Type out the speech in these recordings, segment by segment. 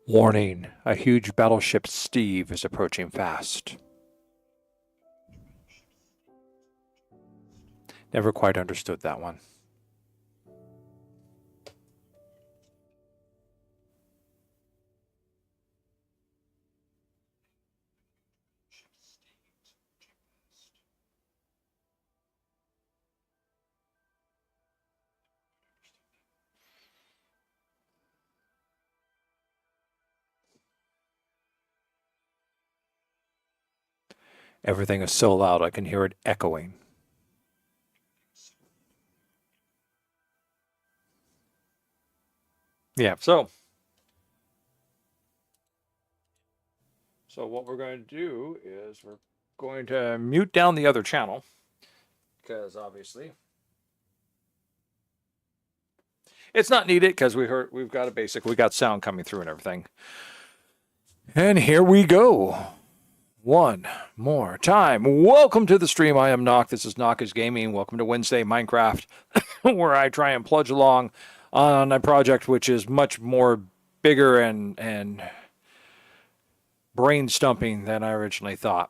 Warning, a huge battleship Steve is approaching fast. Never quite understood that one. Everything is so loud I can hear it echoing. Yeah, so what we're going to do is we're going to mute down the other channel because obviously it's not needed because we've got we got sound coming through and everything. And here we go. One more time. Welcome to the stream. I am NOC. This is NOC Gaming. Welcome to Wednesday Minecraft, where I try and pludge along on a project which is much more bigger and brain stumping than I originally thought.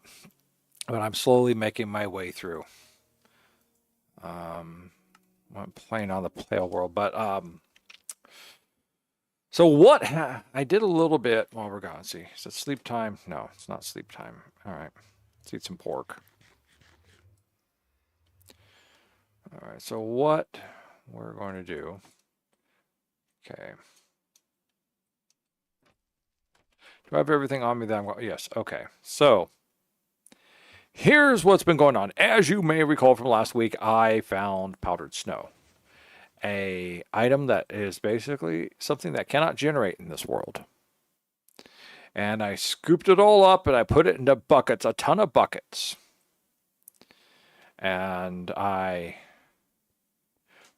But I'm slowly making my way through. I'm playing on the Pale World, but so what I did a little bit while we're gone. Let's see, is it sleep time? No, it's not sleep time. All right, let's eat some pork. All right, so what we're going to do, okay. Do I have everything on me that I'm going? Yes, okay. So here's what's been going on. As you may recall from last week, I found powdered snow. A item that is basically something that cannot generate in this world. And I scooped it all up and I put it into buckets, a ton of buckets. And I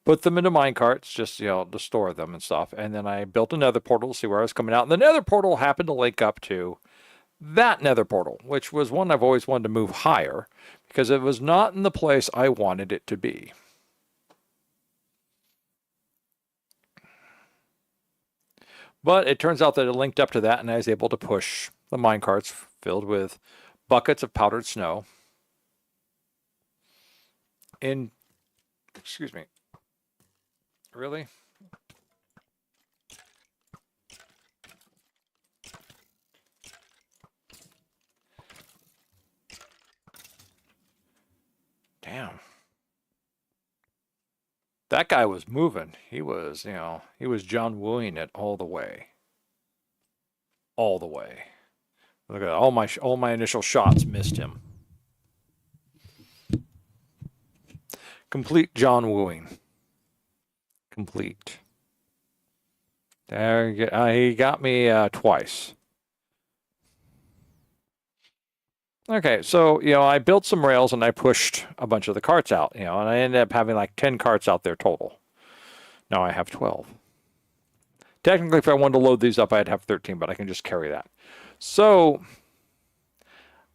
put them into mine carts, just, to store them and stuff. And then I built a nether portal to see where I was coming out. And the nether portal happened to link up to that nether portal, which was one I've always wanted to move higher because it was not in the place I wanted it to be. But it turns out that it linked up to that, and I was able to push the mine carts filled with buckets of powdered snow in, excuse me, really? Damn. That guy was moving. He was, he was John Wooing it all the way. All the way. Look at that. All my initial shots missed him. Complete John Wooing. Complete. There, he got me twice. Okay, so, I built some rails and I pushed a bunch of the carts out, and I ended up having like 10 carts out there total. Now I have 12. Technically, if I wanted to load these up, I'd have 13, but I can just carry that. So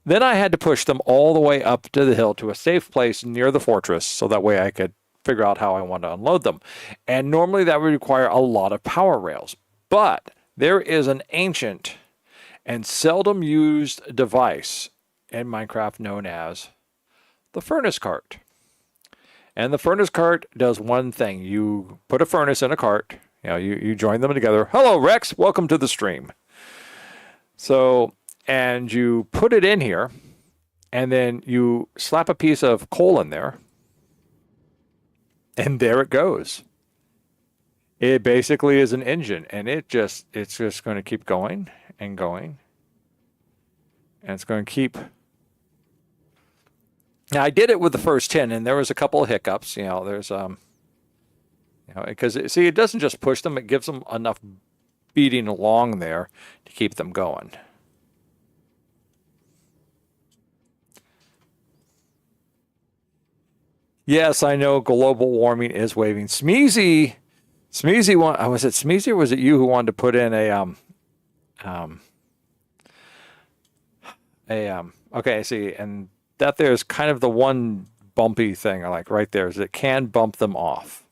then I had to push them all the way up to the hill to a safe place near the fortress, so that way I could figure out how I want to unload them. And normally that would require a lot of power rails, but there is an ancient and seldom used device in Minecraft known as the furnace cart. And the furnace cart does one thing. You put a furnace in a cart, you join them together. Hello, Rex. Welcome to the stream. So, and you put it in here, and then you slap a piece of coal in there, and there it goes. It basically is an engine, and it's just going to keep going and going. And it's going to keep. Now, I did it with the first 10, and there was a couple of hiccups. There's because see, it doesn't just push them; it gives them enough beating along there to keep them going. Yes, I know global warming is waving. Smeezy, was it Smeezy or was it you who wanted to put in okay, see, and that there's kind of the one bumpy thing, like right there, is it can bump them off.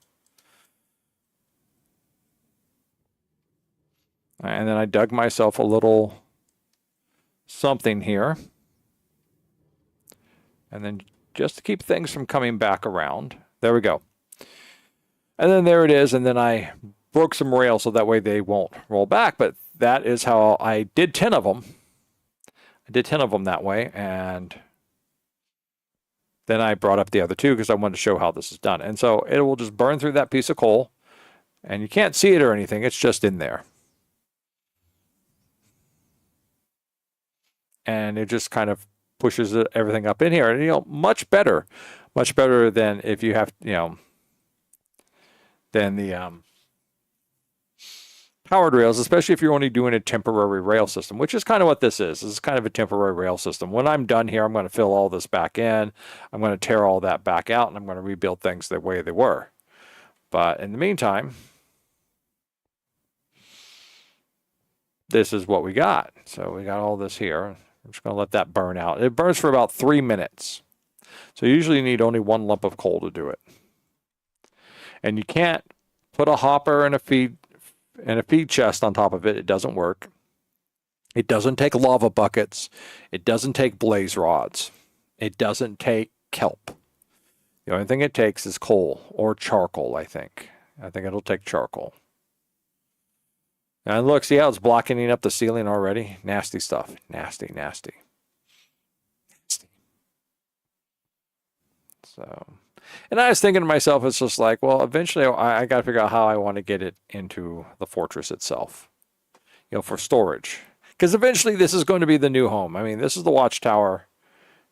And then I dug myself a little something here. And then just to keep things from coming back around. There we go. And then there it is. And then I broke some rails so that way they won't roll back. But that is how I did 10 of them. I did 10 of them that way. And then I brought up the other two because I wanted to show how this is done. And so it will just burn through that piece of coal. And you can't see it or anything. It's just in there. And it just kind of pushes everything up in here. And, much better than if you have, than the powered rails, especially if you're only doing a temporary rail system, which is kind of what this is. This is kind of a temporary rail system. When I'm done here, I'm going to fill all this back in. I'm going to tear all that back out, and I'm going to rebuild things the way they were. But in the meantime, this is what we got. So we got all this here. I'm just going to let that burn out. It burns for about 3 minutes. So you usually need only one lump of coal to do it. And you can't put a hopper and a feed chest on top of it. It doesn't work. It doesn't take lava buckets. It doesn't take blaze rods. It doesn't take kelp. The only thing it takes is coal or charcoal, I think. I think it'll take charcoal. And look, see how it's blocking up the ceiling already? Nasty stuff. Nasty, nasty. So, and I was thinking to myself, it's just like, well, eventually I got to figure out how I want to get it into the fortress itself, for storage. Because eventually this is going to be the new home. I mean, this is the watchtower.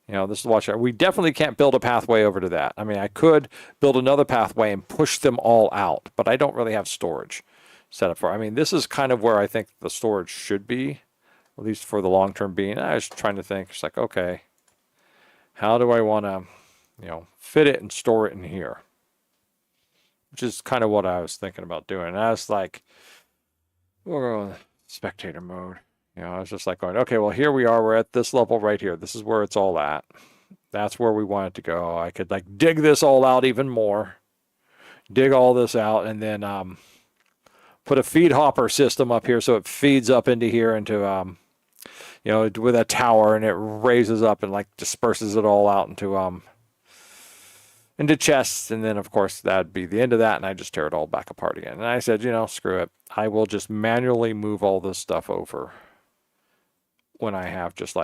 This is the watchtower. We definitely can't build a pathway over to that. I mean, I could build another pathway and push them all out, but I don't really have storage set up for. I mean, this is kind of where I think the storage should be, at least for the long-term being. I was trying to think, it's like, okay, how do I want to, fit it and store it in here? Which is kind of what I was thinking about doing. And I was like, we're going spectator mode. I was just like going, okay, well, here we are. We're at this level right here. This is where it's all at. That's where we want it to go. I could dig this all out even more. Dig all this out and then put a feed hopper system up here so it feeds up into here into with a tower, and it raises up and disperses it all out into chests. And then of course that'd be the end of that, and I just tear it all back apart again. And I said, screw it. I will just manually move all this stuff over when I have just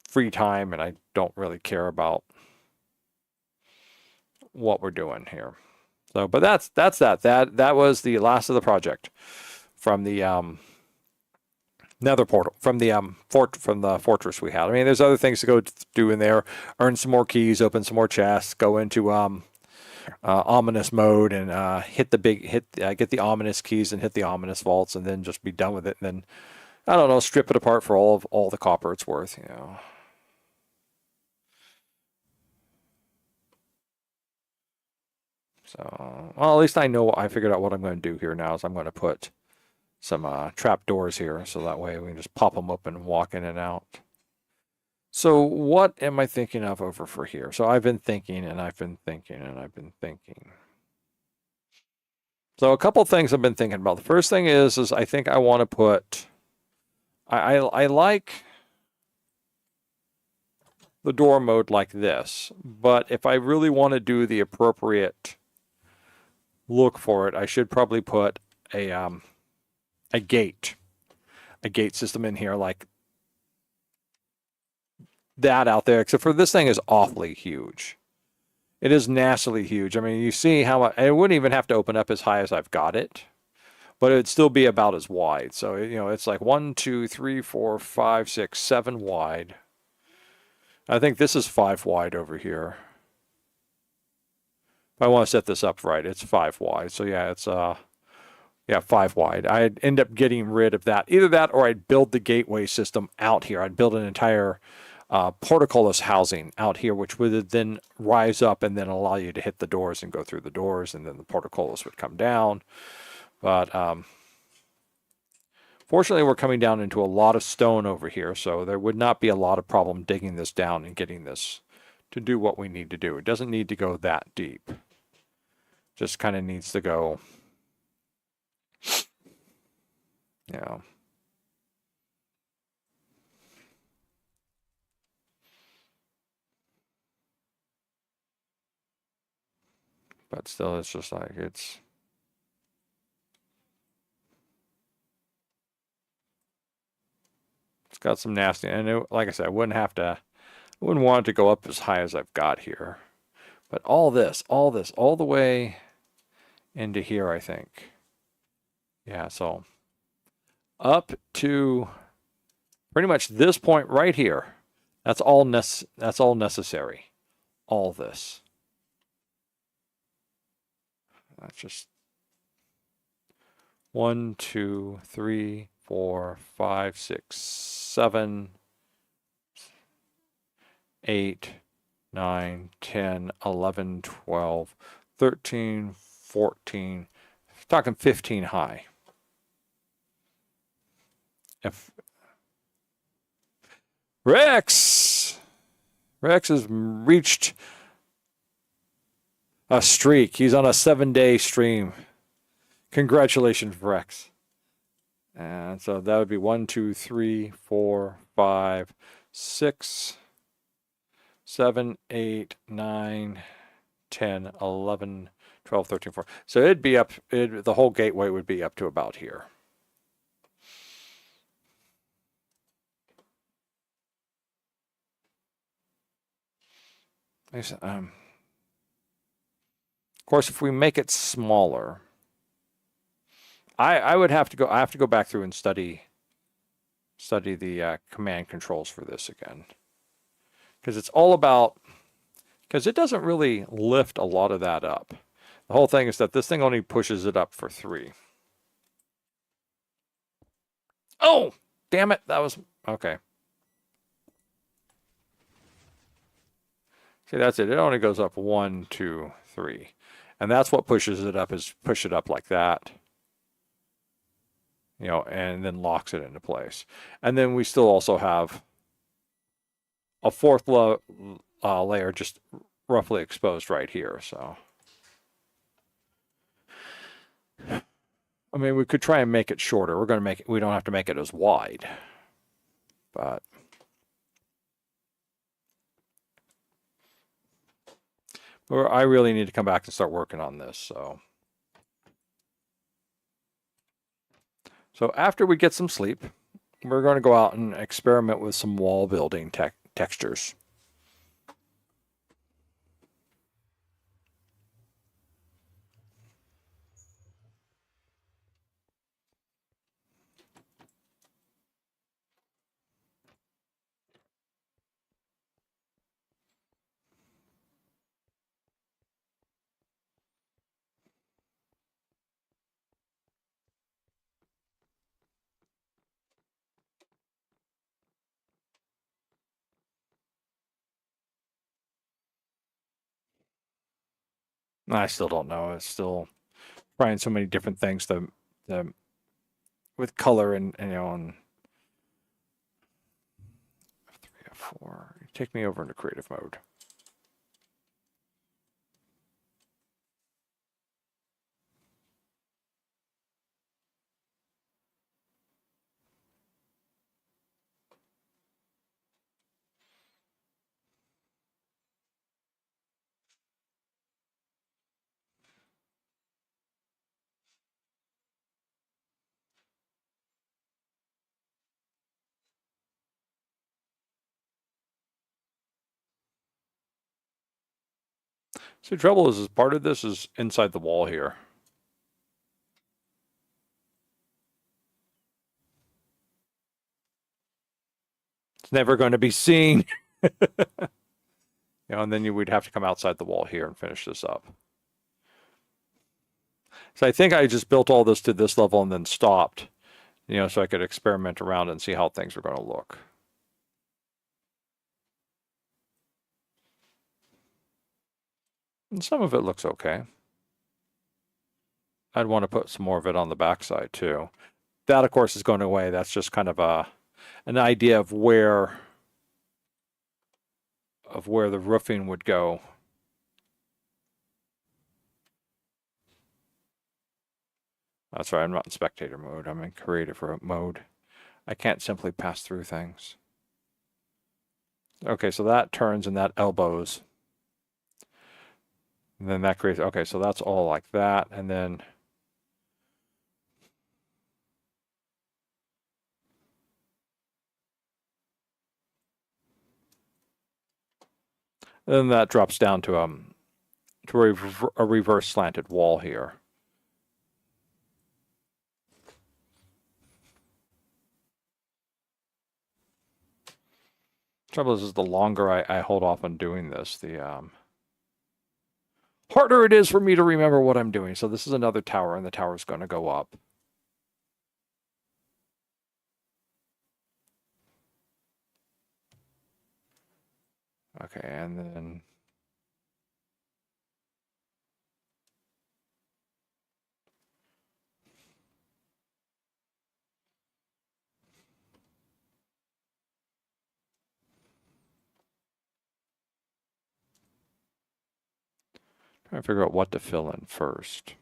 free time and I don't really care about what we're doing here. So, but that's that. That was the last of the project from the nether portal, from the fortress we had. I mean, there's other things to go do in there. Earn some more keys, open some more chests, go into ominous mode, and get the ominous keys and hit the ominous vaults, and then just be done with it. And then I don't know, strip it apart for all the copper it's worth. So, well, at least I know, I figured out what I'm going to do here now is I'm going to put some trap doors here so that way we can just pop them open and walk in and out. So what am I thinking of over for here? So I've been thinking and I've been thinking and I've been thinking. So a couple things I've been thinking about. The first thing is I think I want to put, I like the door mode like this, but if I really want to do the appropriate look for it, I should probably put a gate system in here like that out there, except for this thing is awfully huge. It is nastily huge. I mean, you see how much, it wouldn't even have to open up as high as I've got it, but it'd still be about as wide. So, it's like 1, 2, 3, 4, 5, 6, 7 wide. I think this is 5 wide over here. If I want to set this up right, it's 5 wide. So yeah, it's 5 wide. I'd end up getting rid of that. Either that or I'd build the gateway system out here. I'd build an entire portcullis housing out here, which would then rise up and then allow you to hit the doors and go through the doors, and then the portcullis would come down. But fortunately, we're coming down into a lot of stone over here, so there would not be a lot of problem digging this down and getting this to do what we need to do. It doesn't need to go that deep. Just kind of needs to go Yeah. But still, it's just like, it's got some nasty, and it, like I said, I wouldn't want it to go up as high as I've got here. But all this, all the way into here, I think. Yeah, so up to pretty much this point right here. That's all necessary. All this. That's just 1, 2, 3, 4, 5, 6, 7, 8, 9, 10, 11, 12, 13, 14, talking 15 high. If Rex has reached a streak. He's on a 7-day stream. Congratulations, Rex. And so that would be 1, 2, 3, 4, 5, 6, 7, 8, 9, 10, 11, 12, 13, 14. So it'd be up, the whole gateway would be up to about here. Of course, if we make it smaller, I would have to go. I have to go back through and study the command controls for this again, because it's all about, because it doesn't really lift a lot of that up. The whole thing is that this thing only pushes it up for 3. Oh, damn it! That was okay. See, that's it. It only goes up 1, 2, 3, and that's what pushes it up. Is push it up like that. You know, and then locks it into place. And then we still also have a fourth layer just roughly exposed right here. So, I mean, we could try and make it shorter. We're going to make it, we don't have to make it as wide, but I really need to come back and start working on this. So after we get some sleep, we're going to go out and experiment with some wall building textures. I still don't know. It's still trying so many different things with color and you know, and F3, F4. Take me over into creative mode. So the trouble is part of this is inside the wall here. It's never going to be seen. You know, and then you would have to come outside the wall here and finish this up. So I think I just built all this to this level and then stopped, you know, so I could experiment around and see how things were going to look. And some of it looks okay. I'd want to put some more of it on the backside too. That, of course, is going away. That's just kind of an idea of where the roofing would go. That's right, I'm not in spectator mode. I'm in creative mode. I can't simply pass through things. Okay, so that turns and that elbows. And then that creates, okay, so that's all like that. And then that drops down to a reverse slanted wall here. Trouble is the longer I hold off on doing this, the harder it is for me to remember what I'm doing. So this is another tower, and the tower is going to go up. Okay, and then trying to figure out what to fill in first.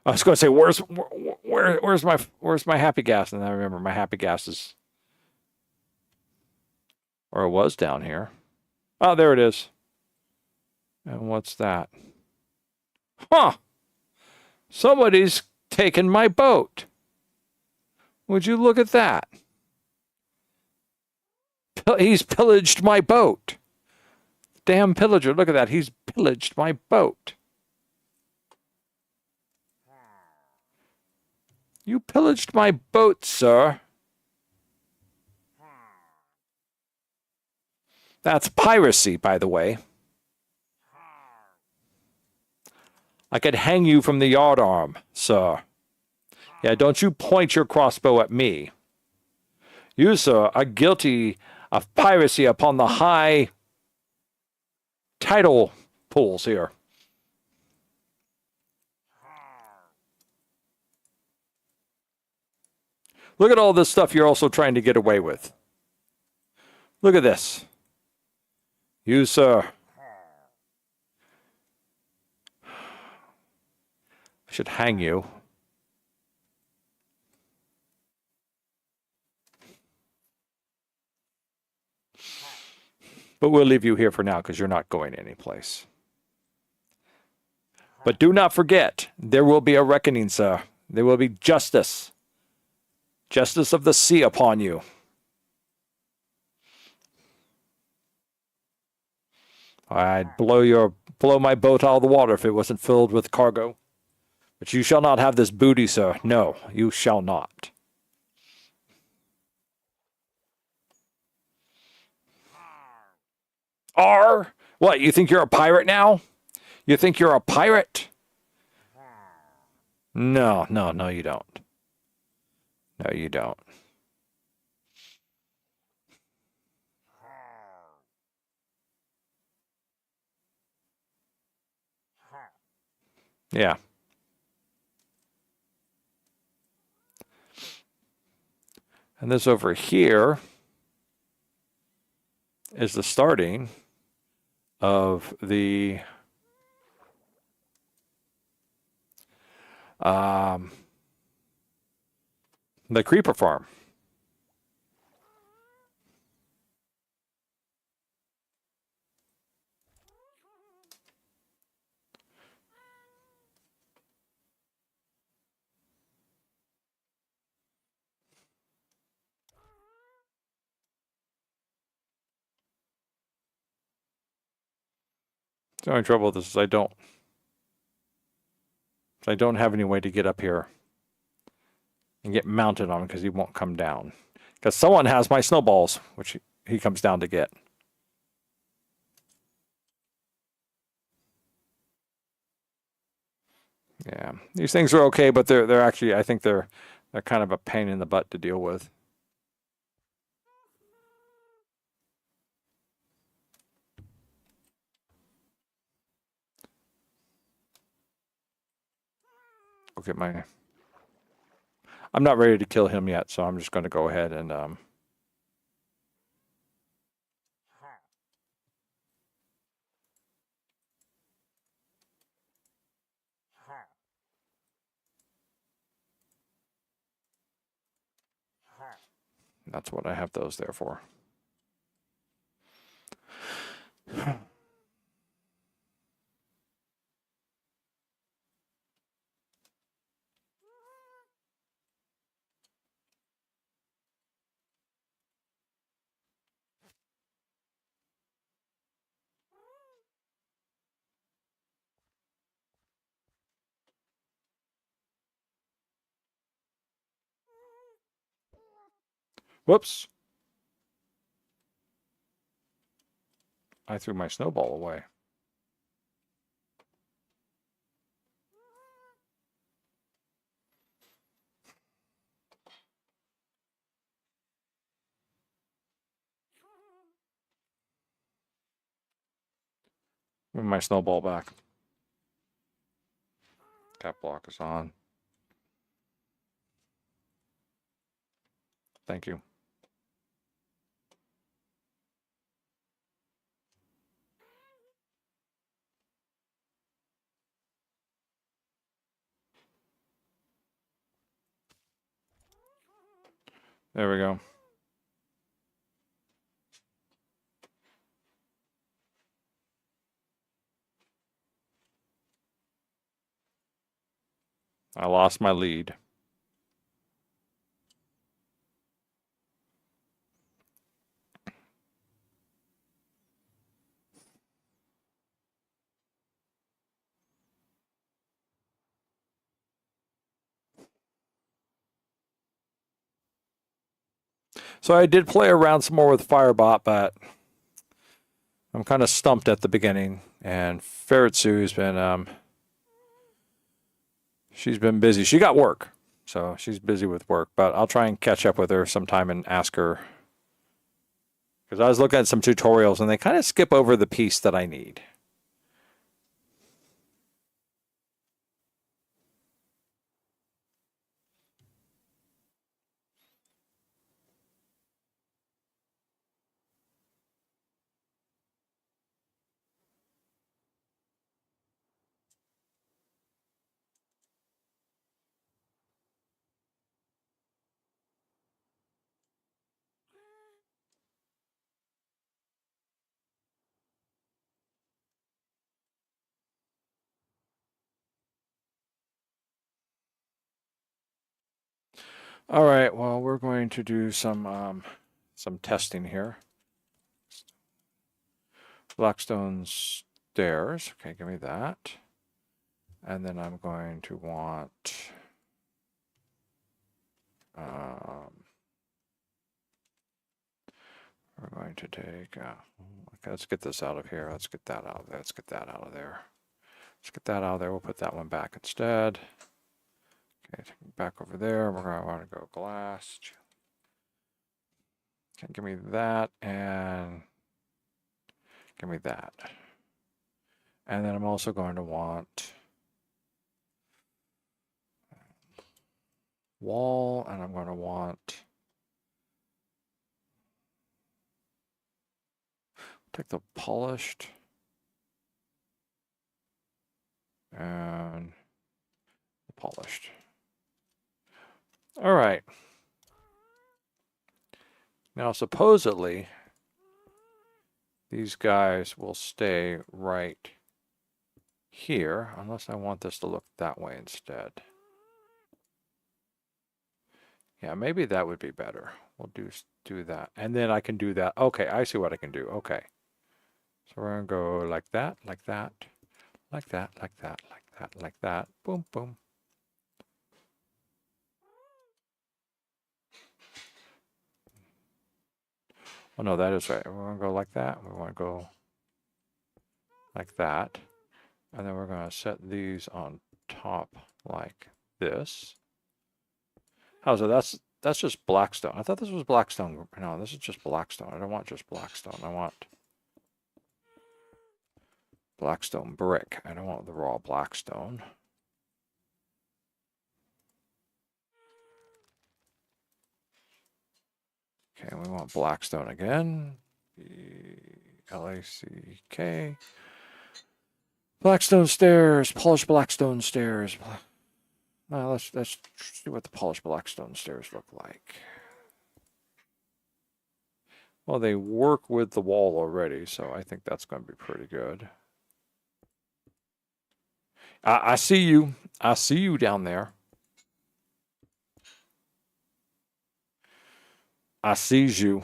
I was going to say, where's my happy gas? And I remember my happy gas is, or it was down here. Oh, there it is. And what's that? Huh. Somebody's taken my boat. Would you look at that? He's pillaged my boat. Damn pillager, look at that. He's pillaged my boat. You pillaged my boat, sir. That's piracy, by the way. I could hang you from the yardarm, sir. Yeah, don't you point your crossbow at me. You, sir, are guilty of piracy upon the high tidal pools here. Look at all this stuff you're also trying to get away with. Look at this. You, sir. I should hang you. But we'll leave you here for now because you're not going anyplace. But do not forget, there will be a reckoning, sir. There will be justice. Justice of the sea upon you. I'd blow my boat out of the water if it wasn't filled with cargo. But you shall not have this booty, sir. No, you shall not. R? What, you think you're a pirate now? You think you're a pirate? No, you don't. No, you don't. Yeah. And this over here is the starting of the creeper farm. The only trouble with this is I don't have any way to get up here and get mounted on him because he won't come down. Because someone has my snowballs, which he comes down to get. Yeah, these things are okay, but they're actually, I think they're kind of a pain in the butt to deal with. Okay, I'm not ready to kill him yet, so I'm just going to go ahead and That's what I have those there for. Whoops. I threw my snowball away. Give me my snowball back. Cap block is on. Thank you. There we go. I lost my lead. So I did play around some more with Firebot, but I'm kind of stumped at the beginning. And Ferretsu's been she's been busy. She got work, so she's busy with work. But I'll try and catch up with her sometime and ask her, because I was looking at some tutorials and they kind of skip over the piece that I need. All right, well, we're going to do some testing here. Blackstone stairs. Okay, give me that. And then I'm going to want we're going to take okay, let's get this out of here. Let's get that out of there. Let's get that out of there. Let's get that out of there. We'll put that one back instead. Okay, take it back over there. We're going to want to go glass. Okay, give me that and give me that. And then I'm also going to want wall, and I'm going to want take the polished and the polished. All right. Now, supposedly, these guys will stay right here, unless I want this to look that way instead. Yeah, maybe that would be better. We'll do that. And then I can do that. Okay, I see what I can do. Okay. So we're going to go like that, like that, like that, like that, like that, like that. Boom, boom. Oh, no, that is right. We're going to go like that. We want to go like that. And then we're going to set these on top like this. How's it? That's just Blackstone. I thought this was Blackstone. No, this is just Blackstone. I don't want just Blackstone. I want Blackstone brick. I don't want the raw Blackstone. Okay, we want Blackstone again. Black. Blackstone stairs, polished Blackstone stairs. Let's see what the polished Blackstone stairs look like. Well, they work with the wall already, so I think that's going to be pretty good. I see you. I see you down there. I sees you.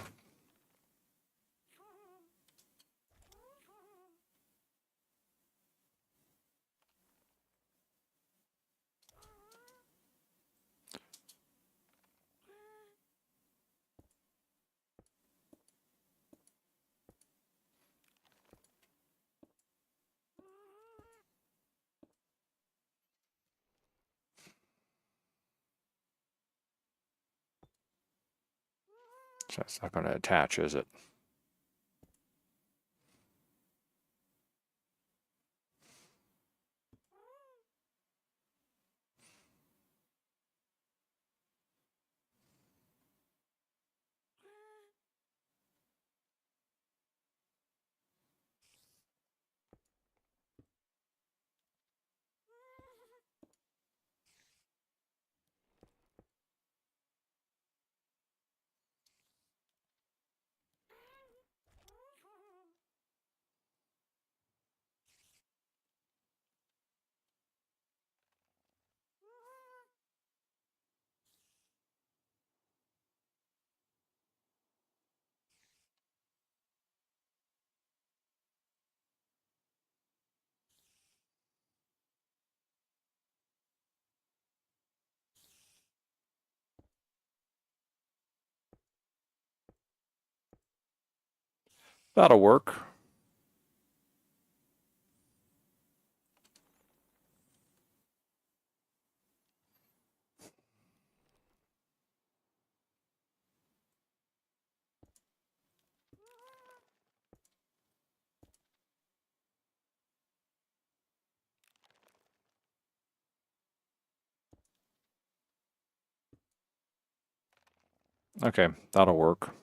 So it's not going to attach, is it? That'll work. Okay, that'll work.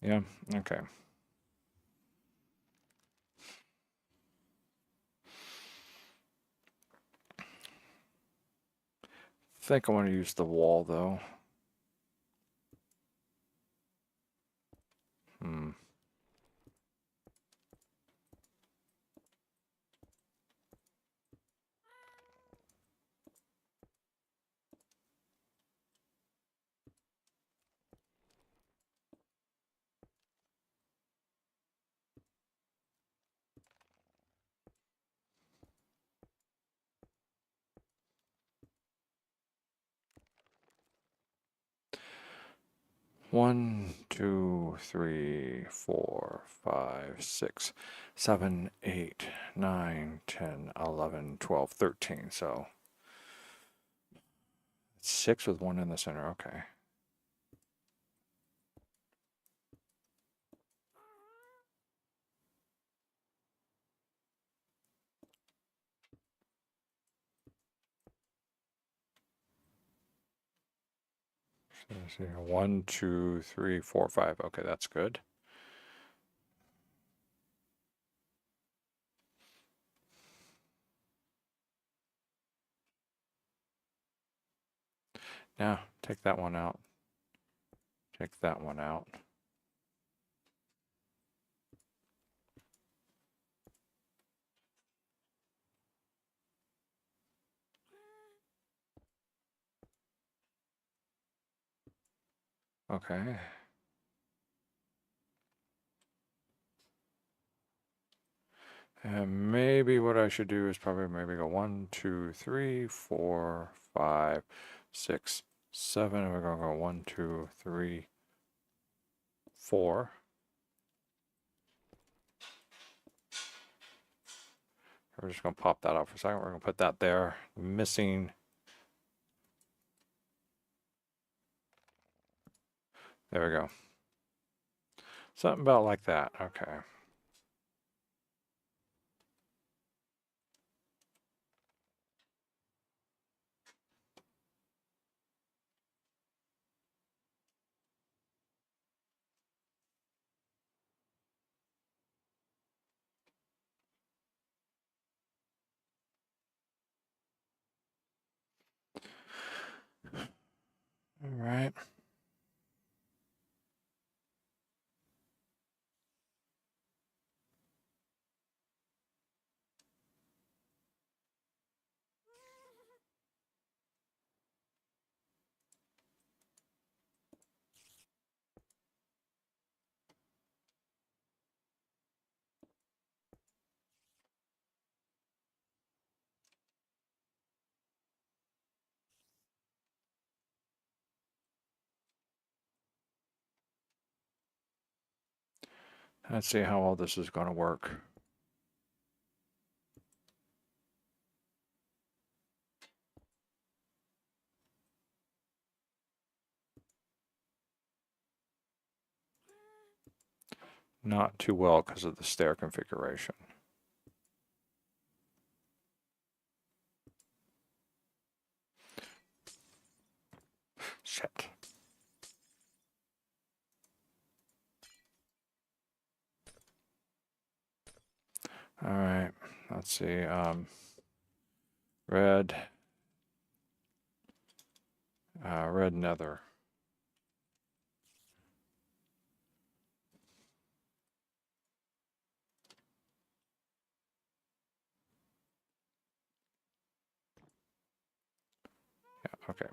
Yeah, okay. I think I want to use the wall though. Hmm. One, two, three, four, five, six, 7, 8, 9, 10, 11, 12, 13. So it's 6 with 1 in the center. Okay. So let's see here. 1, 2, 3, 4, 5. Okay, that's good. Now take that one out. Take that one out. Okay. And maybe what I should do is probably maybe go 1, 2, 3, 4, 5, 6, 7. And we're going to go 1, 2, 3, 4. We're just going to pop that out for a second. We're going to put that there. Missing. There we go. Something about like that. Okay. All right. Let's see how all this is going to work. Not too well because of the stair configuration. Shit. All right, let's see. Red, red nether. Yeah, okay.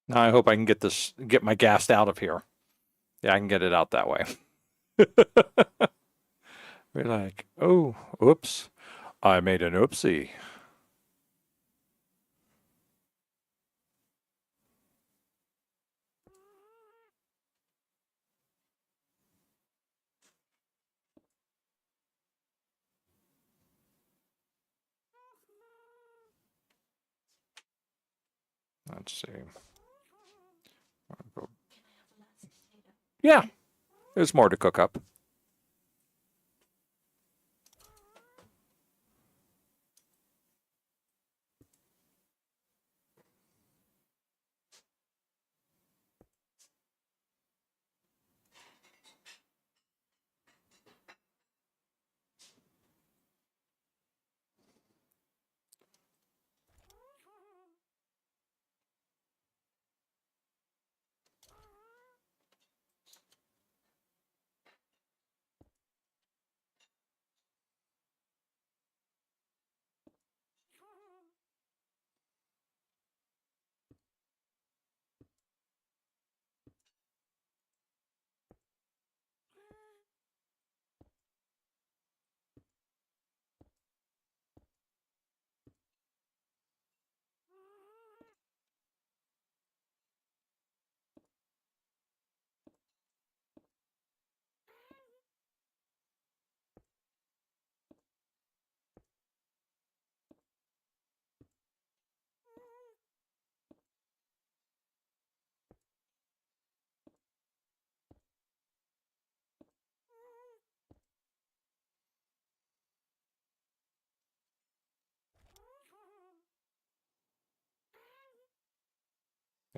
Now I hope I can get my gas out of here. Yeah, I can get it out that way. We're like, oh, oops, I made an oopsie. Let's see. Yeah, there's more to cook up.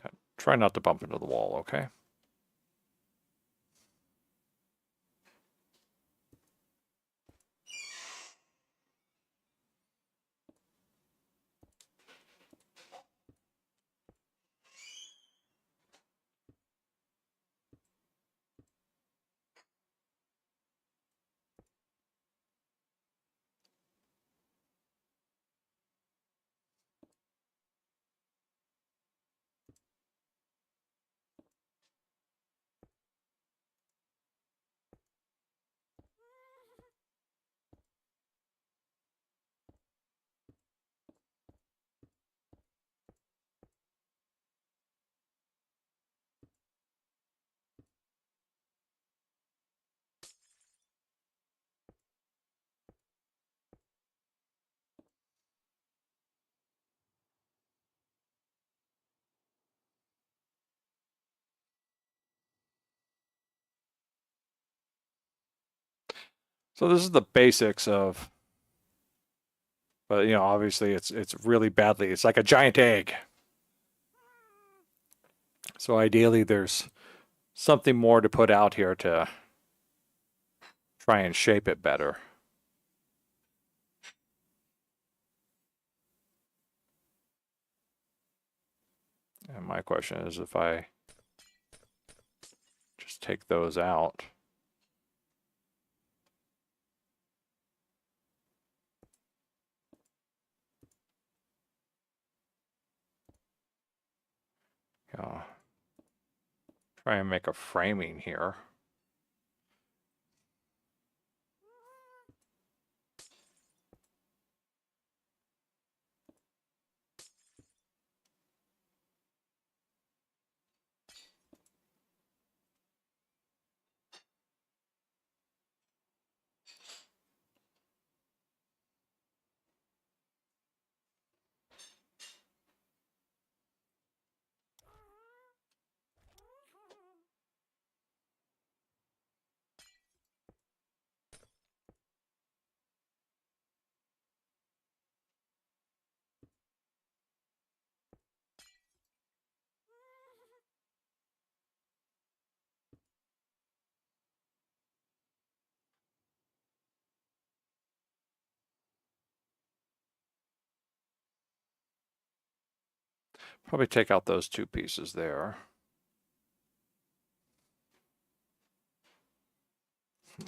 Yeah, try not to bump into the wall, okay? So this is the basics of, but you know, obviously it's really badly. It's like a giant egg. So ideally, there's something more to put out here to try and shape it better. And my question is if I just take those out. Try and make a framing here. Probably take out those two pieces there. Of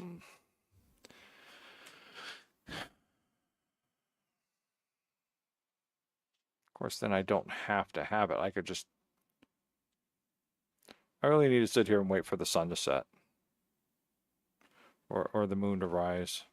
course, then I don't have to have it. I could just, I really need to sit here and wait for the sun to set or the moon to rise.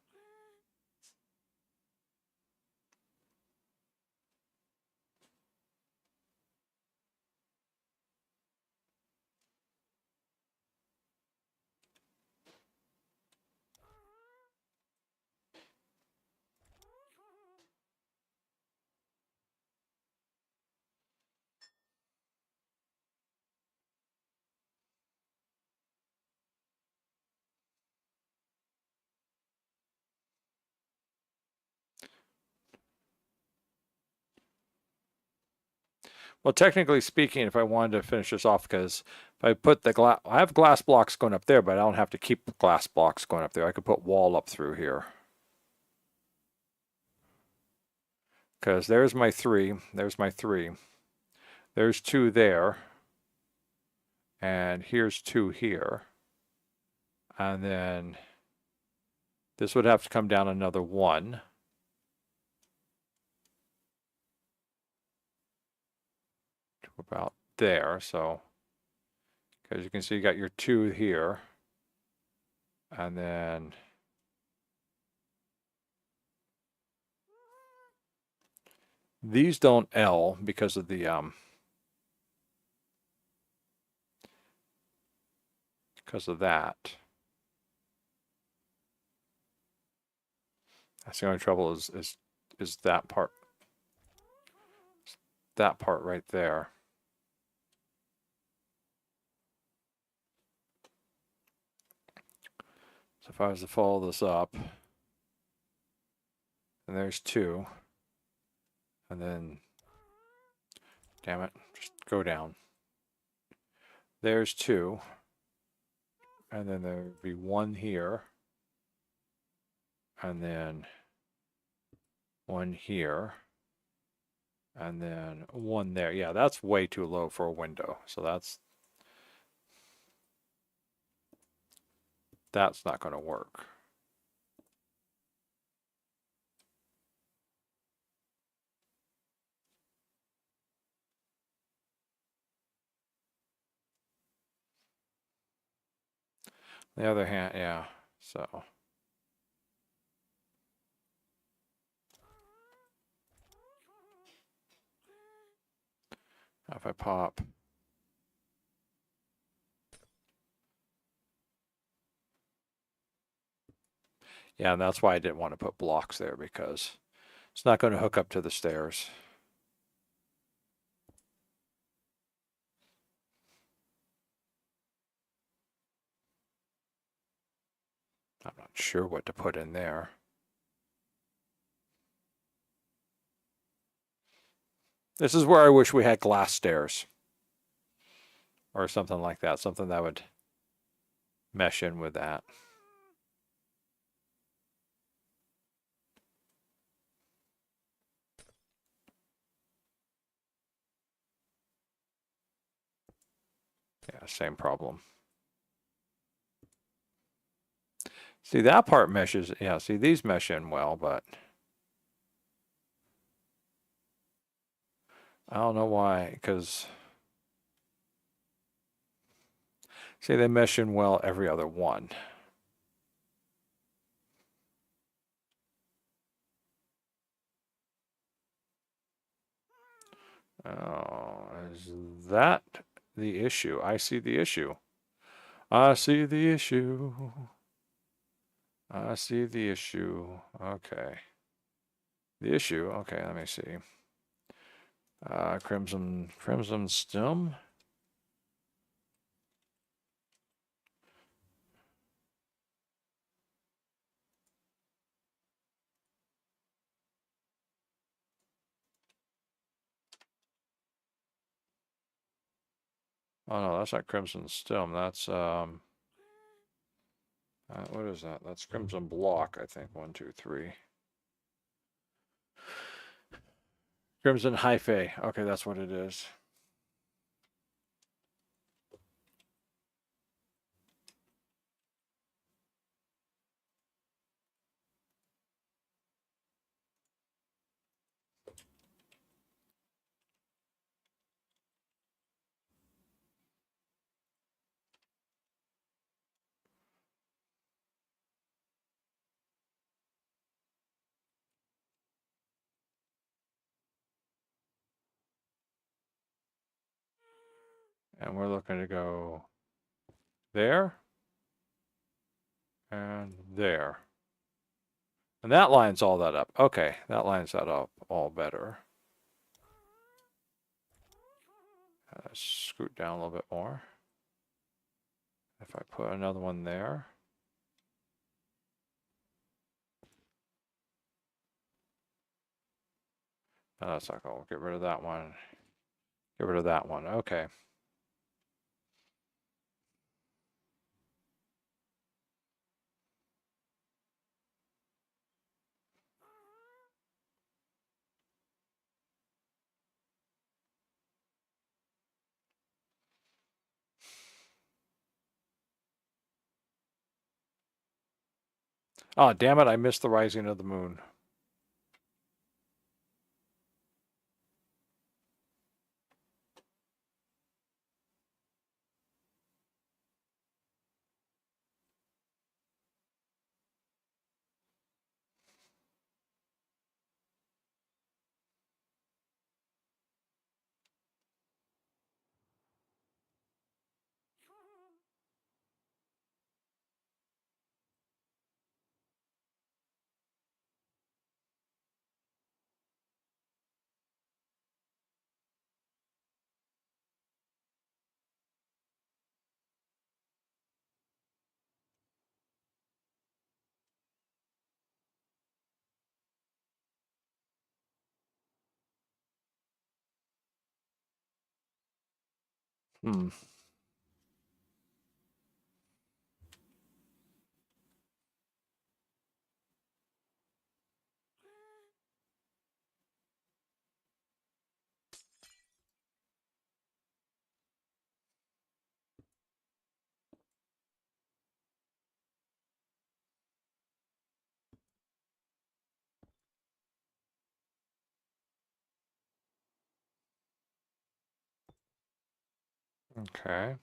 Well, technically speaking, if I wanted to finish this off, because if I put the glass, I have glass blocks going up there, but I don't have to keep glass blocks going up there. I could put wall up through here. Because there's my three, there's my three. There's two there. And here's two here. And then this would have to come down another one. To about there. So, because you can see you got your two here. And then these don't L because of the because of that. That's the only trouble is that part. That part right there. So if I was to follow this up, and there's two, and then, damn it, just go down. There's two, and then there would be one here, and then one here, and then one there. Yeah, that's way too low for a window. So that's not going to work. On the other hand, yeah, so. If I pop. Yeah, and that's why I didn't want to put blocks there, because it's not going to hook up to the stairs. I'm not sure what to put in there. This is where I wish we had glass stairs. Or something like that. Something that would mesh in with that. Yeah, same problem. See, that part meshes. Yeah, see, these mesh in well, but I don't know why, because see, they mesh in well every other one. Oh, is that the issue? I see the issue. I see the issue. I see the issue. Okay. The issue. Okay, let me see. Crimson stem. Oh no, that's not crimson stem. That's what is that? That's crimson block, I think. 1, 2, 3. Crimson hyphae. Okay, that's what it is. And we're looking to go there and there. And that lines all that up. Okay, that lines that up all better. Scoot down a little bit more. If I put another one there. No, that's not going to get rid of that one. Get rid of that one. Okay. Oh, damn it. I missed the rising of the moon. Hmm. Okay.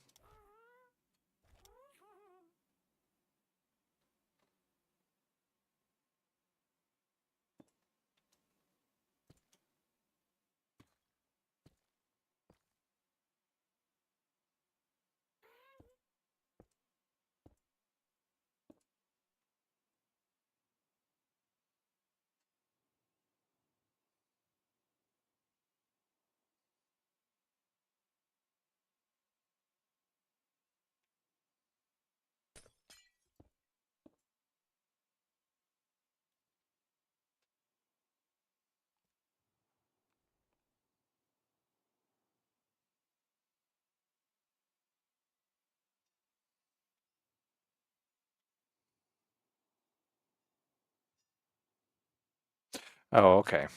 Oh, okay.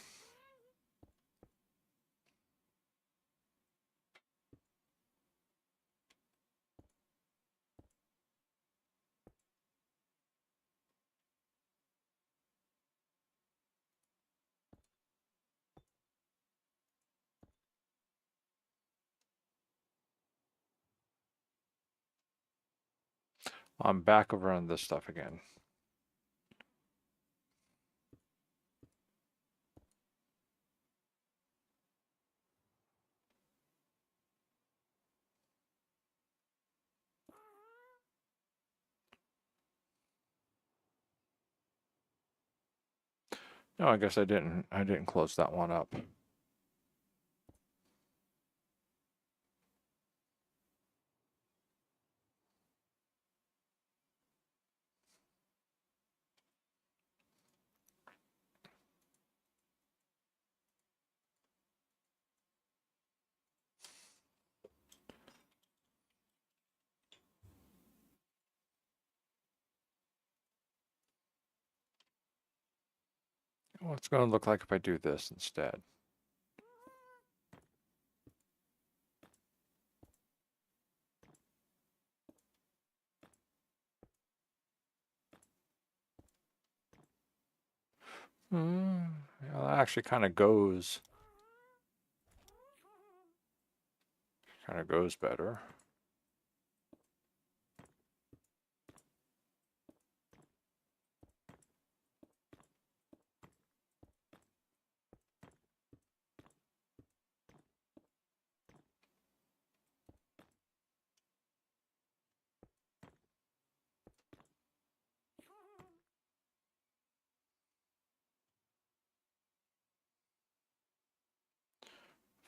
I'm back over on this stuff again. No, I guess I didn't. I didn't close that one up. What's it going to look like if I do this instead? Yeah, that actually kind of goes better.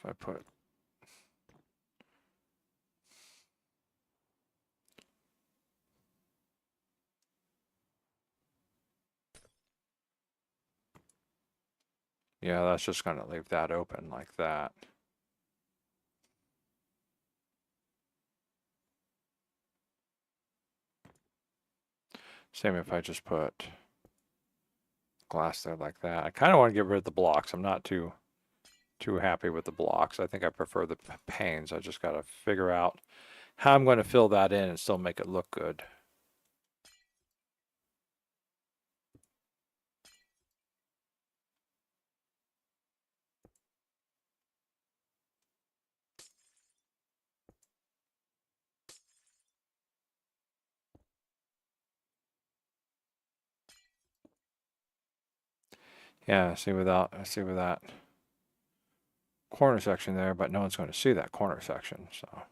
If I put, yeah, that's just going to leave that open like that. Same if I just put glass there like that. I kind of want to get rid of the blocks. I'm not too happy with the blocks. I think I prefer the panes. I just got to figure out how I'm going to fill that in and still make it look good. Yeah, see with that corner section there, but no one's going to see that corner section, so.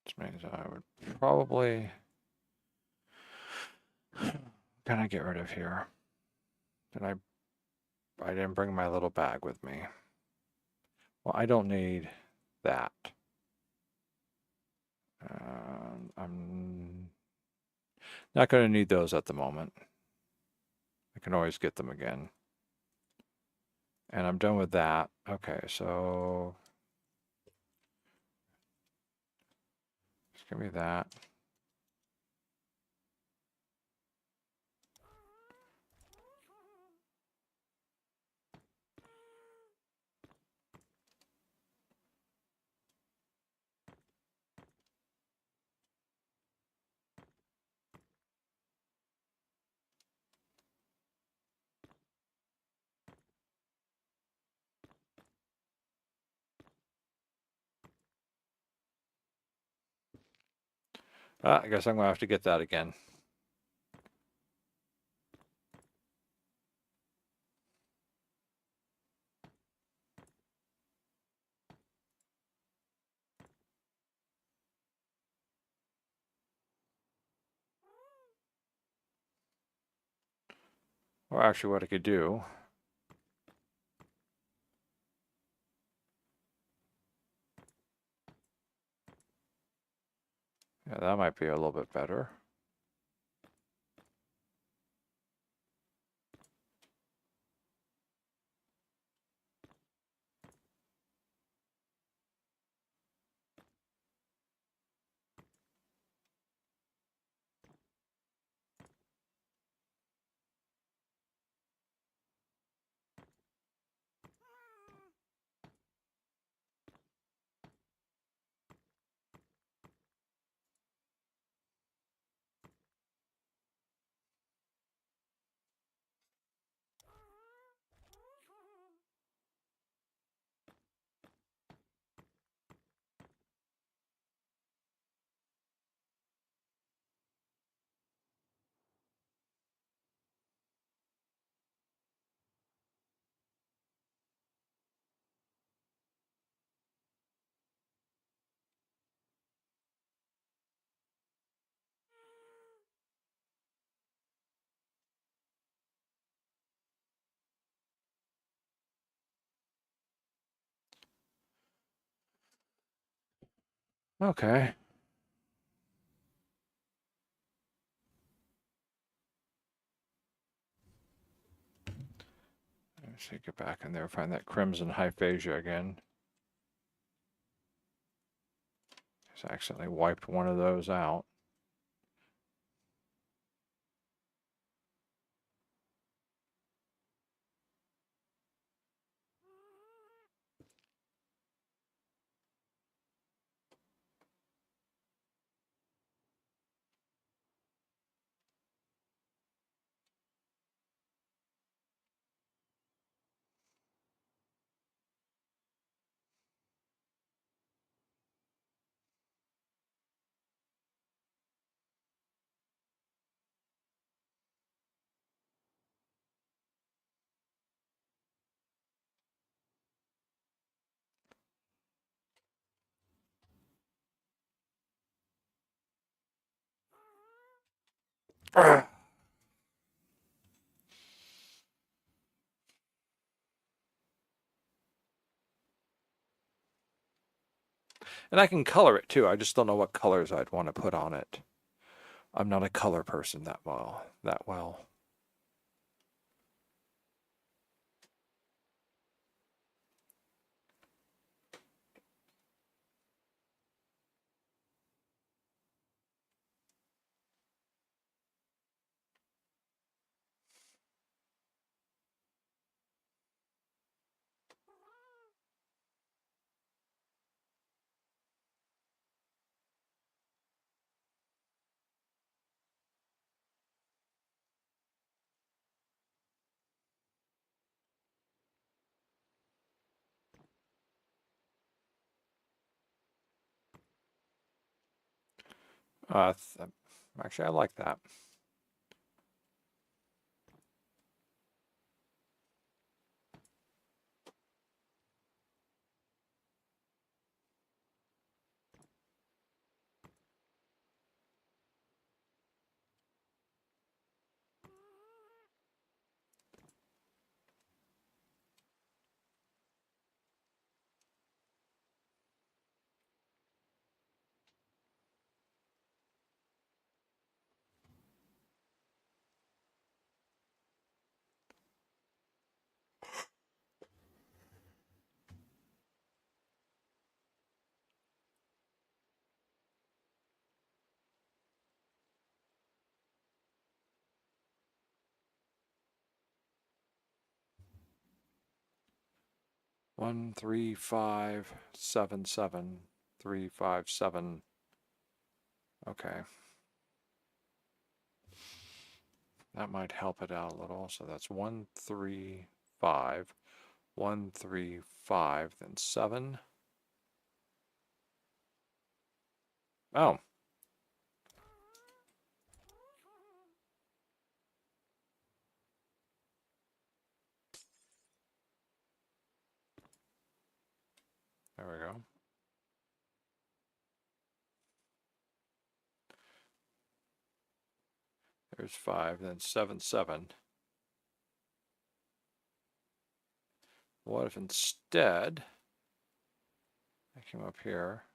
Which means I would probably kind of get rid of here. And I didn't bring my little bag with me. Well, I don't need that. I'm not going to need those at the moment. I can always get them again. And I'm done with that. Okay, so just give me that. I guess I'm going to have to get that again. Or actually what I could do, yeah, that might be a little bit better. Okay. Let's see, get back in there, find that crimson hyphasia again. Just accidentally wiped one of those out. And I can color it too. I just don't know what colors I'd want to put on it. I'm not a color person that well. 'Actually, I like that. One, 3, 5, 7, 7, 3, 5, 7. Okay. That might help it out a little. So that's 1, 3, 5. 1, 3, 5, then 7. Oh, there we go. There's 5, then 7, 7. What if instead I came up here?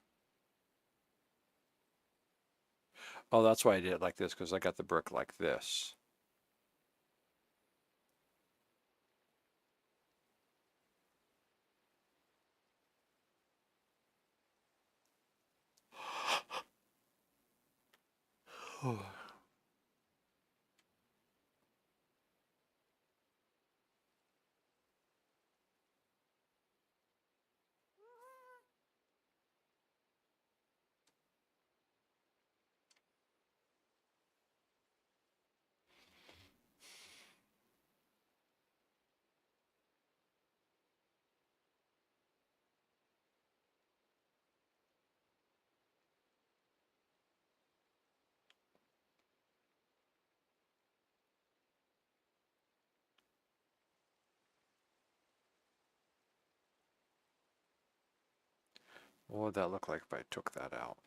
Oh, that's why I did it like this, because I got the brick like this. What would that look like if I took that out?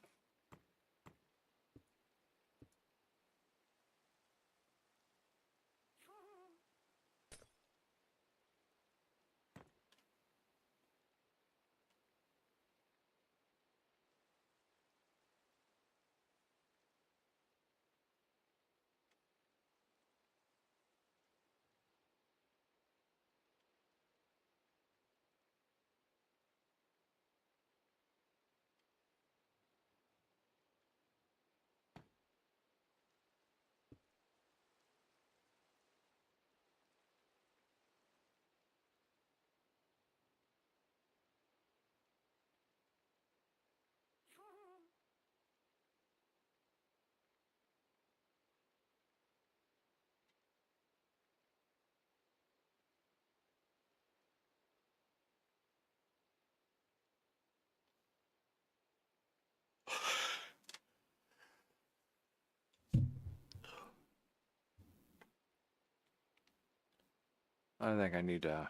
I think I need to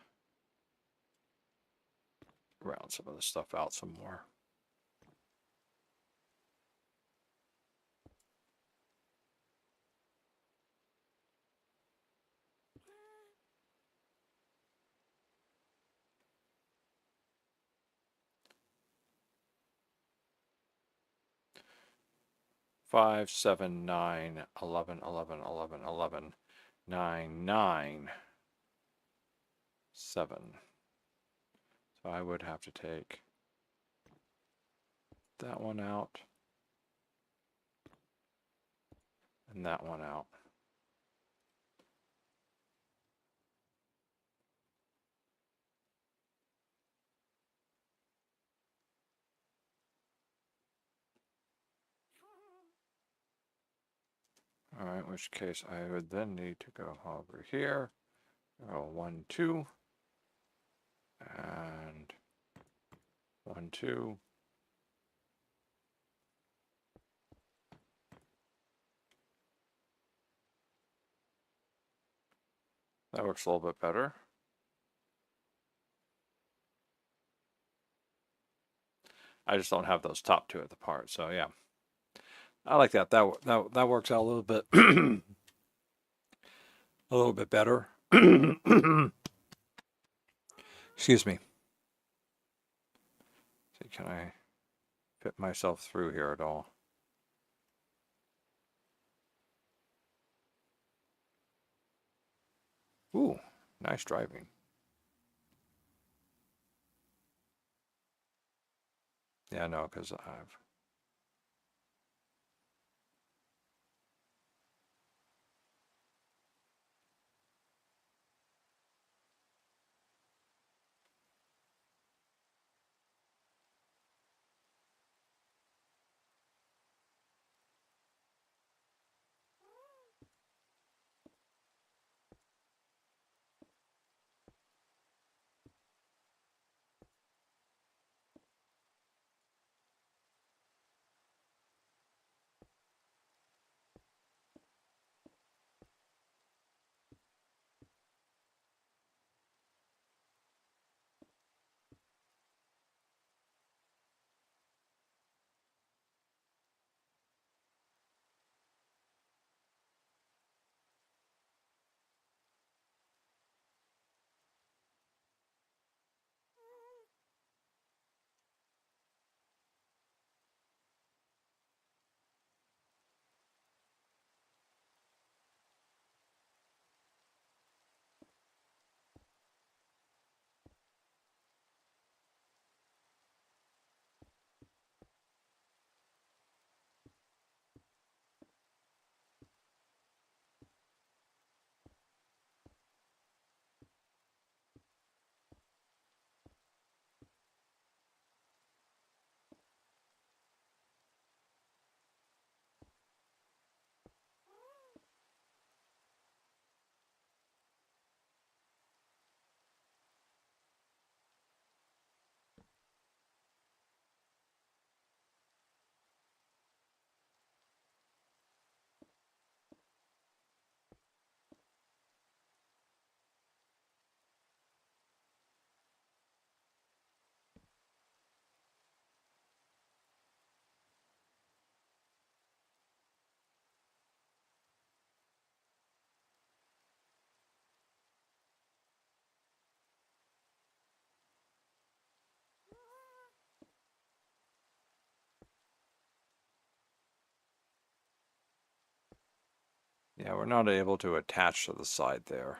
round some of this stuff out some more. Five, 7, 9, 11, 11, 11, 11, 9, 9, 7. So I would have to take that one out and that one out. All right, in which case I would then need to go over here, go 1, 2, and 1, 2. That works a little bit better. I just don't have those top two at the part, so yeah. I like that. That works out a little bit a little bit better. Excuse me. See, can I fit myself through here at all? Ooh, nice driving. Yeah, no, because I've Yeah, we're not able to attach to the side there.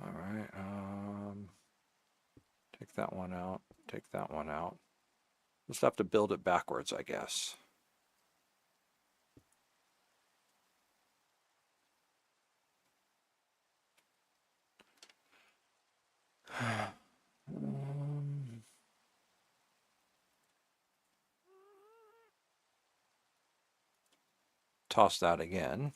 All right, take that one out, take that one out. Just have to build it backwards, I guess. Toss that again.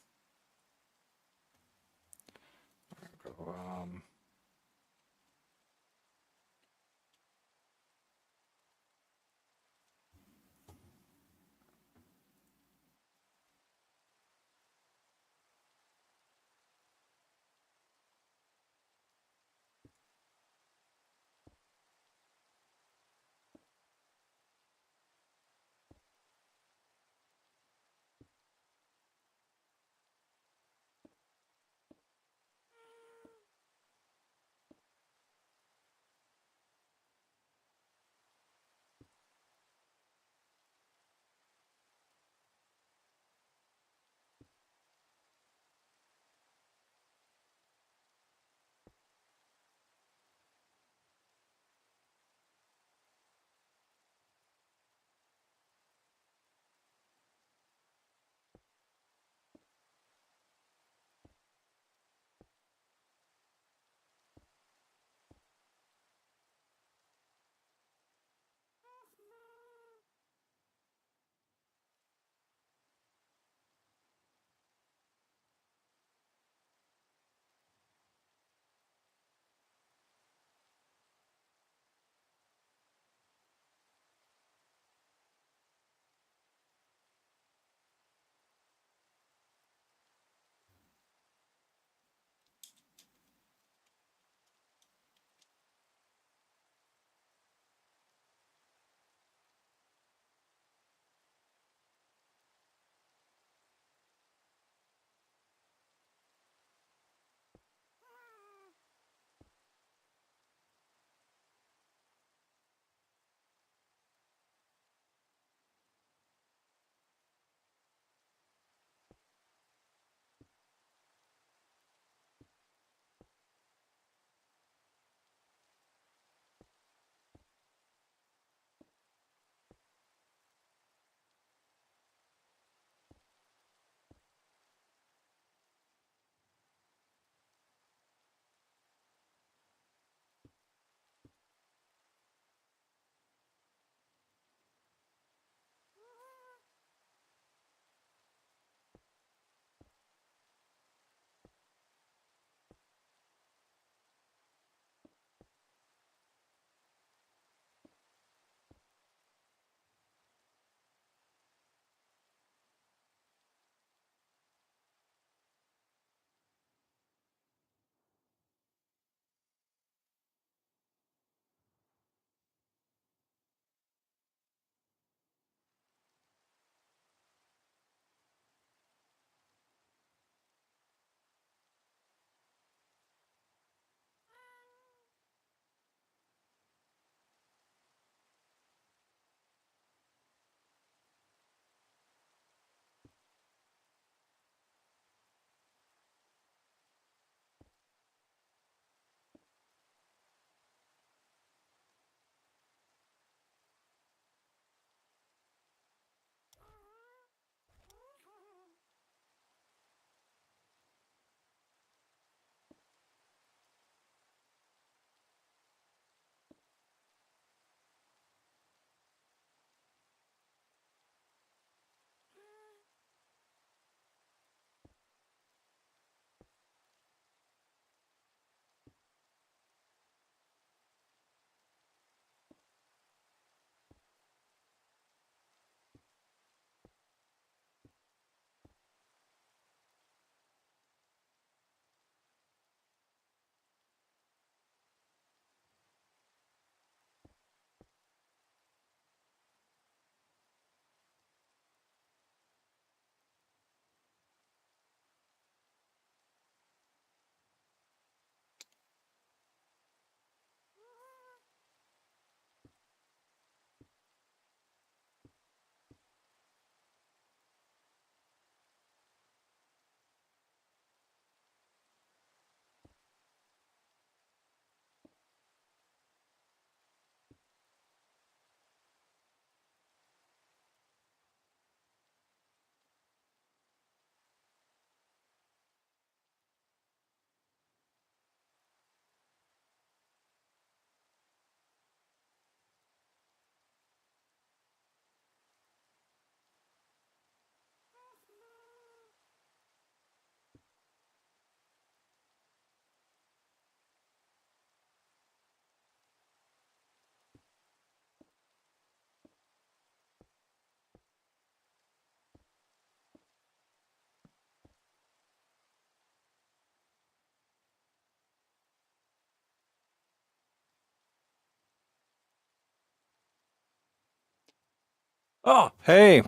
Oh, hey,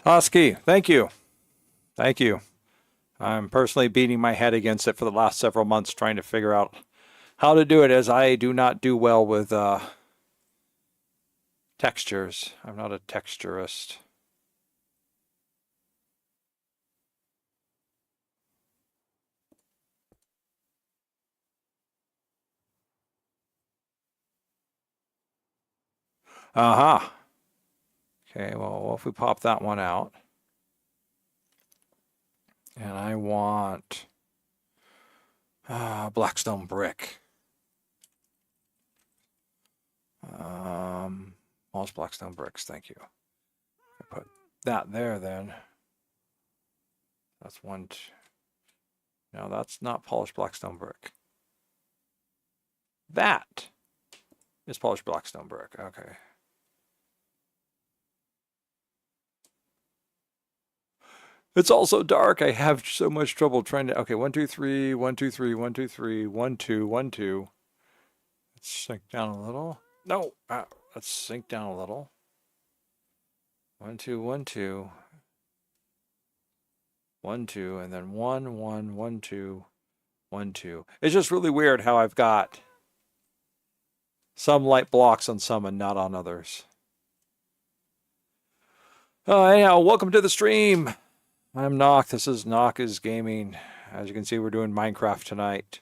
Husky. Thank you. Thank you. I'm personally beating my head against it for the last several months trying to figure out how to do it, as I do not do well with textures. I'm not a texturist. Aha. Okay, well, what if we pop that one out? And I want Blackstone brick. Polished Blackstone bricks, thank you. I put that there then. That's one. No, that's not polished Blackstone brick. That is polished Blackstone brick. Okay. It's also dark. I have so much trouble trying to. Okay, 1, 2, 3, 1, 2, 3, 1, 2, 3, 1, 2, 1, 2. Let's sink down a little. No, let's sink down a little. 1, 2, 1, 2. 1, 2, and then 1, 1, 1, 2, 1, 2. It's just really weird how I've got some light blocks on some and not on others. Anyhow, welcome to the stream. I'm NOC. This is NOC is Gaming. As you can see, we're doing Minecraft tonight.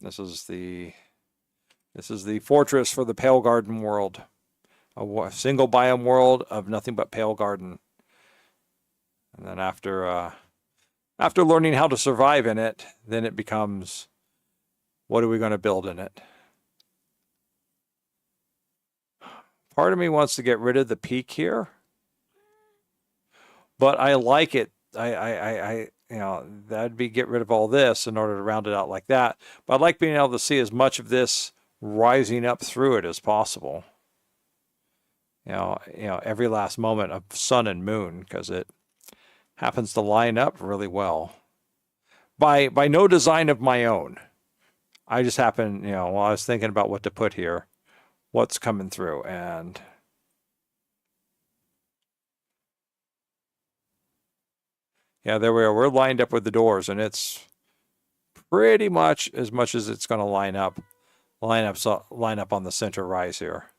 This is the fortress for the Pale Garden world. A single biome world of nothing but Pale Garden. And then after learning how to survive in it, then it becomes, what are we going to build in it? Part of me wants to get rid of the peak here, but I like it. That'd be get rid of all this in order to round it out like that. But I like being able to see as much of this rising up through it as possible. Every last moment of sun and moon, because it happens to line up really well. By no design of my own. I just happen, while I was thinking about what to put here, what's coming through, and yeah, there we are. We're lined up with the doors, and it's pretty much as it's going to line up on the center rise here.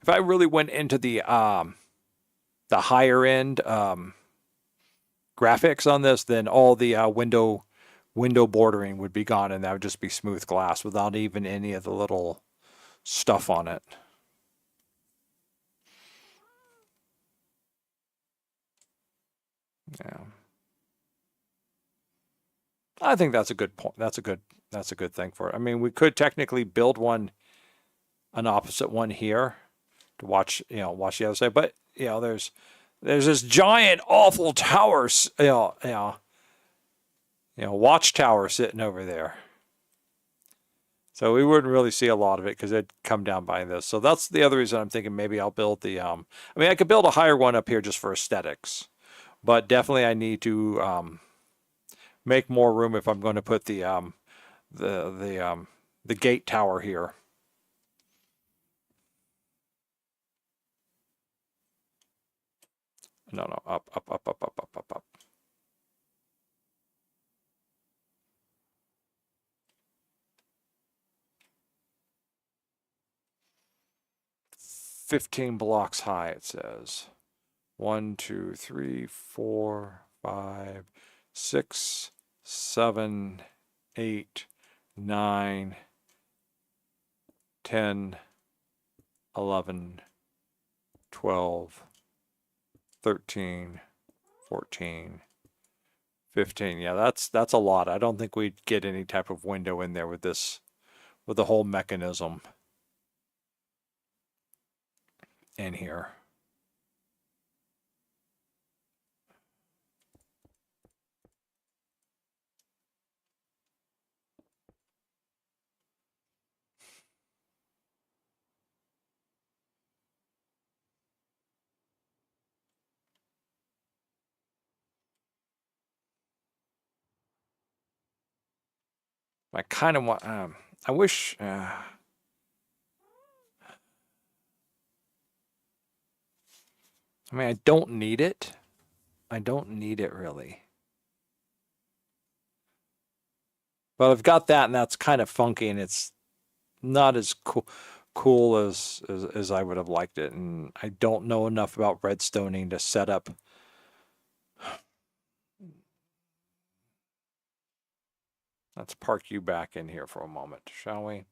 If I really went into the higher end graphics on this, then all the window bordering would be gone, and that would just be smooth glass without even any of the little stuff on it. Yeah, I think that's a good point. That's a good thing for it. I mean, we could technically build an opposite one here to watch the other side, but there's this giant awful tower, watchtower sitting over there. So we wouldn't really see a lot of it because it'd come down by this. So that's the other reason I'm thinking maybe I'll build the I could build a higher one up here just for aesthetics, but definitely I need to make more room if I'm going to put the gate tower here. No, up. 15 blocks high, it says. 1, 2, 3, 4, 5, 6, 7, 8, 9, 10, 11, 12, 13, 14, 15. Yeah, that's a lot. I don't think we'd get any type of window in there with the whole mechanism in here. I kind of want, I wish, I mean, I don't need it. I don't need it really. But I've got that, and that's kind of funky, and it's not as cool as I would have liked it. And I don't know enough about redstoning to set up. Let's park you back in here for a moment, shall we?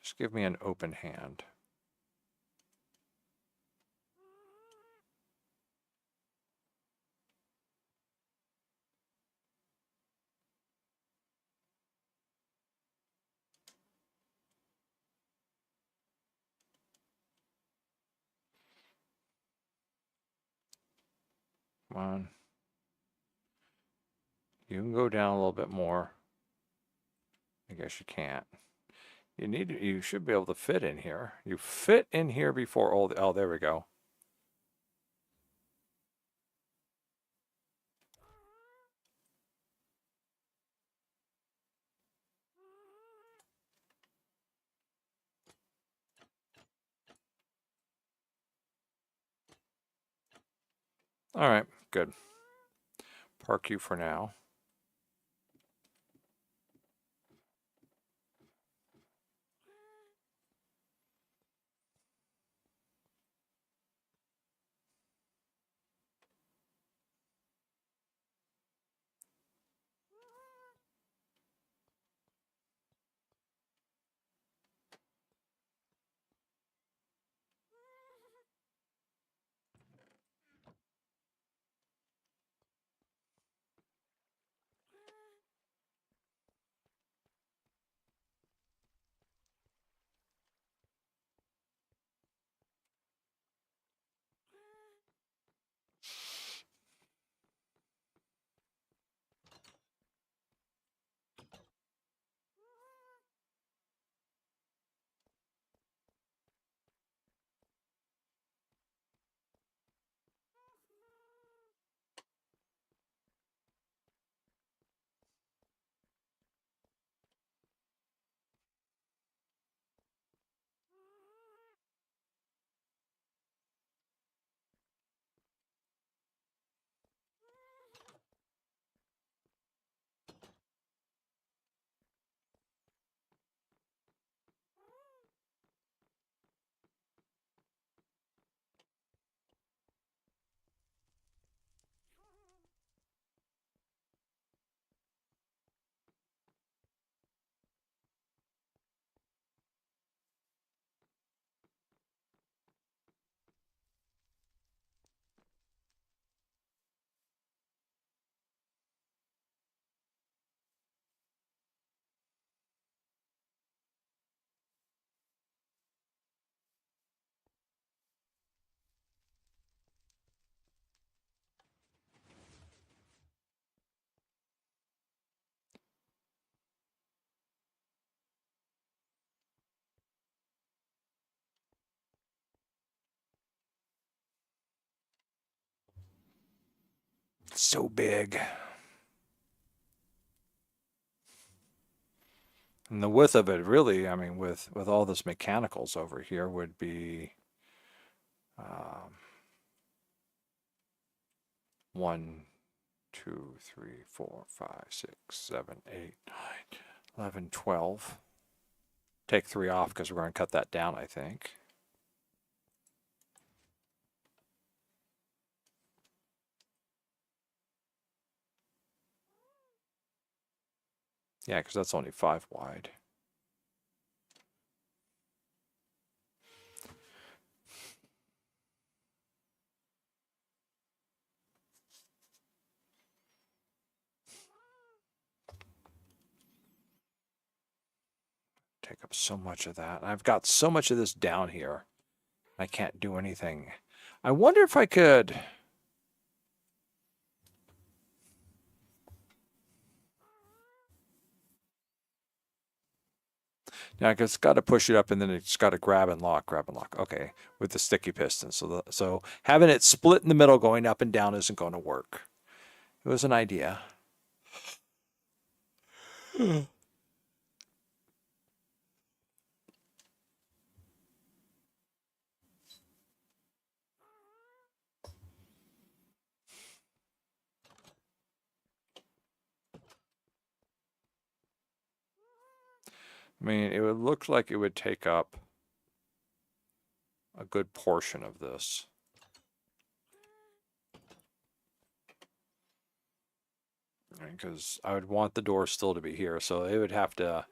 Just give me an open hand. Come on. You can go down a little bit more. I guess you can't. You should be able to fit in here. You fit in here before all oh, there we go. All right, good. Park you for now. So big. And the width of it really, I mean, with all this mechanicals over here would be 1, 2, 3, 4, 5, 6, 7, 8, 9, 11, 12. Take 3 off because we're going to cut that down, I think. Yeah, because that's only 5 wide. Take up so much of that. I've got so much of this down here. I can't do anything. I wonder if I could... Yeah, it's got to push it up and then it's got to grab and lock. Okay, with the sticky piston. So having it split in the middle going up and down isn't going to work. It was an idea. I mean, it would look like it would take up a good portion of this. Because I would want the door still to be here, so it would have to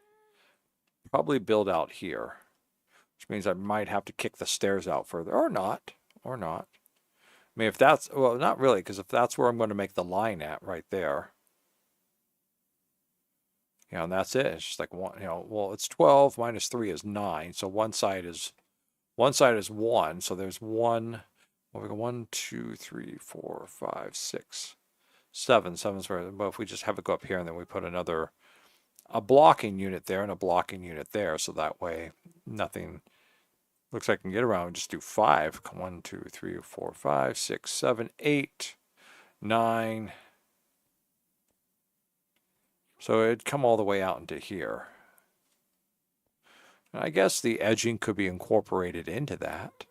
probably build out here, which means I might have to kick the stairs out further, or not, or not. I mean, if that's, well, not really, because if that's where I'm going to make the line at, right there, you know, and that's it. It's just like one, you know, well, it's 12 minus 3 is 9, so one side is 1, so there's one. Well, we go 1, 2, 3, 4, 5, 6, 7. Seven's where, but if we just have it go up here and then we put a blocking unit there and a blocking unit there, so that way nothing looks like I can get around. Just do 5. 1, 2, 3, 4, 5, 6, 7, 8, 9. So it'd come all the way out into here. And I guess the edging could be incorporated into that.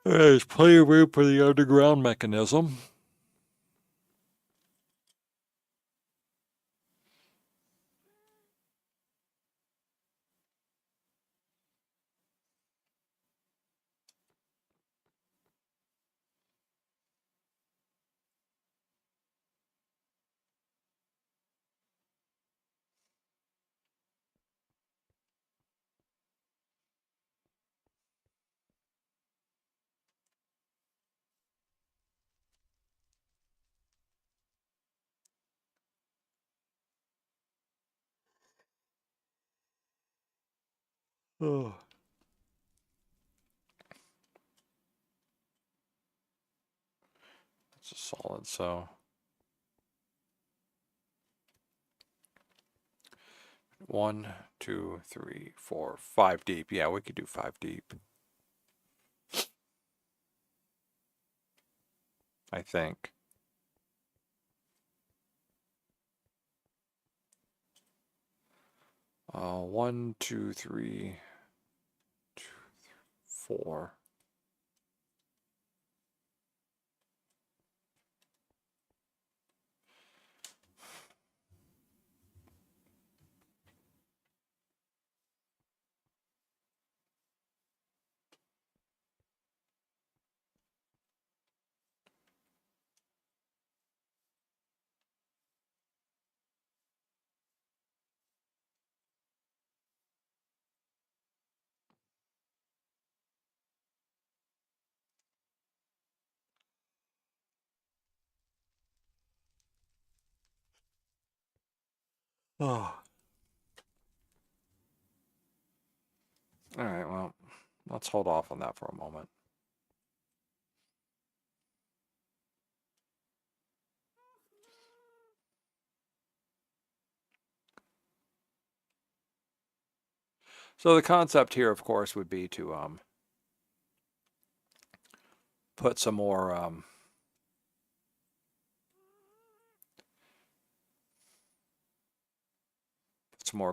There's plenty of room for the underground mechanism. Oh. It's a solid, so 1, 2, 3, 4, 5 deep. Yeah, we could do 5 deep. I think. One, two, three, 4. Oh. All right, well, let's hold off on that for a moment. So the concept here, of course, would be to put some more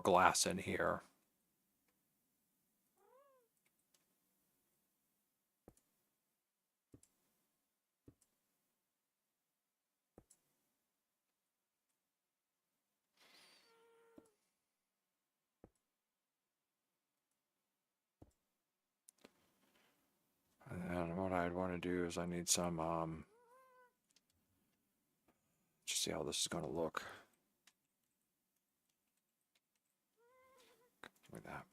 glass in here. And what I'd want to do is I need some just see how this is going to look. Like that.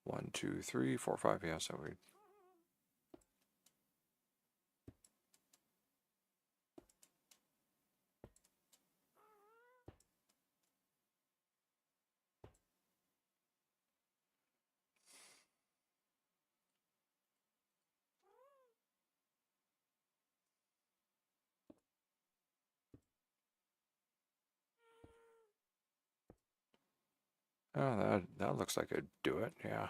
1, 2, 3, 4, 5. Yeah, so we. Oh, that looks like it'd do it, yeah.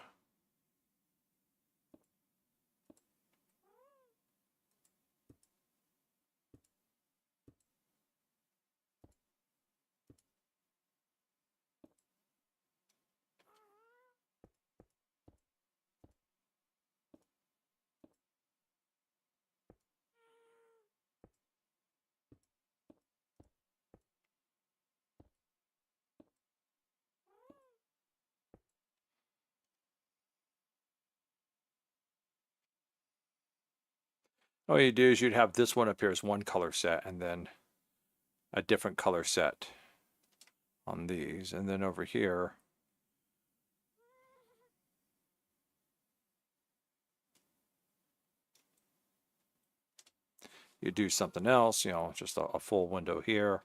All you do is you'd have this one up here as one color set and then a different color set on these. And then over here, you do something else, you know, just a full window here.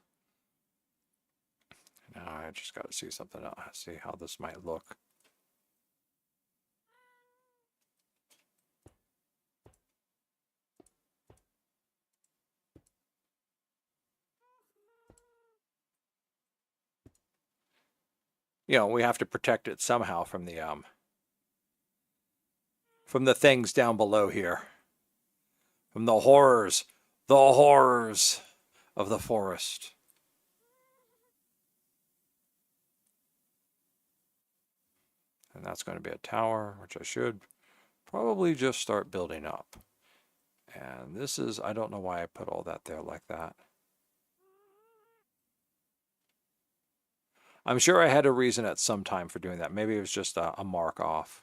Now I just got to see something else, see how this might look. You know, we have to protect it somehow from the things down below here, from the horrors of the forest. And that's going to be a tower, which I should probably just start building up. And this is, I don't know why I put all that there like that. I'm sure I had a reason at some time for doing that. Maybe it was just a mark off.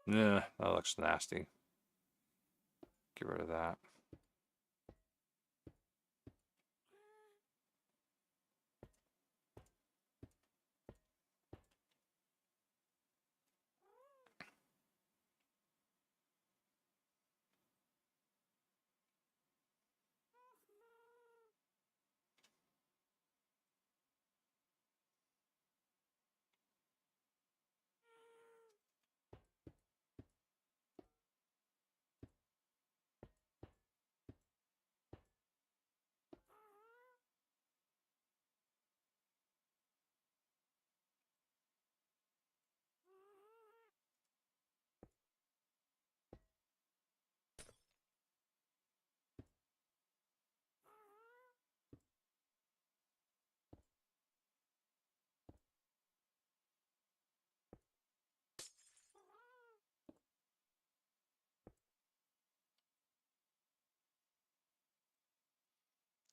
Yeah, that looks nasty. Get rid of that.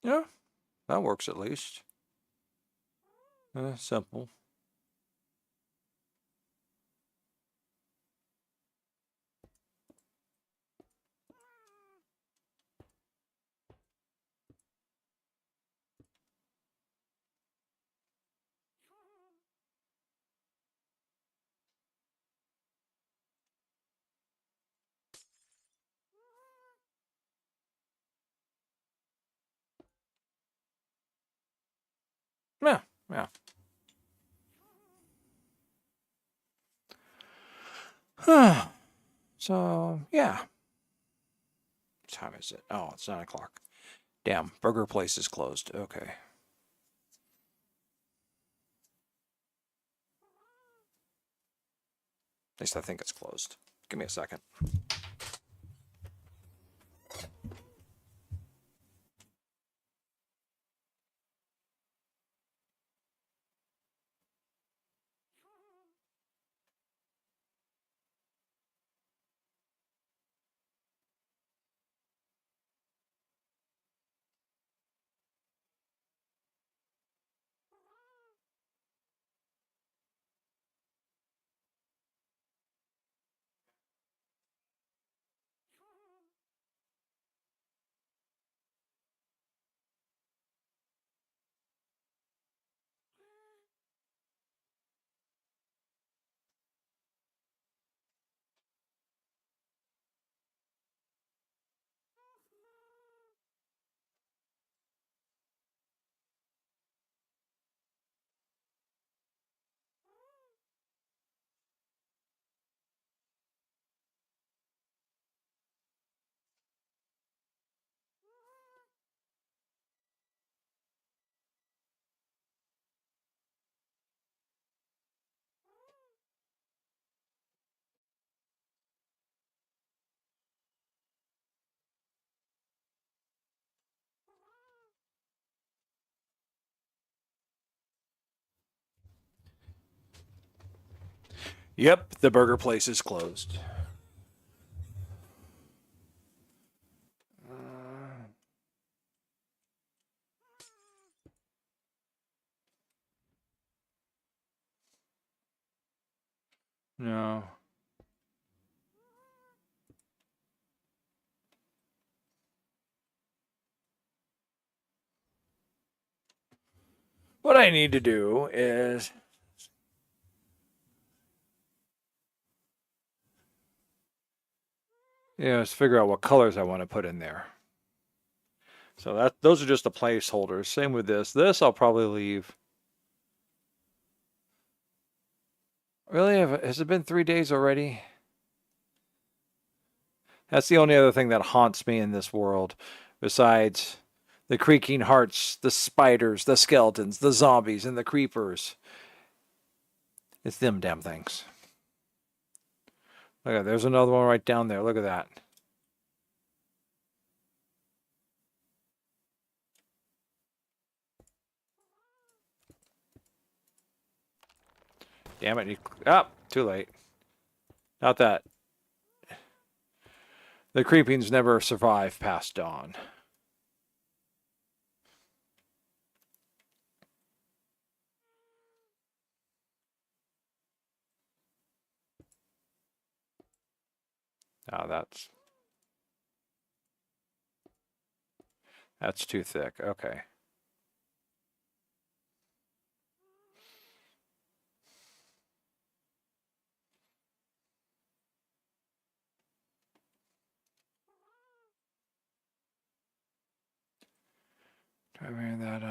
Yeah, that works at least. Simple. Yeah, yeah. So, yeah. What time is it? Oh, it's 9 o'clock. Damn, burger place is closed. Okay. At least I think it's closed. Give me a second. Yep, the burger place is closed. No. What I need to do is is figure out what colors I want to put in there. So those are just the placeholders. Same with this. This I'll probably leave. Really? Has it been 3 days already? That's the only other thing that haunts me in this world, besides the creaking hearts, the spiders, the skeletons, the zombies, and the creepers. It's them damn things. Look at there's another one right down there. Look at that. Damn it. Too late. Not that. The creepings never survive past dawn. Oh, that's too thick. Okay. I mean that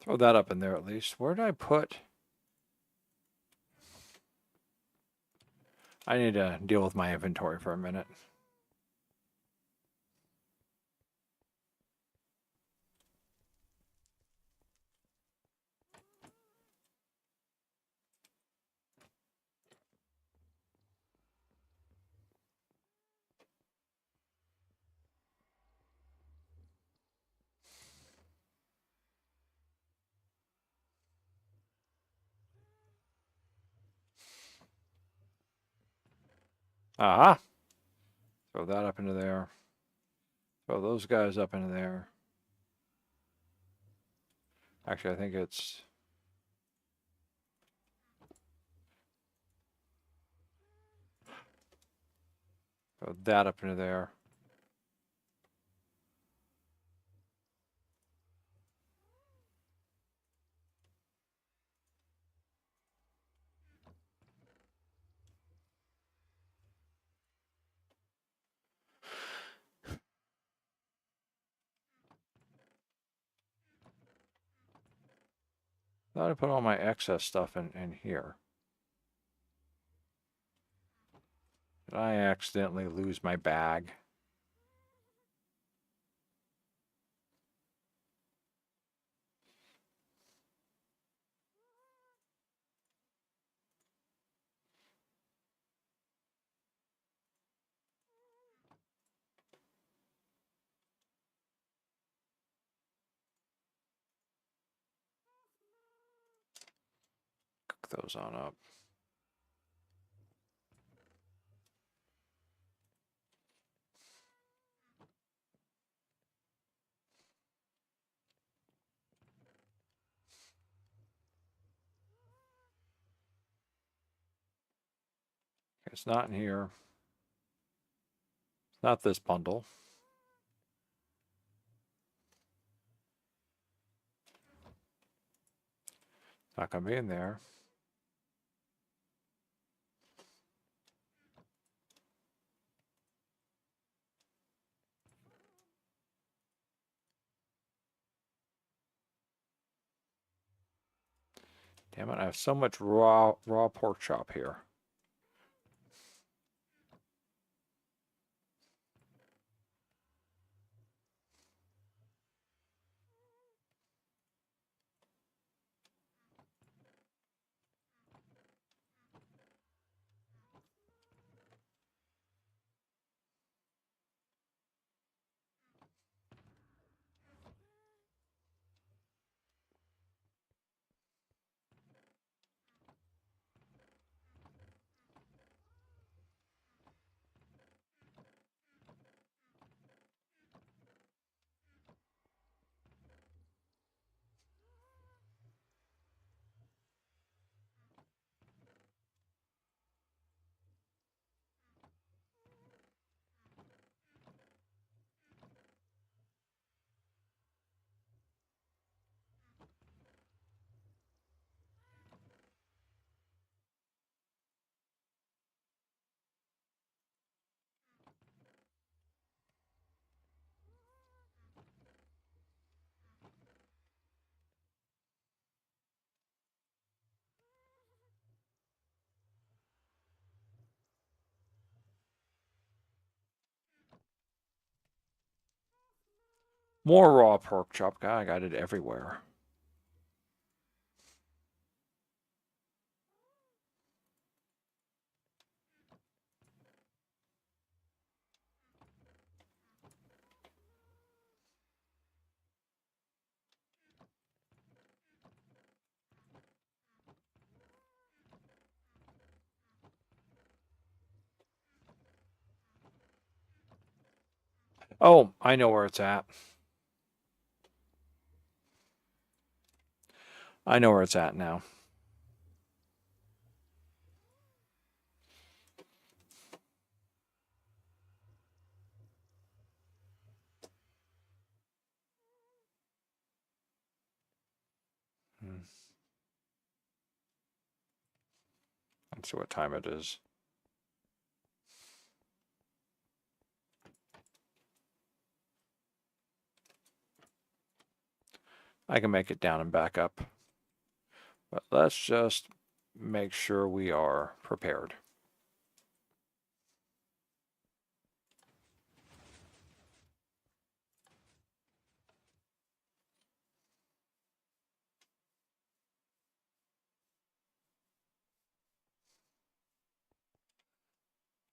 throw that up in there at least. Where did I put? I need to deal with my inventory for a minute. Aha! Throw that up into there. Throw those guys up into there. Actually, I think it's... Throw that up into there. Thought I put all my excess stuff in here. Did I accidentally lose my bag? Cook those on up. It's not in here. It's not this bundle. It's not going to be in there. Damn it, I have so much raw pork chop here. More raw pork chop. God, I got it everywhere. Oh, I know where it's at. I know where it's at now. Let's see what time it is. I can make it down and back up. But let's just make sure we are prepared.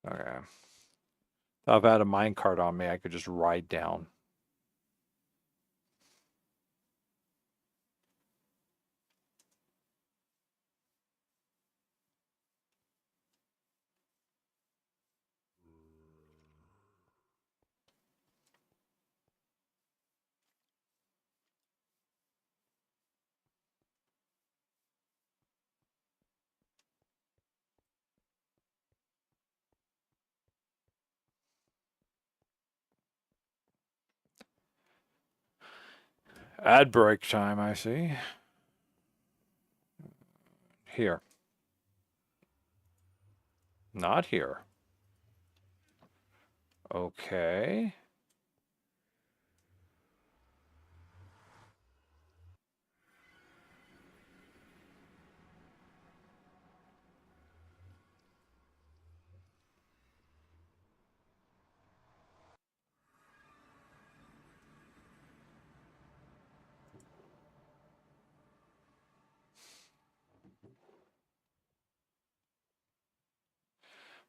Okay. If I've had a minecart on me, I could just ride down. Ad break time, I see. Here. Not here. Okay.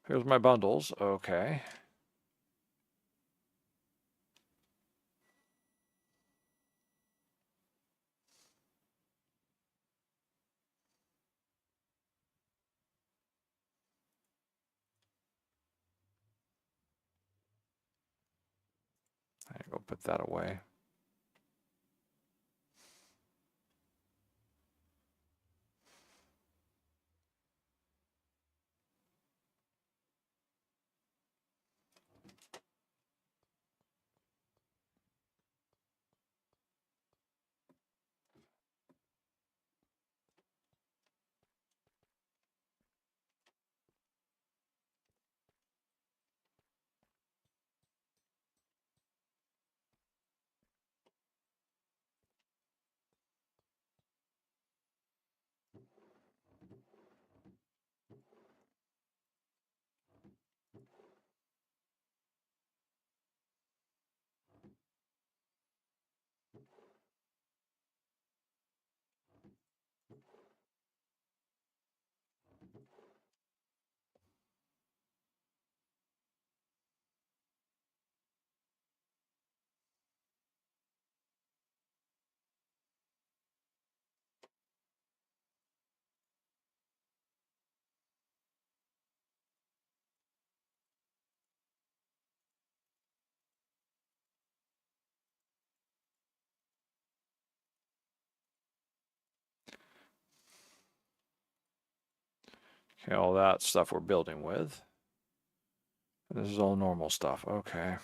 Here's my bundles. Okay. I go put that away. Okay, all that stuff we're building with. This is all normal stuff. Okay.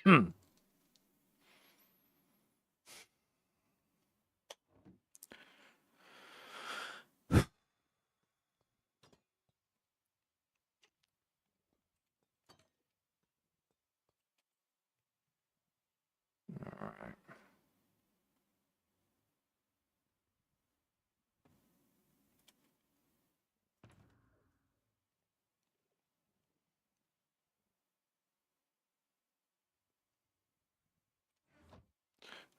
All right.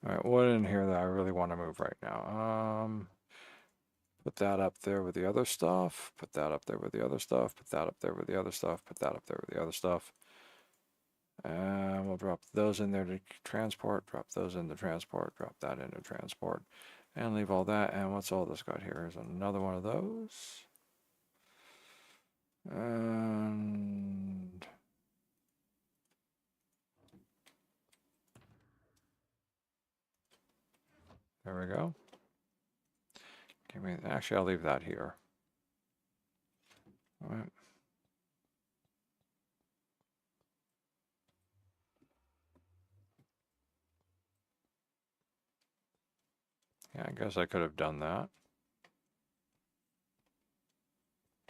All right, what in here that I really want to move right now? Put that up there with the other stuff. Put that up there with the other stuff. Put that up there with the other stuff. Put that up there with the other stuff. And we'll drop those in there to transport. Drop those into transport. Drop that into transport. And leave all that. And what's all this got here? Is another one of those. And there we go. Actually, I'll leave that here. All right. Yeah, I guess I could have done that.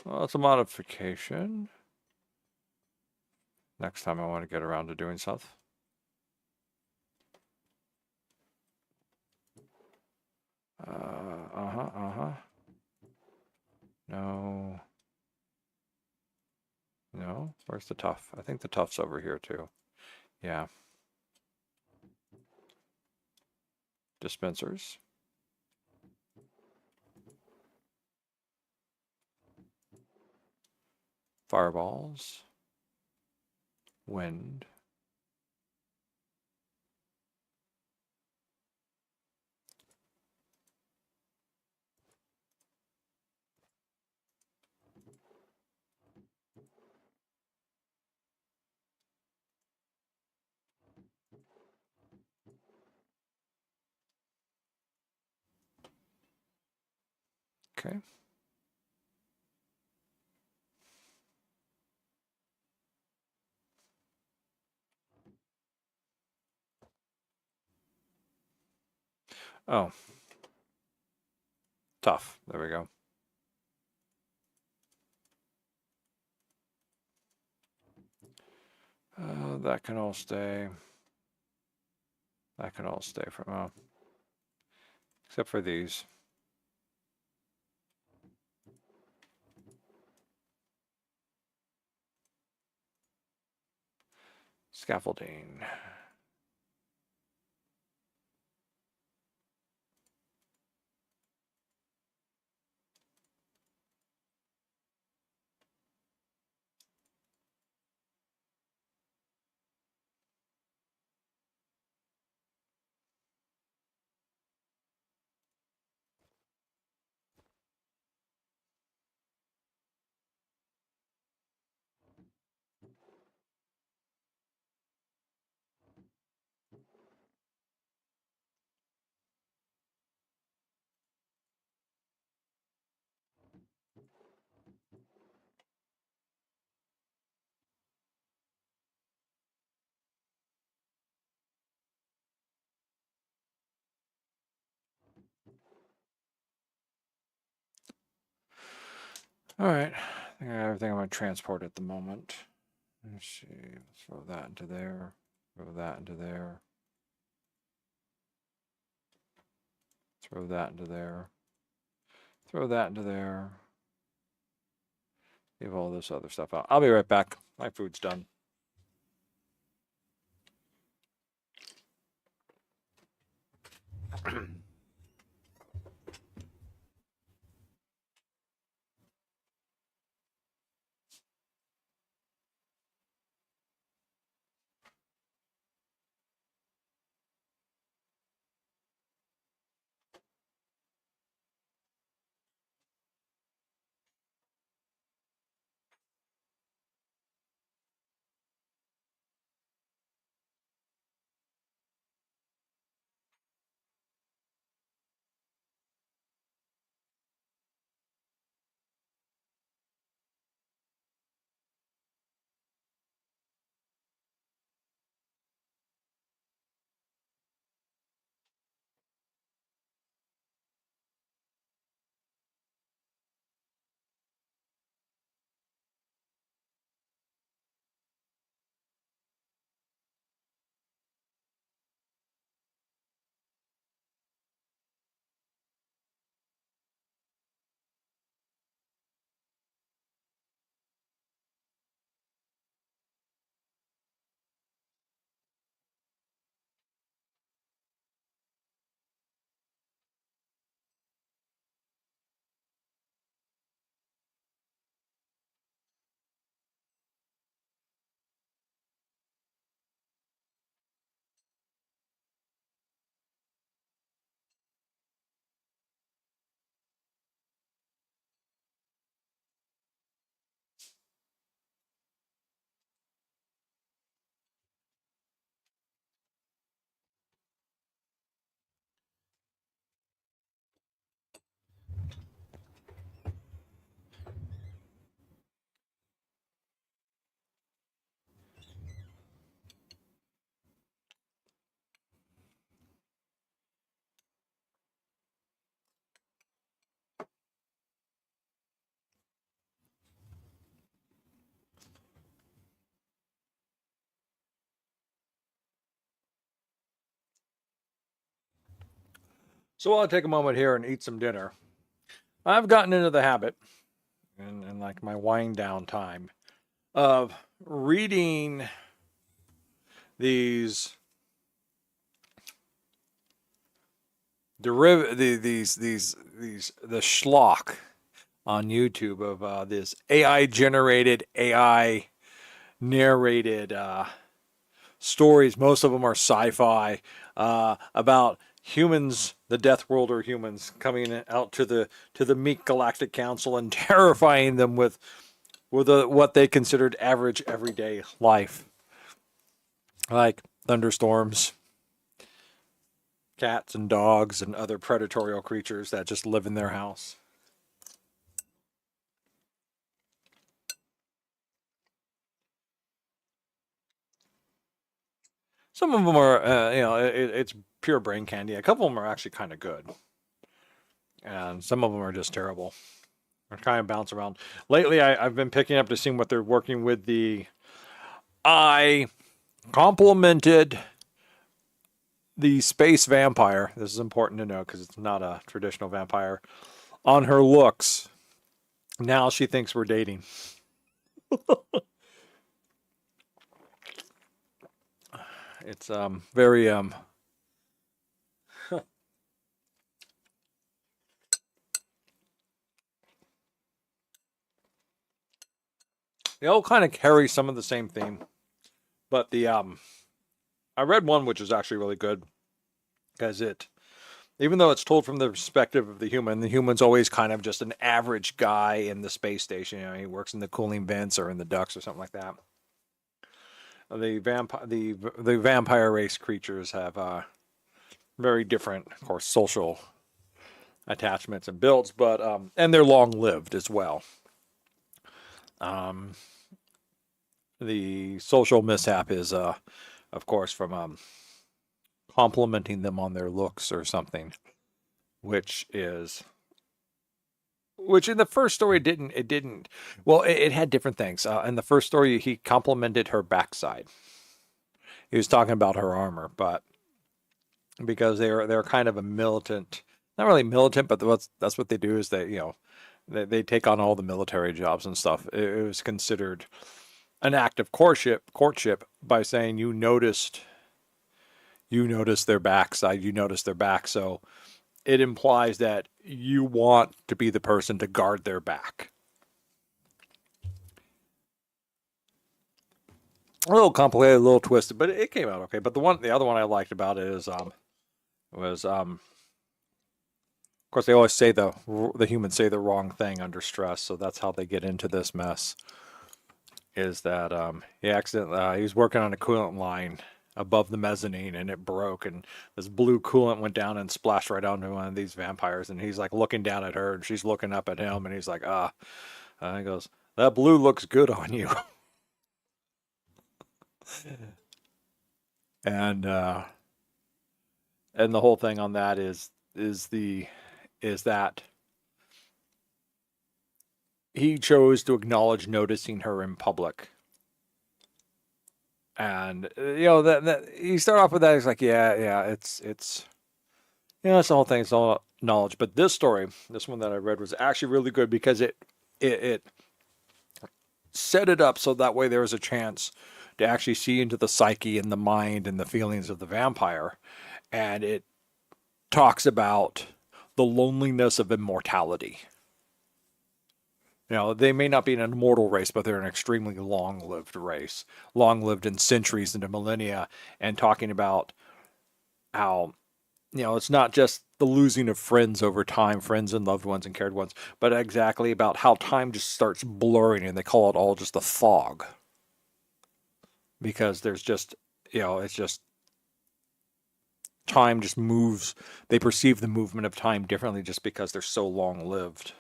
Well, it's a modification. Next time I want to get around to doing stuff. Uh-huh. No. No? Where's the tough? I think the tough's over here too. Yeah. Dispensers. Fireballs. Wind. Okay. Oh, tough. There we go. That can all stay. That can all stay from, except for these. Scaffolding. All right. I think I got everything I'm going to transport at the moment. Let's see. Let's throw that into there. Throw that into there. Throw that into there. Throw that into there. Leave all this other stuff out. I'll be right back. My food's done. So I'll take a moment here and eat some dinner. I've gotten into the habit, and like my wind down time, of reading these the schlock on YouTube of this AI generated, AI narrated stories. Most of them are sci-fi about humans, the Death World or humans coming out to the meek Galactic Council and terrifying them with what they considered average everyday life, like thunderstorms, cats and dogs, and other predatory creatures that just live in their house. Some of them are, it's pure brain candy. A couple of them are actually kind of good, and some of them are just terrible. They kind of bounce around. Lately, I've been picking up to seeing what they're working with. I complimented the space vampire. This is important to know because it's not a traditional vampire. On her looks, now she thinks we're dating. It's very they all kind of carry some of the same theme, but the I read one which is actually really good because even though it's told from the perspective of the human's always kind of just an average guy in the space station. You know, he works in the cooling vents or in the ducts or something like that. The vampire race creatures have very different, of course, social attachments and builds, but and they're long lived as well. Um, the social mishap is, of course, from complimenting them on their looks or something, which is which in the first story it didn't. Well, it had different things. In the first story, he complimented her backside. He was talking about her armor, but because they're kind of a militant, not really militant, but that's what they do is they take on all the military jobs and stuff. It was considered an act of courtship by saying you noticed their backside, you noticed their back. So it implies that you want to be the person to guard their back. A little complicated, a little twisted, but it came out okay. But the other one I liked about it is was of course they always say the humans say the wrong thing under stress, so that's how they get into this mess. Is that he was working on a coolant line above the mezzanine and it broke and this blue coolant went down and splashed right onto one of these vampires and he's like looking down at her and she's looking up at him and he's like he goes, that blue looks good on you. and and the whole thing on that is that he chose to acknowledge noticing her in public. And that you start off with that, it's like, yeah, it's it's the whole thing, it's all knowledge. But this one that I read was actually really good because it set it up so that way there was a chance to actually see into the psyche and the mind and the feelings of the vampire. And it talks about the loneliness of immortality. They may not be an immortal race, but they're an extremely long-lived race, long-lived in centuries into millennia, and talking about how, it's not just the losing of friends over time, friends and loved ones and cared ones, but exactly about how time just starts blurring, and they call it all just a fog. Because there's just, it's just, time just moves, they perceive the movement of time differently just because they're so long-lived.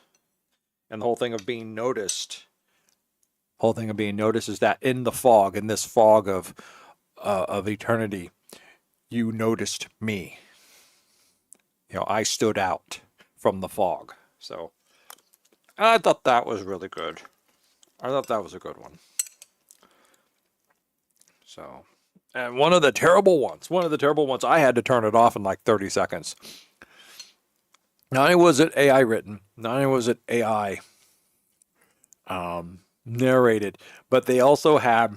And the whole thing of being noticed is that in this fog of eternity, you noticed me. I stood out from the fog. So I thought that was really good. I thought that was a good one. So, and one of the terrible ones, I had to turn it off in like 30 seconds. Not only was it AI written, not only was it AI narrated, but they also had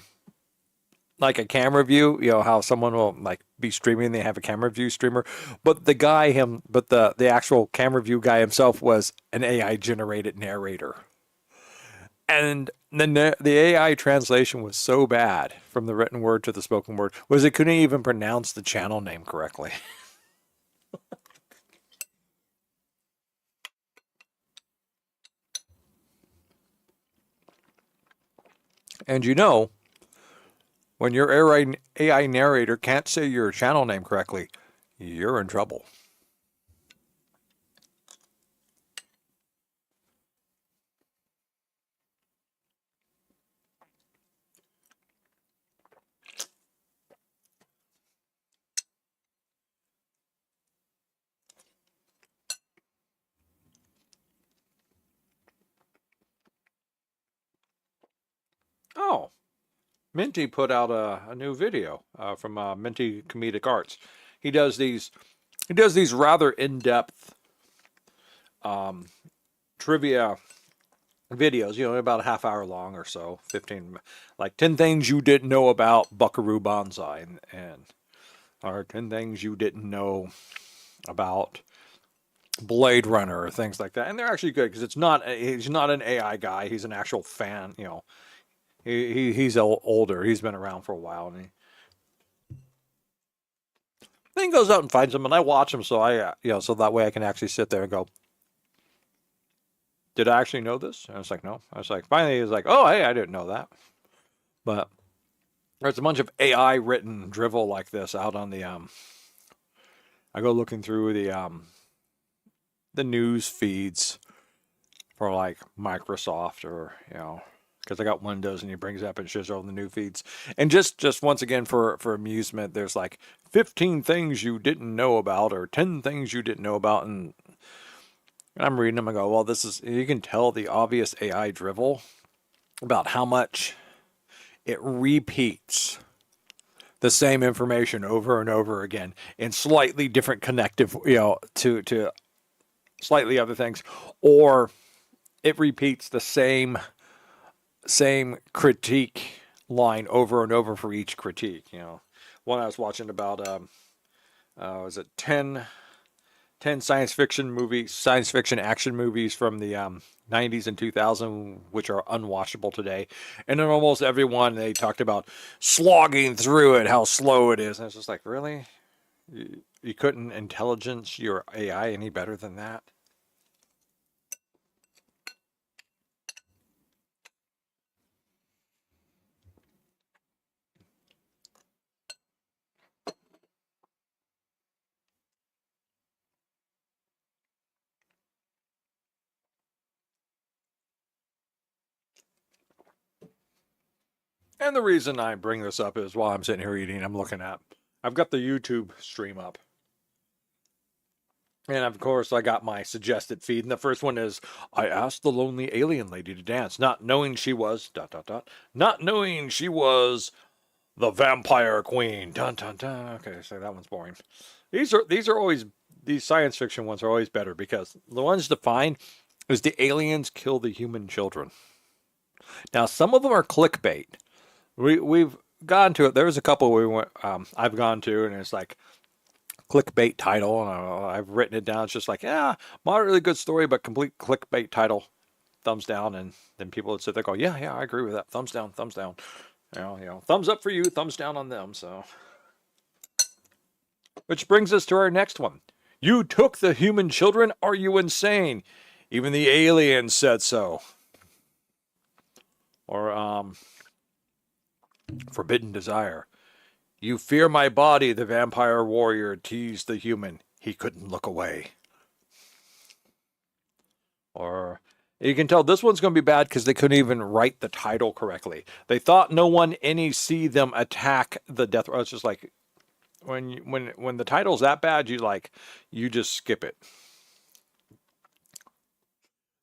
like a camera view, how someone will like be streaming, they have a camera view streamer, but the actual camera view guy himself was an AI generated narrator. And the AI translation was so bad from the written word to the spoken word was it couldn't even pronounce the channel name correctly. And when your AI narrator can't say your channel name correctly, you're in trouble. Oh, Minty put out a new video from Minty Comedic Arts. He does these rather in-depth trivia videos, about a half hour long or so, 15, like 10 things you didn't know about Buckaroo Banzai, or 10 things you didn't know about Blade Runner or things like that. And they're actually good because he's not an AI guy. He's an actual fan, he's older. He's been around for a while, and then he goes out and finds them, and I watch them, so so that way I can actually sit there and go, did I actually know this? And I was like, no. I was like, finally, he was like, oh, hey, I didn't know that. But there's a bunch of AI written drivel like this out on the I go looking through the news feeds for like Microsoft or because I got Windows and he brings up and shows all the new feeds. And just once again for amusement, there's like 15 things you didn't know about or 10 things you didn't know about, and And I'm reading them and go, well, this is, you can tell the obvious AI drivel about how much it repeats the same information over and over again in slightly different connective, to slightly other things, or it repeats the same critique line over and over for each critique. One I was watching about was it 10 science fiction action movies from the 90s and 2000, which are unwatchable today. And in almost every one, they talked about slogging through it, how slow it is. And it's just like, really? You couldn't intelligence your AI any better than that? And the reason I bring this up is while I'm sitting here eating, I've got the YouTube stream up. And of course, I got my suggested feed. And the first one is, I asked the lonely alien lady to dance, not knowing she was, dot, dot, dot, not knowing she was the vampire queen. Dun, dun, dun. Okay, so that one's boring. These science fiction ones are always better because the ones defined is the aliens kill the human children. Now, some of them are clickbait. We've gone to it. There's a couple I've gone to, and it's like clickbait title, and I've written it down. It's just like, yeah, moderately good story, but complete clickbait title. Thumbs down, and then people would sit there and go, yeah, I agree with that. Thumbs down, thumbs down. Thumbs up for you, thumbs down on them. So, which brings us to our next one. You took the human children? Are you insane? Even the aliens said so. Or Forbidden Desire. You fear my body, the vampire warrior teased the human. He couldn't look away. Or you can tell this one's going to be bad because they couldn't even write the title correctly. They thought no one any see them attack the death row. It's just like when the title's that bad, you just skip it.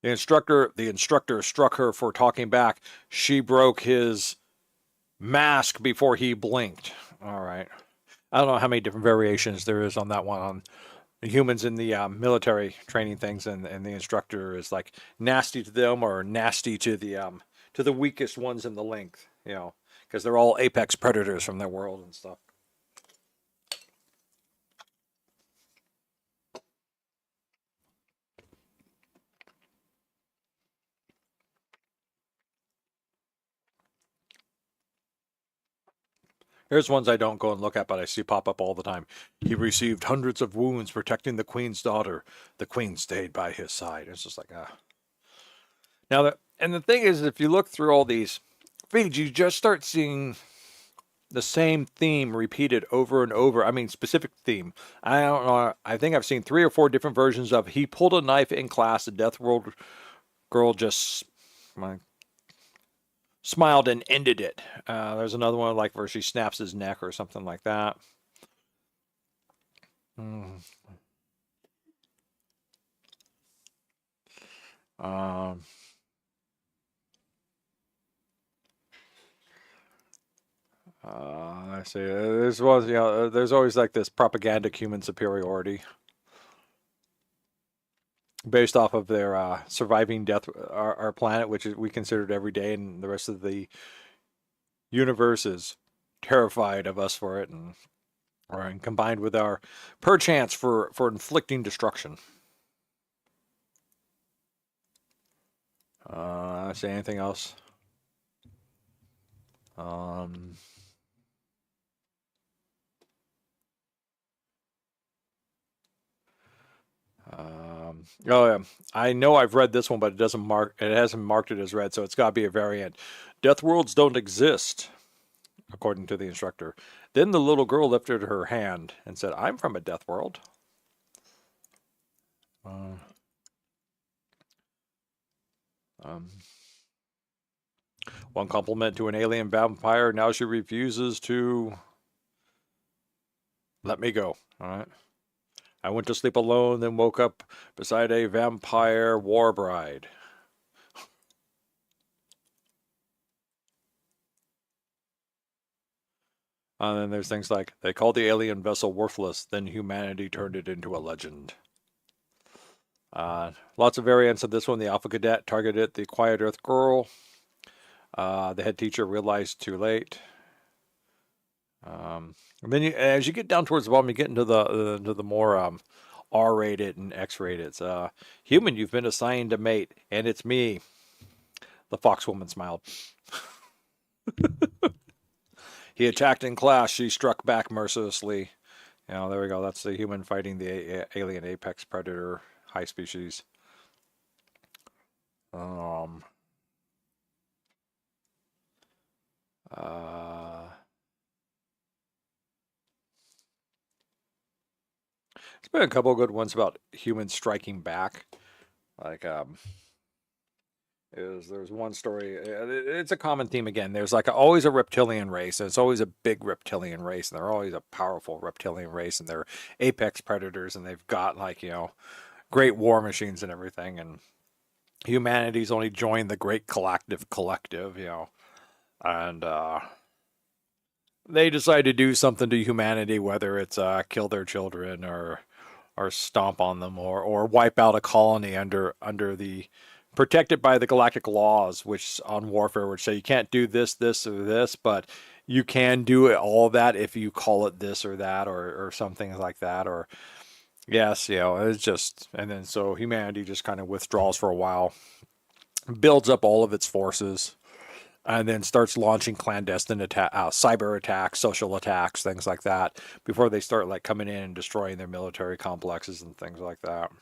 The instructor struck her for talking back. She broke his mask before he blinked. All right. I don't know how many different variations there is on that one, on the humans in the military training things, and the instructor is like nasty to them or nasty to the weakest ones in the length, because they're all apex predators from their world and stuff. Here's ones I don't go and look at, but I see pop up all the time. He received hundreds of wounds protecting the queen's daughter. The queen stayed by his side. It's just like, ah. And the thing is, if you look through all these feeds, you just start seeing the same theme repeated over and over. I mean, specific theme. I don't know. I think I've seen 3 or 4 different versions of he pulled a knife in class. The Death World girl just smiled and ended it. There's another one like where she snaps his neck or something like that. Um, I see. There's always like this propaganda human superiority based off of their surviving death, our planet, which is we considered every day, and the rest of the universe is terrified of us for it, and combined with our perchance for inflicting destruction. Say anything else? Oh yeah, I know I've read this one, but it hasn't marked it as read, so it's got to be a variant. Death worlds don't exist, according to the instructor. Then the little girl lifted her hand and said, "I'm from a death world." One compliment to an alien vampire. Now she refuses to let me go. All right. I went to sleep alone, then woke up beside a vampire war bride. And then there's things like, they called the alien vessel worthless, then humanity turned it into a legend. Lots of variants of this one. The Alpha Cadet targeted the Quiet Earth Girl. The head teacher realized too late. And then as you get down towards the bottom, you get into the more R-rated and X-rated. Human, you've been assigned a mate, and it's me. The foxwoman smiled. He attacked in class. She struck back mercilessly. There we go. That's the human fighting the alien apex predator high species. There's been a couple of good ones about humans striking back. Like, there's one story. It's a common theme again. There's like always a reptilian race, and it's always a big reptilian race, and they're always a powerful reptilian race, and they're apex predators, and they've got like great war machines and everything, and humanity's only joined the great collective, and they decide to do something to humanity, whether it's kill their children or stomp on them or wipe out a colony under the protected by the galactic laws, which on warfare would say you can't do this, this, or this, but you can do it, all that if you call it this or that or something like that. Or yes, it's just, and then so humanity just kind of withdraws for a while, builds up all of its forces, and then starts launching clandestine cyber attacks, social attacks, things like that, before they start like coming in and destroying their military complexes and things like that.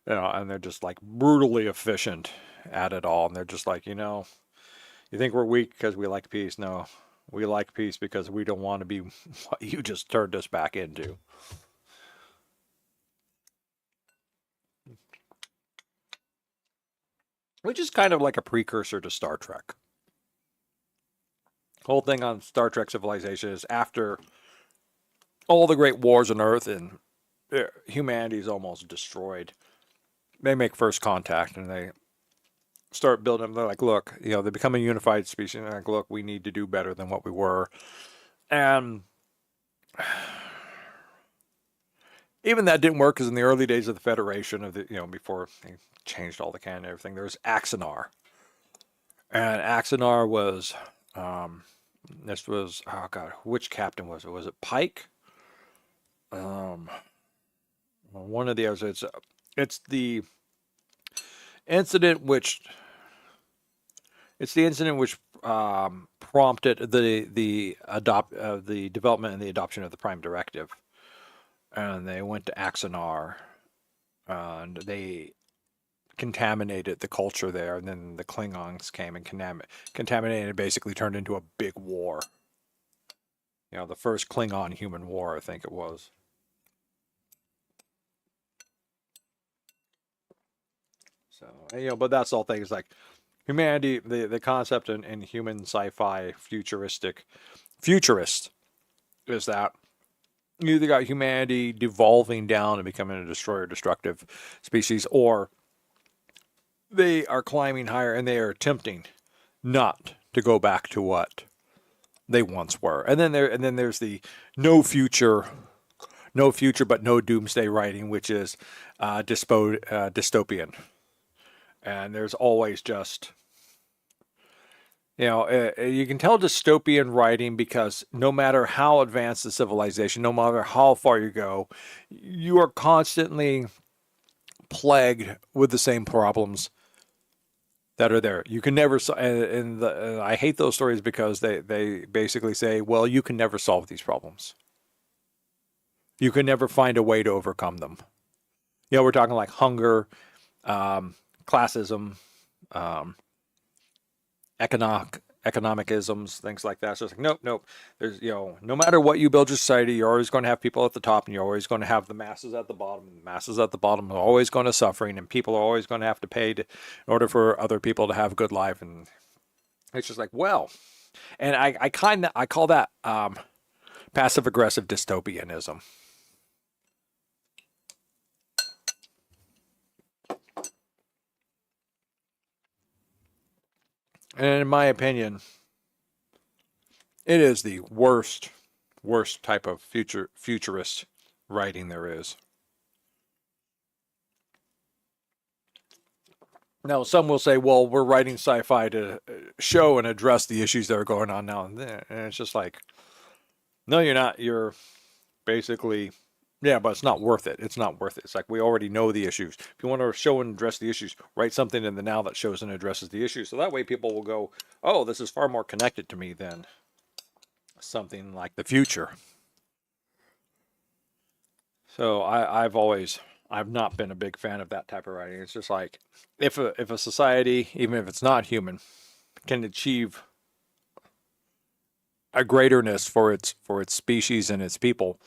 And they're just like brutally efficient at it all. And they're just like, you think we're weak because we like peace? No, we like peace because we don't want to be what you just turned us back into. Which is kind of like a precursor to Star Trek. Whole thing on Star Trek Civilization is after all the great wars on Earth and humanity is almost destroyed. They make first contact and they start building. They're like, look, they become a unified species. They're like, look, we need to do better than what we were. And even that didn't work because in the early days of the Federation, before they changed all the canon and everything, there was Axanar. And Axanar was, this was, oh God, which captain was it? Was it Pike? One of the others. It's the incident which prompted the development and the adoption of the Prime Directive, and they went to Axanar, and they contaminated the culture there, and then the Klingons came and contaminated, basically turned into a big war. The first Klingon-human war, I think it was. So, but that's all things like humanity, the concept in human sci-fi futurist is that you either got humanity devolving down and becoming a destroyer, destructive species, or they are climbing higher and they are attempting not to go back to what they once were. And then there's the no future but no doomsday writing, which is dystopian. And there's always just, you can tell dystopian writing because no matter how advanced the civilization, no matter how far you go, you are constantly plagued with the same problems that are there. You can never, and I hate those stories because they basically say, well, you can never solve these problems. You can never find a way to overcome them. We're talking like hunger, classism, economic isms, things like that. So it's like, nope. There's, no matter what you build your society, you're always going to have people at the top, and you're always going to have the masses at the bottom. And the masses at the bottom are always going to suffering, and people are always going to have to pay in order for other people to have a good life. And it's just like, well, and I call that passive aggressive dystopianism. And in my opinion, it is the worst type of futurist writing there is. Now, some will say, well, we're writing sci-fi to show and address the issues that are going on now and then. And it's just like, no, you're not. You're basically, yeah, but it's not worth it. It's not worth it. It's like we already know the issues. If you want to show and address the issues, write something in the now that shows and addresses the issues. So that way people will go, oh, this is far more connected to me than something like the future. So I've not been a big fan of that type of writing. It's just like if a society, even if it's not human, can achieve a greaterness for its species and its people,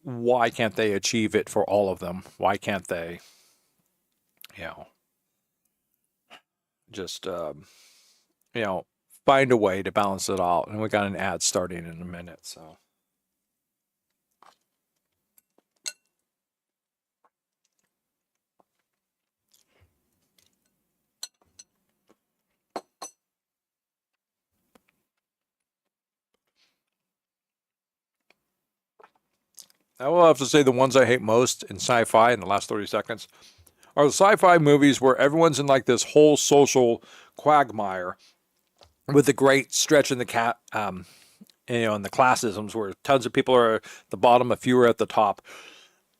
why can't they achieve it for all of them? Why can't they, you know, just you know, find a way to balance it out? And we got an ad starting in a minute, so. I will have to say the ones I hate most in sci-fi in the last 30 seconds are the sci-fi movies where everyone's in like this whole social quagmire with the great stretch in the and the classisms where tons of people are at the bottom, a few are at the top.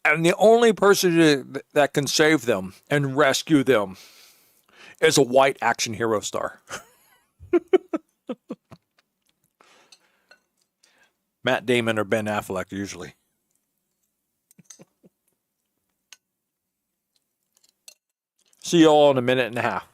And the only person that can save them and rescue them is a white action hero star. Matt Damon or Ben Affleck, usually. See you all in a minute and a half.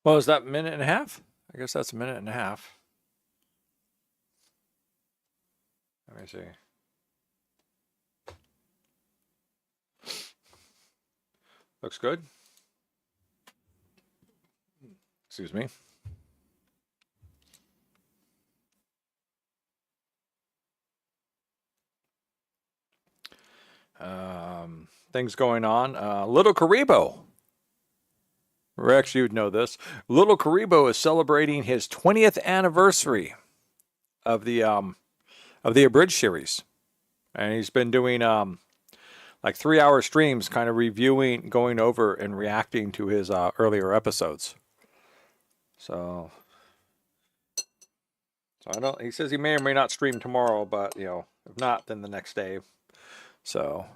Well, is that a minute and a half? I guess that's a minute and a half. Let me see. Looks good. Excuse me. Things going on. Little Karibo. Rex, you'd know this. Little Karibo is celebrating his 20th anniversary of the Abridged series, and he's been doing like 3-hour streams, kind of reviewing, going over, and reacting to his earlier episodes. So I don't. He says he may or may not stream tomorrow, but if not, then the next day. So.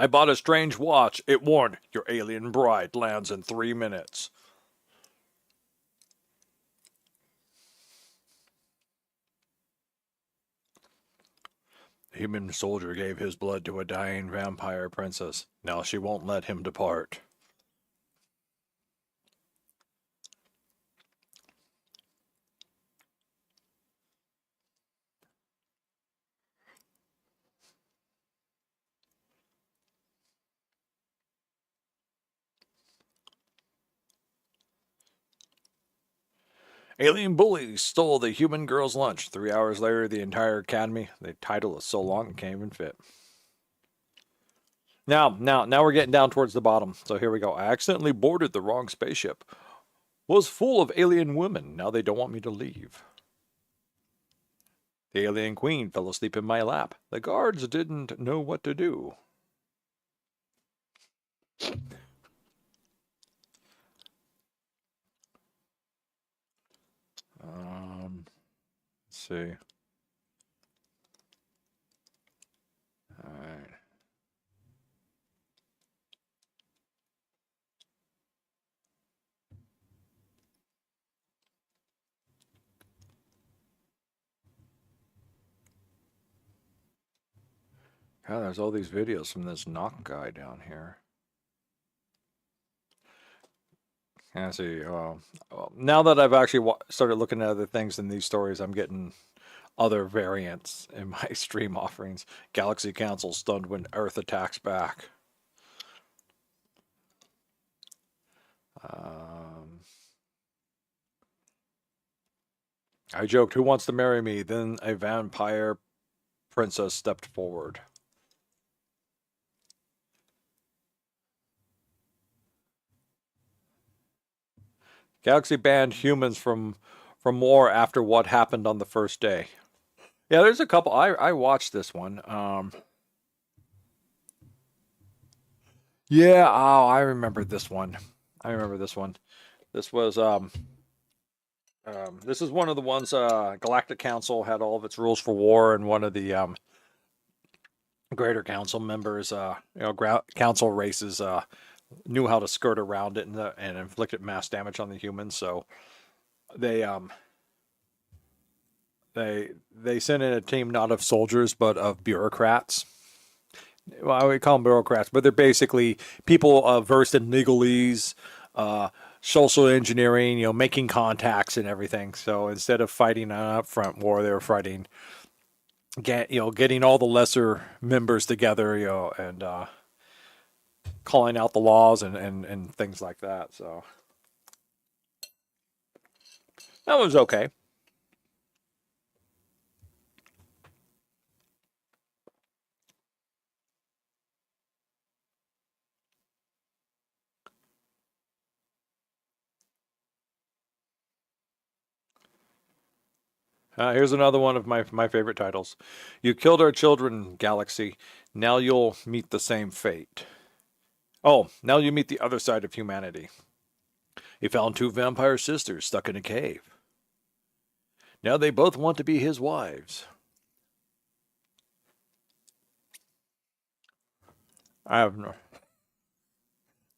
I bought a strange watch. It warned, your alien bride lands in 3 minutes. The human soldier gave his blood to a dying vampire princess. Now she won't let him depart. Alien bullies stole the human girl's lunch. 3 hours later, the entire academy. The title is so long it can't even fit. Now we're getting down towards the bottom. So here we go. I accidentally boarded the wrong spaceship. Was full of alien women. Now they don't want me to leave. The alien queen fell asleep in my lap. The guards didn't know what to do. Let's see. All right. God, there's all these videos from this NOC guy down here. And see, now that I've actually started looking at other things in these stories, I'm getting other variants in my stream offerings. Galaxy Council stunned when Earth attacks back. I joked, who wants to marry me? Then a vampire princess stepped forward. Galaxy banned humans from war after what happened on the first day. Yeah, there's a couple. I watched this one. Yeah, oh, I remember this one. I remember this one. This was this is one of the ones Galactic Council had all of its rules for war, and one of the Greater Council members, council races, knew how to skirt around it and inflicted mass damage on the humans. So they they sent in a team not of soldiers but of bureaucrats. Well, I would call them bureaucrats, but they're basically people versed in legalese, social engineering, making contacts and everything. So instead of fighting an upfront war, they were fighting, getting all the lesser members together, and calling out the laws and things like that. So that was okay. Here's another one of my favorite titles. You killed our children, Galaxy. Now you'll meet the same fate. Oh, now you meet the other side of humanity. He found two vampire sisters stuck in a cave. Now they both want to be his wives. I have no.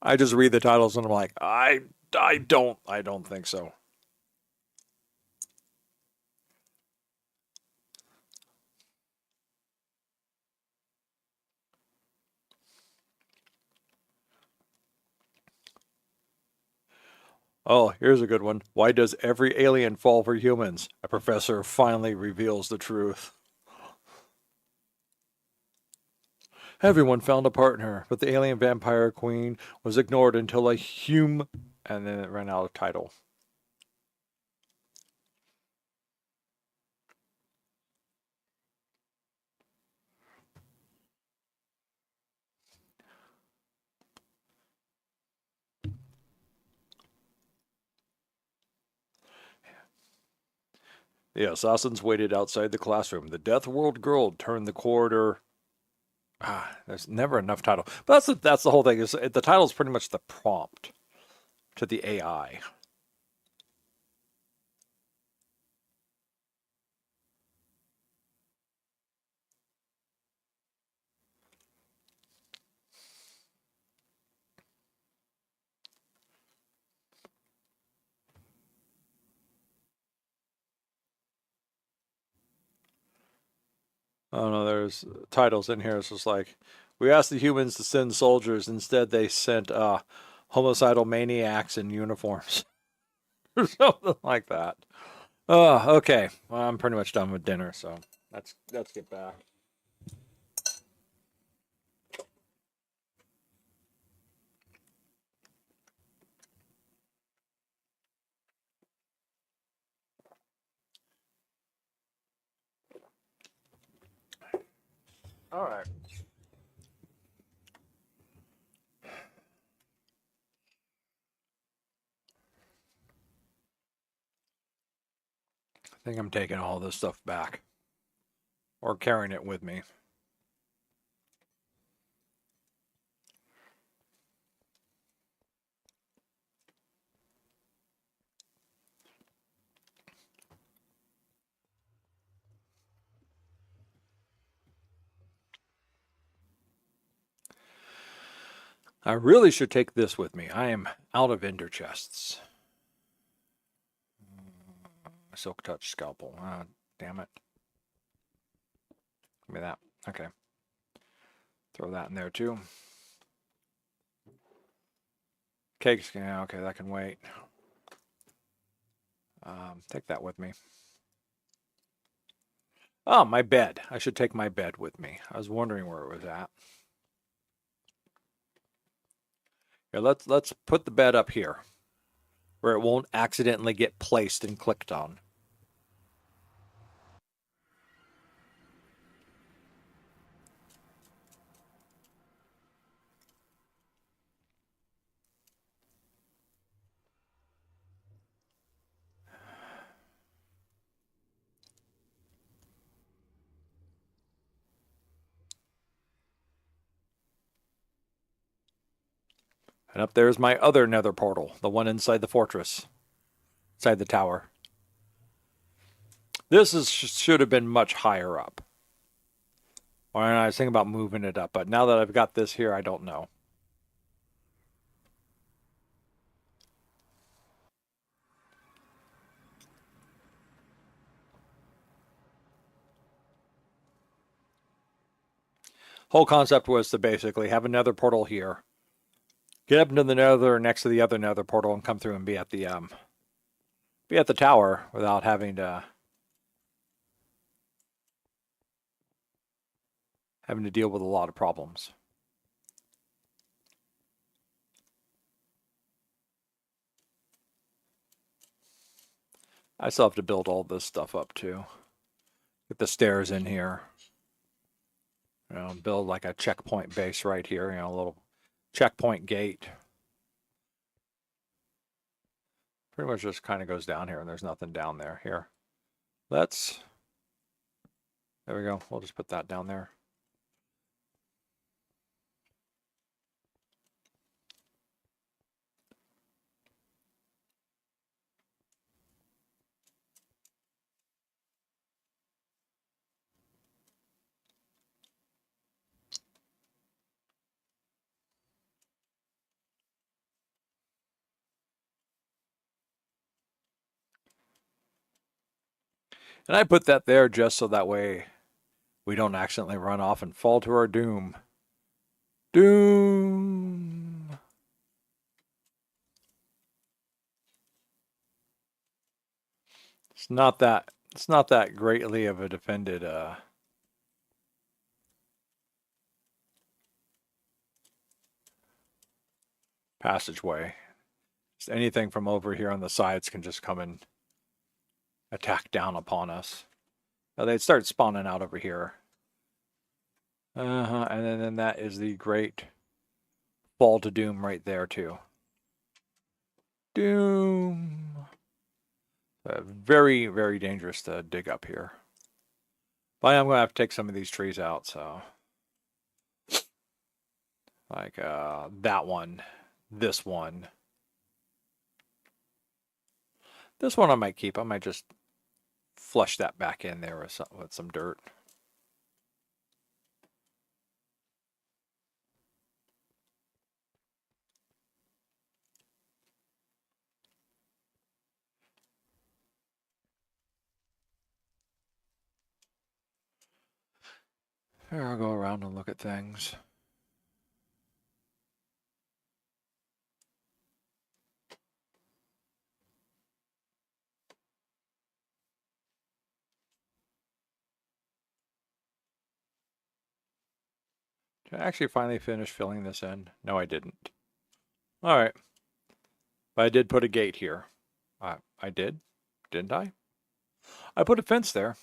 I just read the titles and I'm like, I don't think so. Oh, here's a good one. Why does every alien fall for humans? A professor finally reveals the truth. Everyone found a partner, but the alien vampire queen was ignored until a hume, and then it ran out of title. The assassins waited outside the classroom. The Death World girl turned the corridor. There's never enough title. But that's the whole thing. Is the title is pretty much the prompt to the AI. I don't know, there's titles in here. It's just like, we asked the humans to send soldiers. Instead, they sent homicidal maniacs in uniforms. Or something like that. Oh, okay. Well, I'm pretty much done with dinner, so let's get back. All right. I think I'm taking all this stuff back or carrying it with me. I really should take this with me. I am out of ender chests. Silk touch scalpel. Damn it. Give me that. Okay. Throw that in there too. Cakes. Yeah, okay, that can wait. Take that with me. Oh, my bed. I should take my bed with me. I was wondering where it was at. Here, let's put the bed up here, where it won't accidentally get placed and clicked on. And up there's my other nether portal, the one inside the fortress, inside the tower. Should have been much higher up. Or I was thinking about moving it up, but now that I've got this here, I don't know. Whole concept was to basically have another portal here, get up into the nether next to the other nether portal, and come through and be at the tower without having to deal with a lot of problems. I still have to build all this stuff up too. Get the stairs in here. You know, build like a checkpoint base right here. You know, a little checkpoint gate. Pretty much just kind of goes down here, and there's nothing down there. Here, there we go. We'll just put that down there. And I put that there just so that way we don't accidentally run off and fall to our doom. Doom. It's not that greatly of a defended passageway. Just anything from over here on the sides can just come and attack down upon us. Now they'd start spawning out over here. And then that is the great fall to doom right there too. Doom. Very, very dangerous to dig up here. But I'm going to have to take some of these trees out, so. Like that one, this one. This one I might keep. I might just flush that back in there with some dirt. Here, I'll go around and look at things. Did I actually finally finish filling this in? No, I didn't. All right. But I did put a gate here. I did, didn't I? I put a fence there.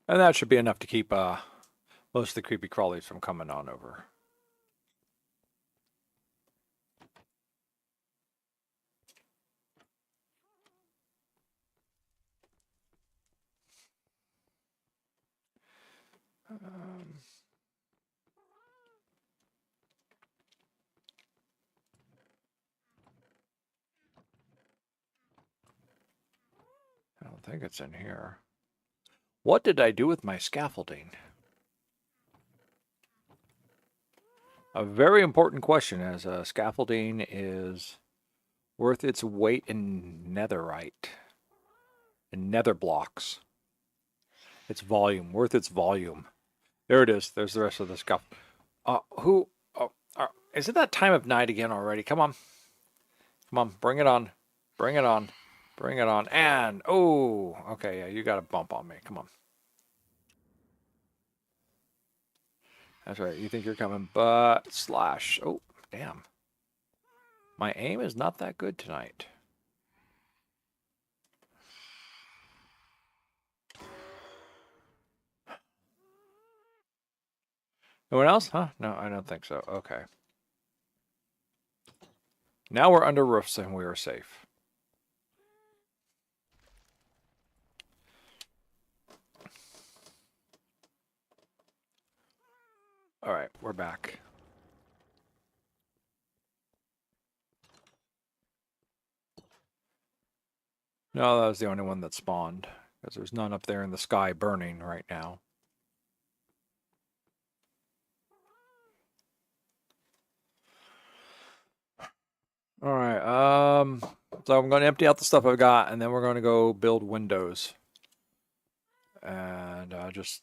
And that should be enough to keep most of the creepy crawlies from coming on over. I don't think it's in here. What did I do with my scaffolding? A very important question, as scaffolding is worth its weight in netherite, in nether blocks. Its volume, worth its volume. There it is. There's the rest of the stuff. Who? Oh, is it that time of night again already? Come on. Come on, bring it on. Bring it on. Bring it on. And, oh, okay, yeah, you got a bump on me. Come on. That's right. You think you're coming, but slash. Oh, damn. My aim is not that good tonight. No one else? Huh? No, I don't think so. Okay. Now we're under roofs and we are safe. All right, we're back. No, that was the only one that spawned, because there's none up there in the sky burning right now. All right, so I'm going to empty out the stuff I've got, and then we're going to go build windows. And just...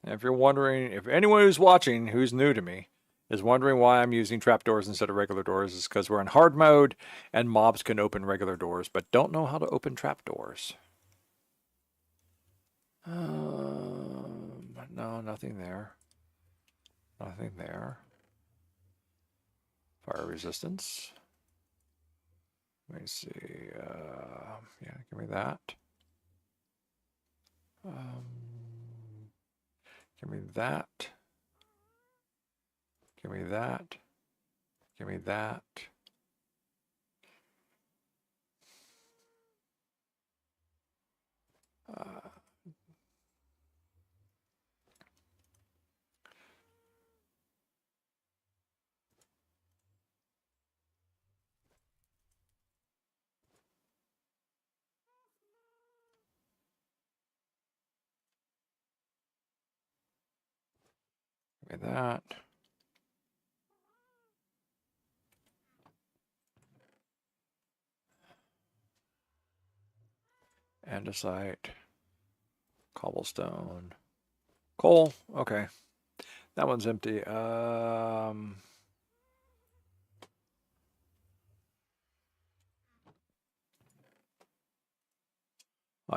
If you're wondering, if anyone who's watching who's new to me is wondering why I'm using trapdoors instead of regular doors, is because we're in hard mode and mobs can open regular doors but don't know how to open trapdoors. No, nothing there. Nothing there. Fire resistance. Let me see. Yeah, give me that. Give me that. Give me that. Give me that. Give me that. Andesite. Cobblestone. Coal. Okay. That one's empty. I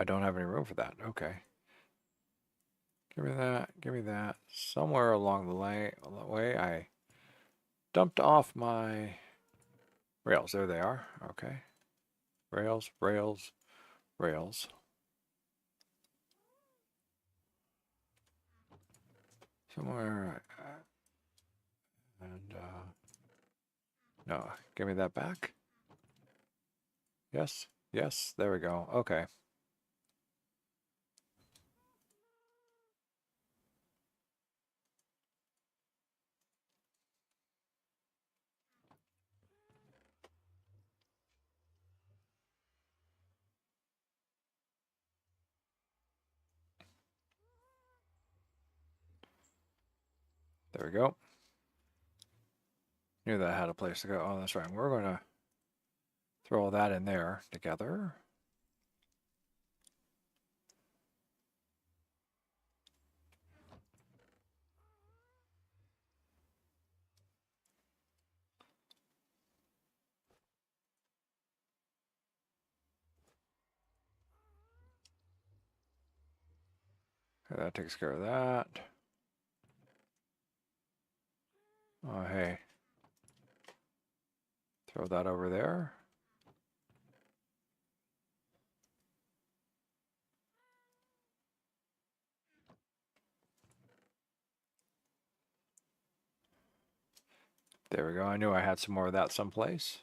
don't have any room for that. Okay. Give me that. Give me that. Somewhere along the way, I dumped off my rails. There they are. Okay. Rails, rails, rails. Somewhere. And, no. Give me that back. Yes. Yes. There we go. Okay. There we go. Knew that had a place to go. Oh, that's right. We're going to throw all that in there together. Okay, that takes care of that. Oh, hey. Throw that over there. There we go. I knew I had some more of that someplace.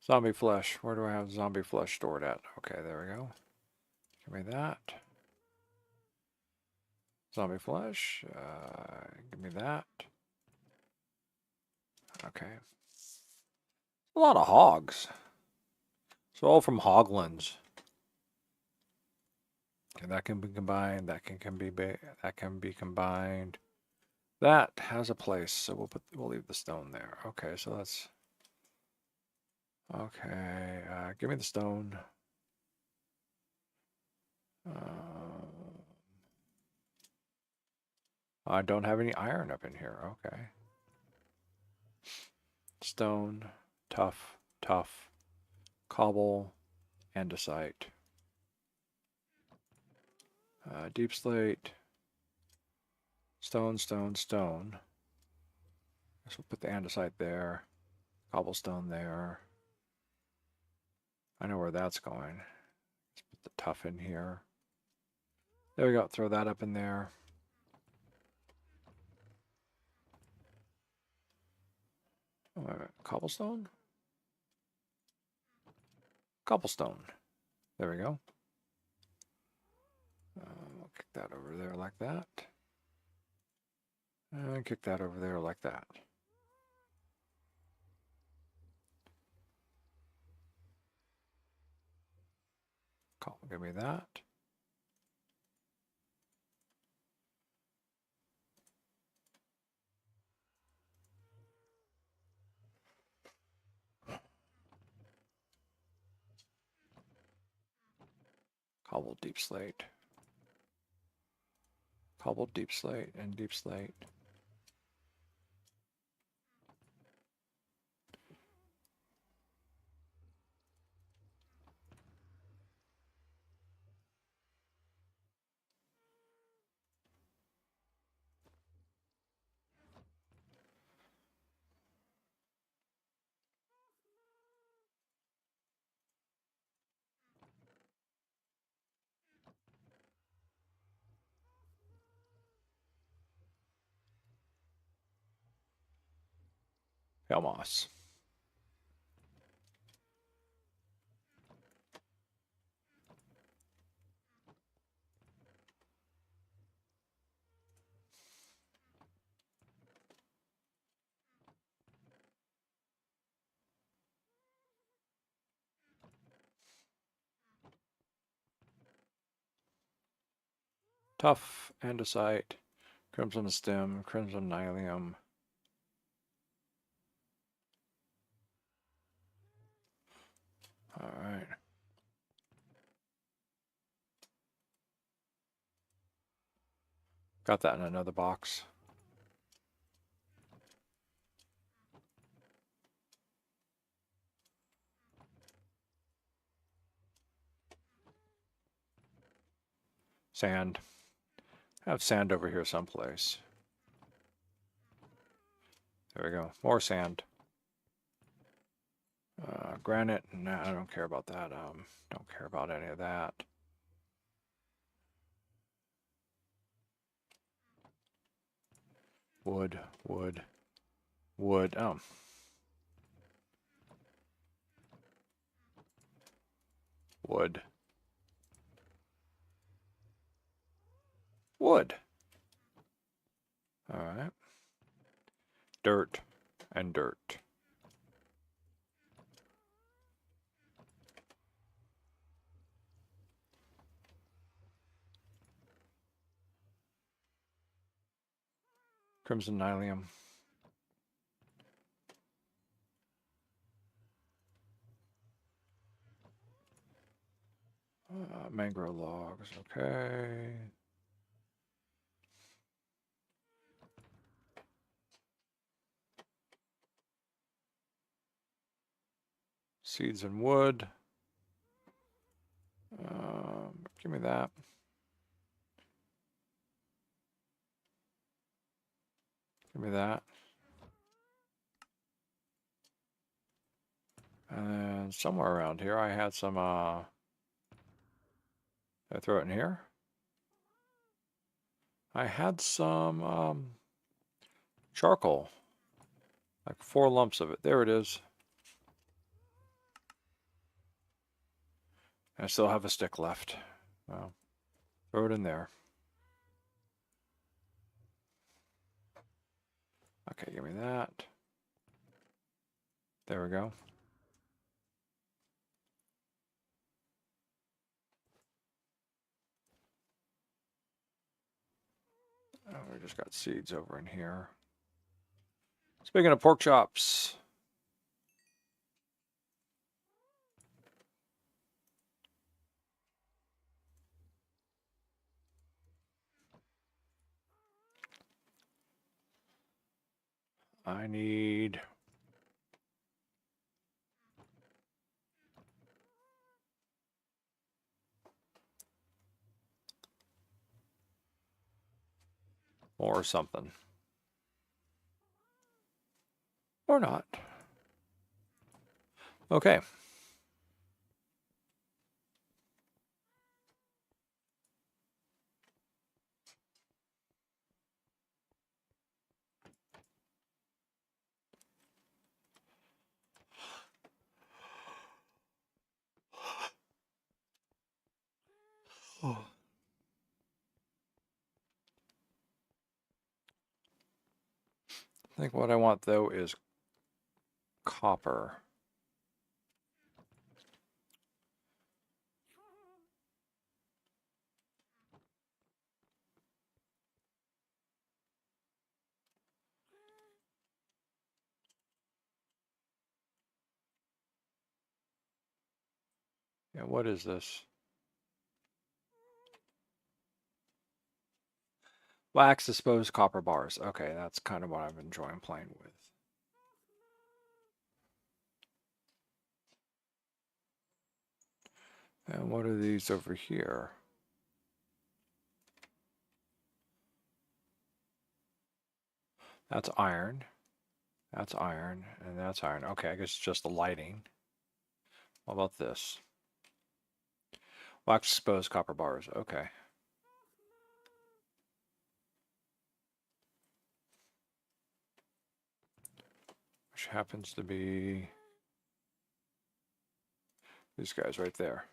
Zombie flesh. Where do I have zombie flesh stored at? Okay, there we go. Give me that. Zombie flesh. Give me that. Okay. A lot of hogs. So all from Hoglands. Okay, that can be combined. That can be combined. That has a place, so we'll leave the stone there. Okay, so that's okay. Give me the stone. I don't have any iron up in here. Okay. Stone, tough, cobble, andesite. Deep slate, stone. Guess we'll put the andesite there, cobblestone there. I know where that's going. Let's put the tough in here. There we go, throw that up in there. Oh, wait a minute. Cobblestone? Cobblestone. There we go. We'll kick that over there like that. And kick that over there like that. Give me that. Cobble deep slate. Cobble deep slate and deep slate. Moss. Tough, andesite, crimson stem, crimson nylium. All right. Got that in another box. Sand. I have sand over here someplace. There we go. More sand. Granite. Nah, I don't care about that. Don't care about any of that. Wood. Wood. Wood. Wood. Wood. All right. Dirt and dirt. Crimson Nylium. Mangrove logs, okay. Seeds and wood. Give me that. Give me that. And somewhere around here I had some, did I throw it in here? I had some charcoal. Like 4 lumps of it. There it is. I still have a stick left. Well, throw it in there. Okay, give me that. There we go. Oh, we just got seeds over in here. Speaking of pork chops. I need more something. Or not. Okay. Oh. I think what I want though is copper. Yeah, what is this? Wax disposed copper bars. Okay, that's kind of what I've been enjoying playing with. And what are these over here? That's iron. That's iron. And that's iron. Okay, I guess it's just the lighting. What about this? Wax exposed copper bars. Okay. Which happens to be these guys right there.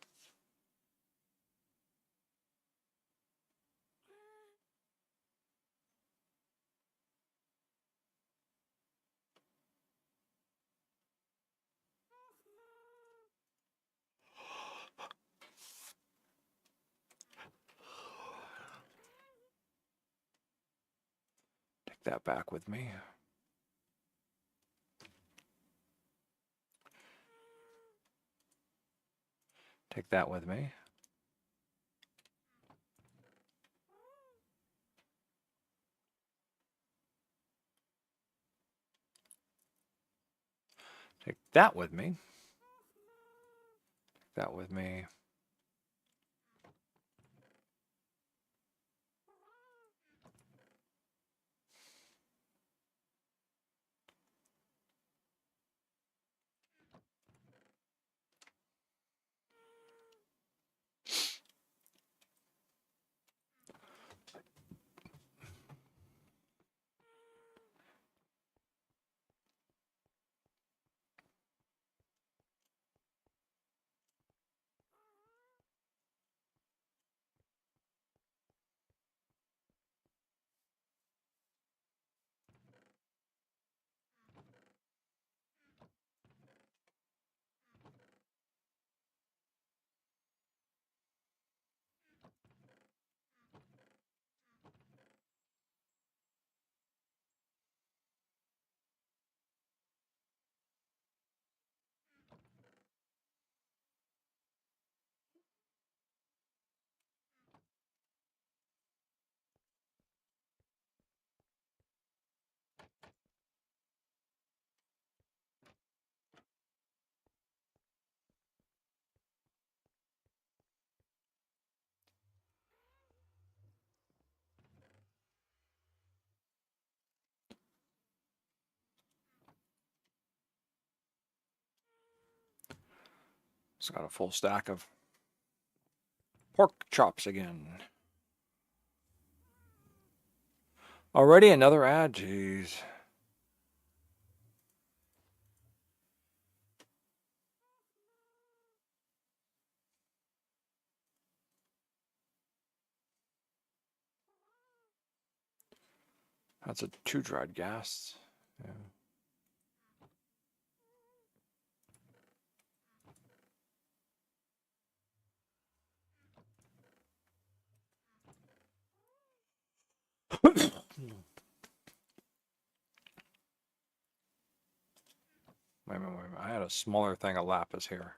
Take that back with me. Take that with me. Take that with me. Take that with me. It's got a full stack of pork chops again. Already another ad, jeez. That's a 2 dried gas. Yeah. Wait a minute. I had a smaller thing of lapis here.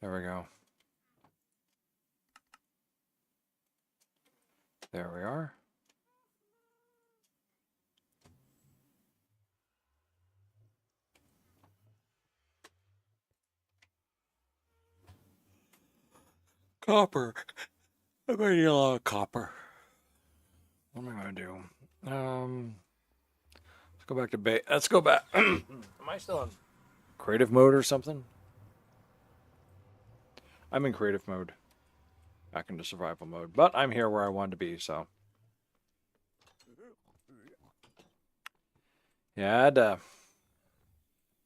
There we go. There we are. Copper. I'm going to need a lot of copper. What am I going to do? Let's go back to bait. Let's go back. Am I still in creative mode or something? I'm in creative mode. Back into survival mode. But I'm here where I wanted to be, so. Yeah, I had to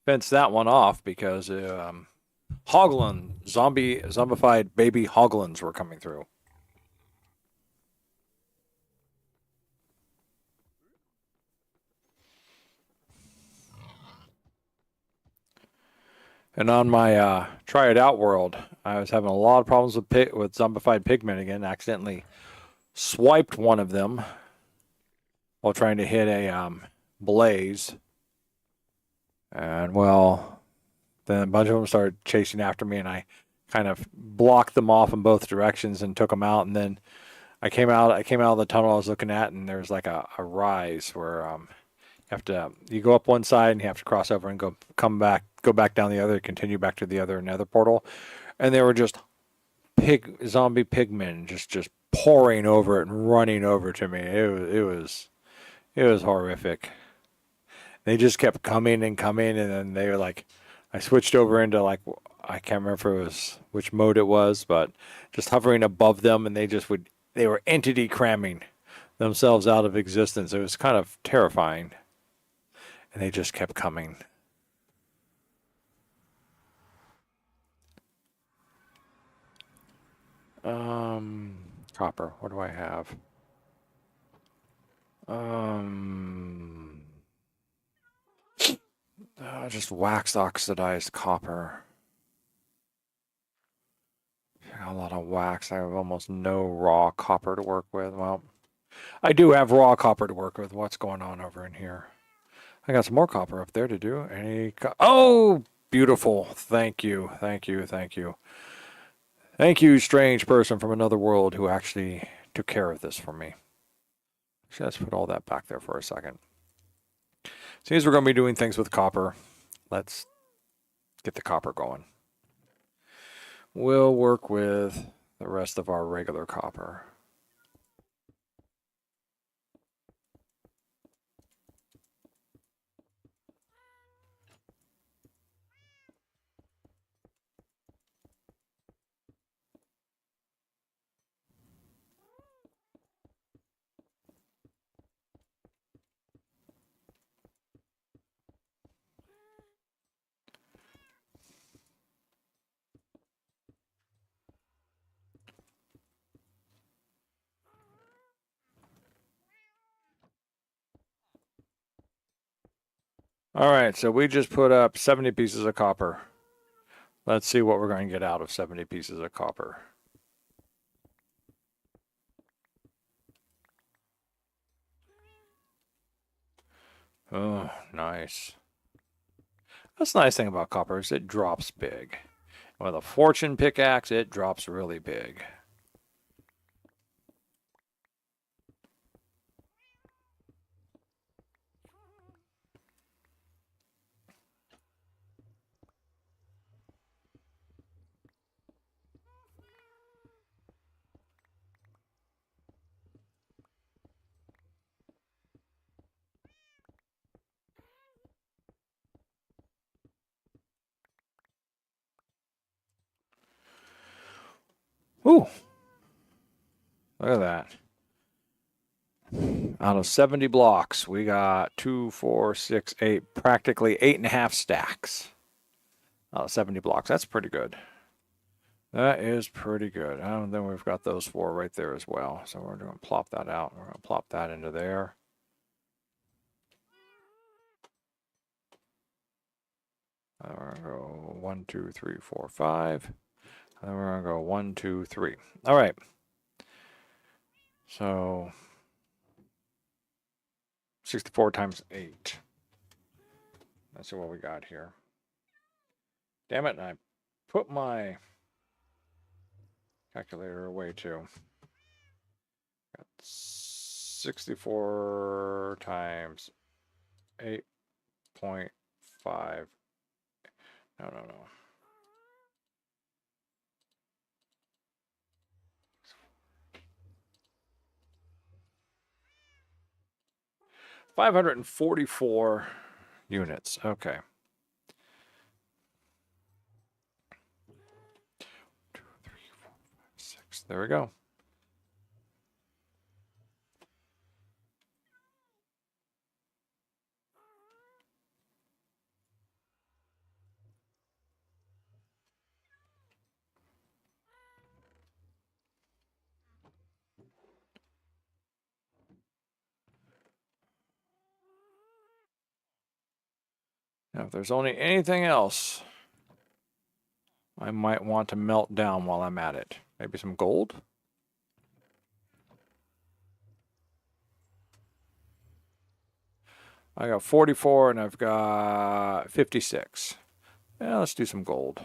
fence that one off because Hoglin, zombified baby Hoglins were coming through. And on my try it out world, I was having a lot of problems with zombified pigmen again. Accidentally swiped one of them while trying to hit a blaze. And well, then a bunch of them started chasing after me, and I kind of blocked them off in both directions and took them out. And then I came out of the tunnel I was looking at, and there's like a rise where you go up one side and you have to cross over and go back down the other, continue back to the other nether portal. And they were just zombie pigmen just pouring over it and running over to me. It was horrific. They just kept coming and coming, and then they were like, I switched over into like, I can't remember if it was which mode it was, but just hovering above them, and they were entity cramming themselves out of existence. It was kind of terrifying. And they just kept coming. Copper. What do I have? Just waxed oxidized copper. A lot of wax. I have almost no raw copper to work with. Well, I do have raw copper to work with. What's going on over in here? I got some more copper up there to do. Oh, beautiful. Thank you. Thank you. Thank you. Thank you, strange person from another world who actually took care of this for me. Actually, let's put all that back there for a second. Since we're going to be doing things with copper, let's get the copper going. We'll work with the rest of our regular copper. All right, so we just put up 70 pieces of copper. Let's see what we're going to get out of 70 pieces of copper. Oh, nice. That's the nice thing about copper is it drops big. With a fortune pickaxe, it drops really big. Ooh, look at that. Out of 70 blocks, we got 2, 4, 6, 8, practically 8.5 stacks. Out of 70 blocks. That's pretty good. That is pretty good. And then we've got those 4 right there as well. So we're going to plop that out. We're going to plop that into there. And we're going to go 1, 2, 3, 4, 5. And then we're going to go 1, 2, 3. All right. So 64 times 8. Let's see what we got here. Damn it, and I put my calculator away too. Got 64 times 8.5. No. 544 units. Okay. 2, 3, 4, 5, 6. There we go. Now, if there's only anything else I might want to melt down while I'm at it. Maybe some gold? I got 44 and I've got 56. Yeah, let's do some gold.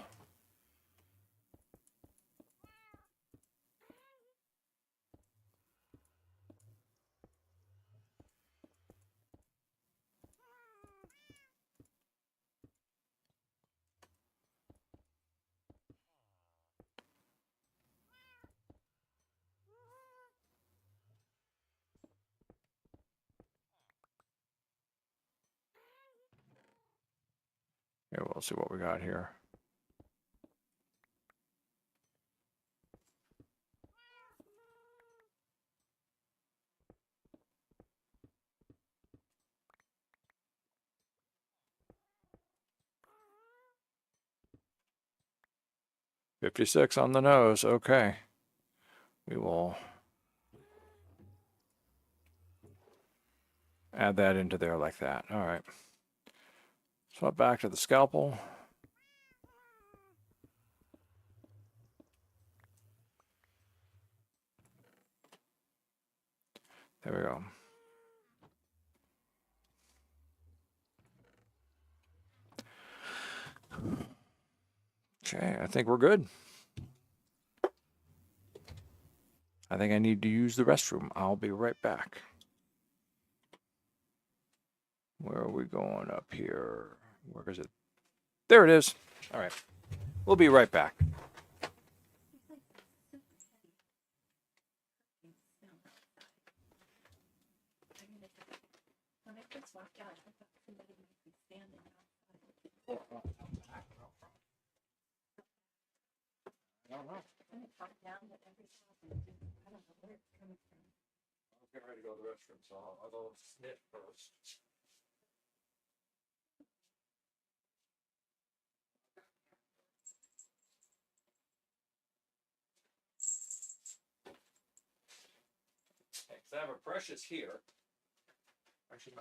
Okay, we'll see what we got here. $56 on the nose. Okay. We will add that into there like that. All right. Swap back to the scalpel. There we go. Okay, I think we're good. I think I need to use the restroom. I'll be right back. Where are we going up here? Where is it? There it is. All right. We'll be right back. When I first walked out, I thought somebody might be standing outside. I don't know. And it got down that every time I don't know where it's coming from. I was getting ready to go to the restroom, so I'll go snip first. Thanks. I have a precious here. Actually,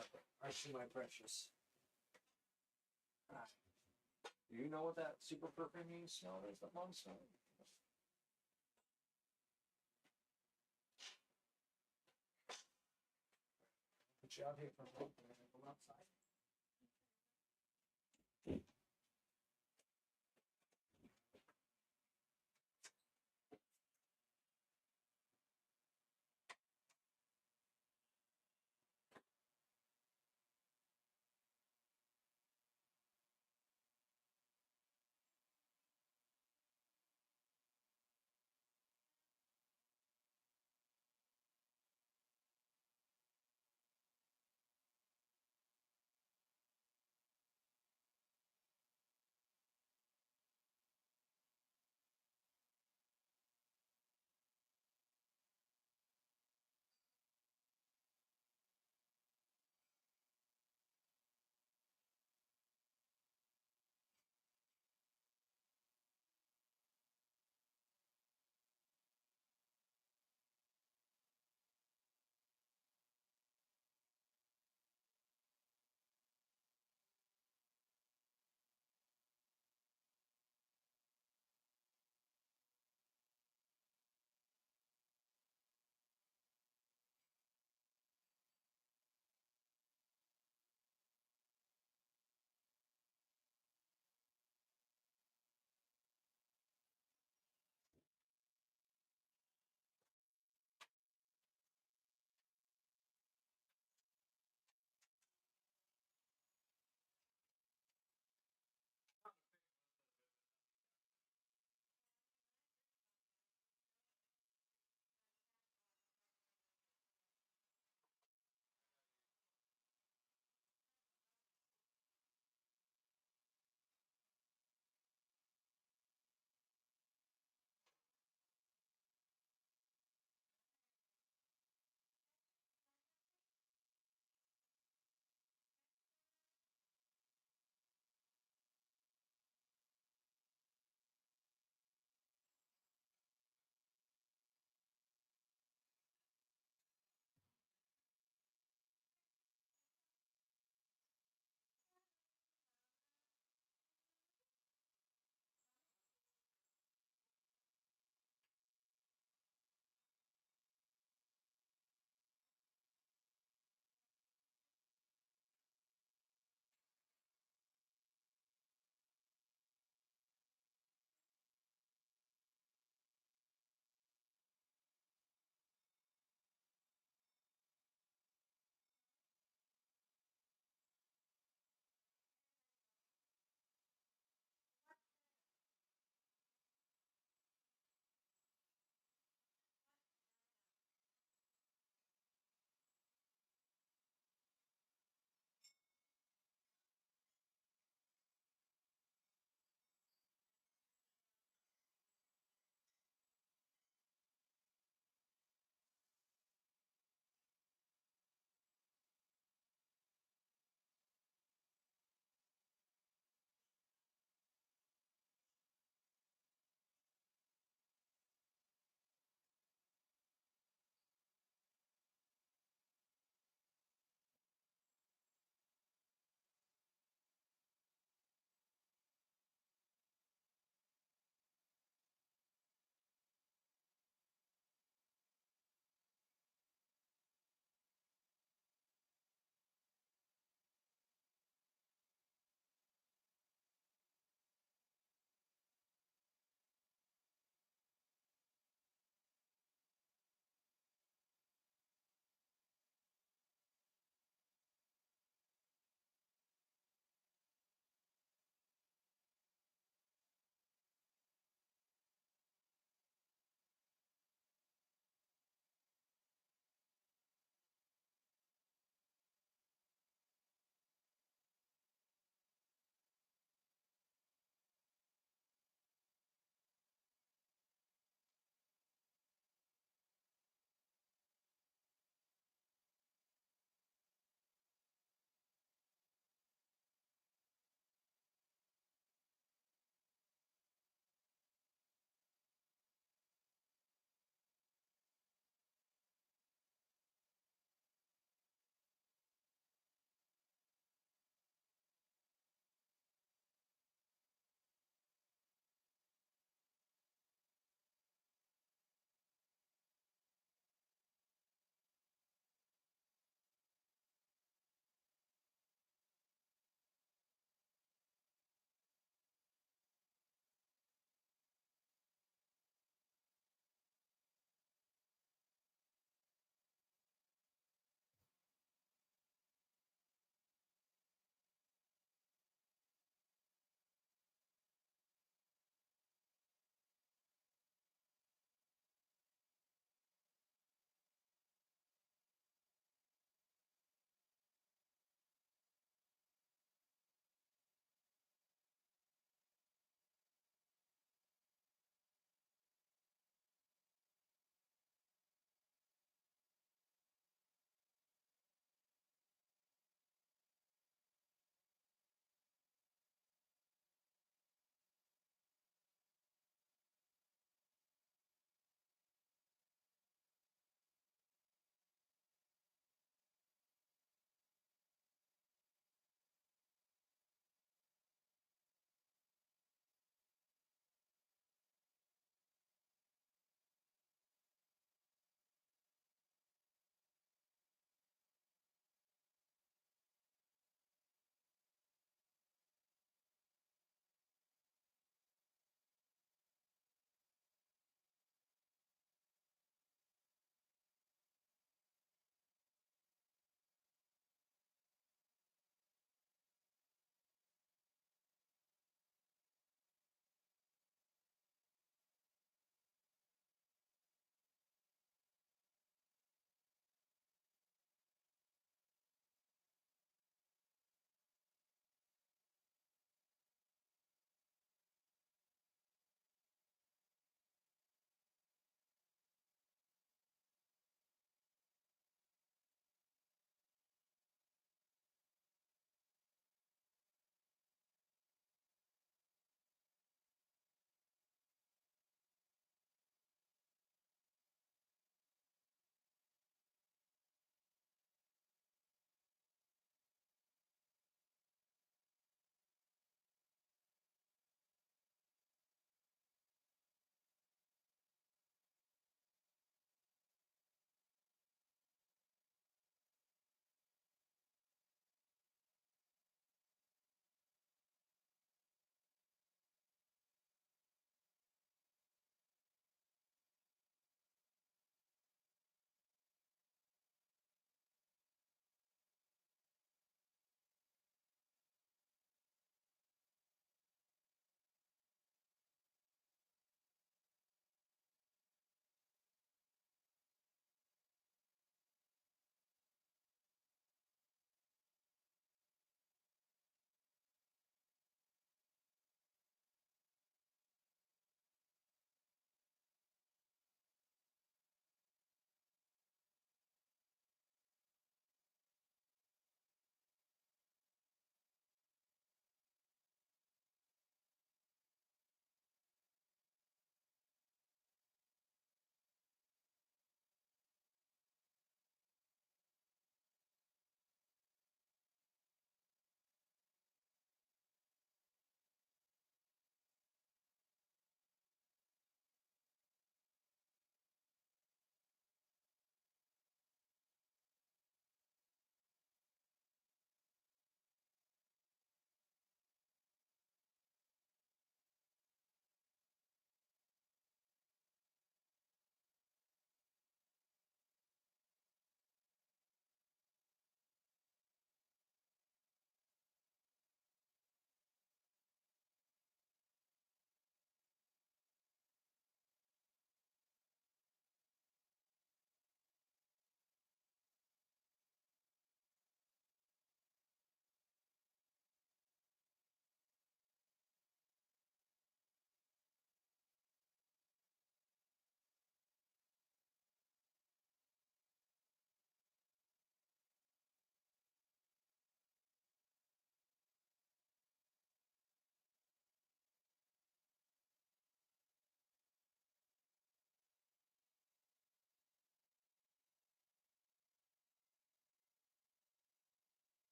my precious. Do you know what that super perfuming smell is that Mom's smelling? Put you out here for a moment and then go outside.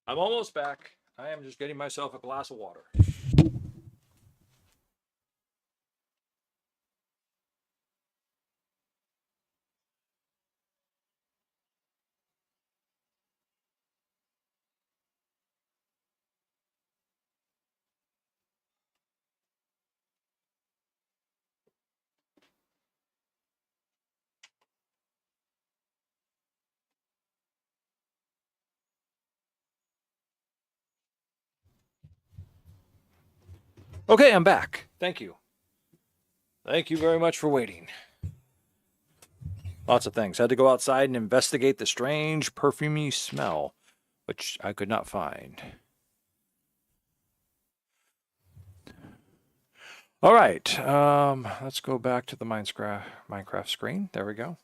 I'm almost back. I am just getting myself a glass of water. Okay, I'm back. Thank you. Thank you very much for waiting. Lots of things. Had to go outside and investigate the strange perfumey smell, which I could not find. All right, let's go back to the Minecraft screen. There we go.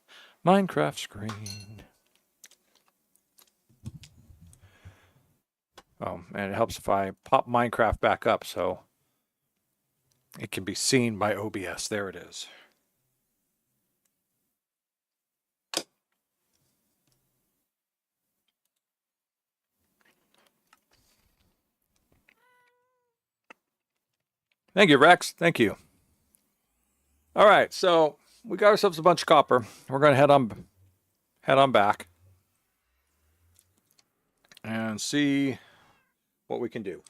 Minecraft screen. Oh, and it helps if I pop Minecraft back up so it can be seen by OBS. There it is. Thank you, Rex. Thank you. All right, so we got ourselves a bunch of copper. We're going to head on back and see what we can do.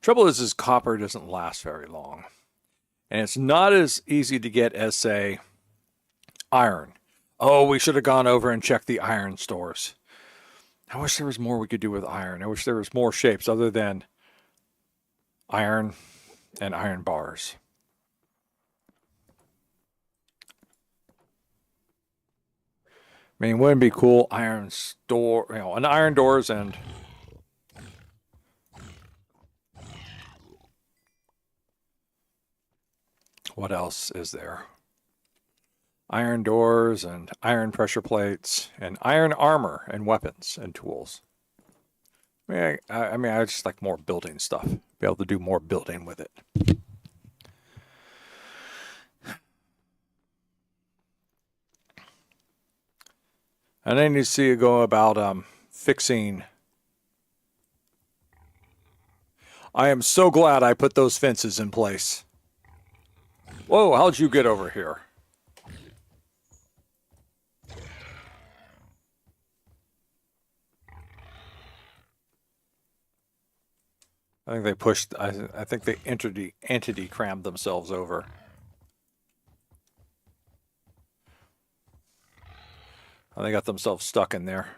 Trouble is copper doesn't last very long. And it's not as easy to get as, say, iron. Oh, we should have gone over and checked the iron stores. I wish there was more we could do with iron. I wish there was more shapes other than iron and iron bars. I mean, wouldn't it be cool? Iron store, an iron doors and what else is there? Iron doors and iron pressure plates and iron armor and weapons and tools. I mean, I just like more building stuff. Be able to do more building with it. And then you see you go about fixing. I am so glad I put those fences in place. Whoa, how'd you get over here? I think they pushed, I think they entity crammed themselves over. They got themselves stuck in there.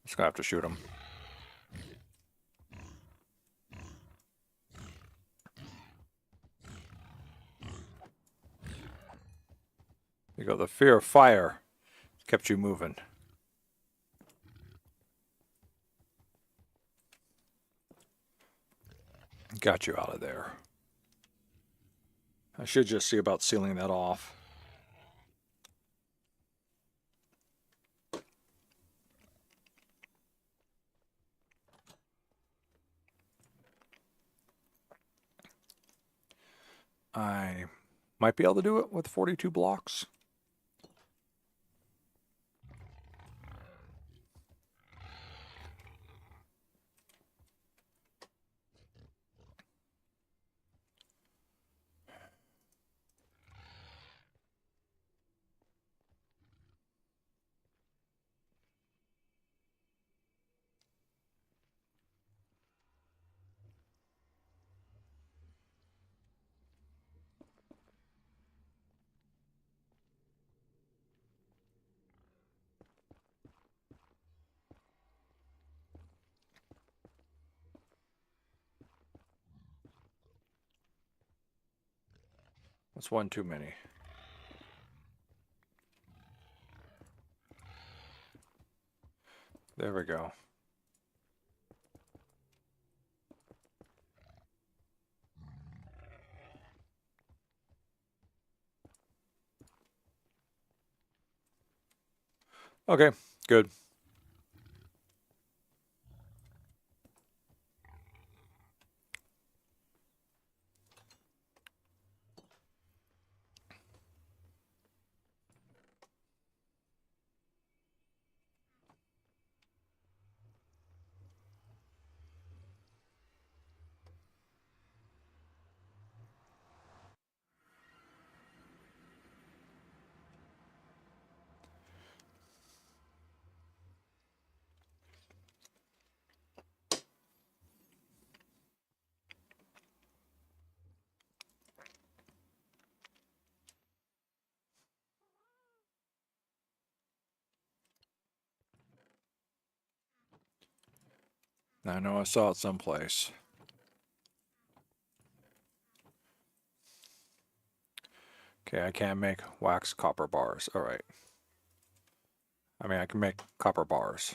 Just gonna have to shoot them. You go, the fear of fire kept you moving. Got you out of there. I should just see about sealing that off. I might be able to do it with 42 blocks. That's one too many. There we go. Okay, good. I know I saw it someplace. Okay, I can't make wax copper bars. All right. I mean, I can make copper bars.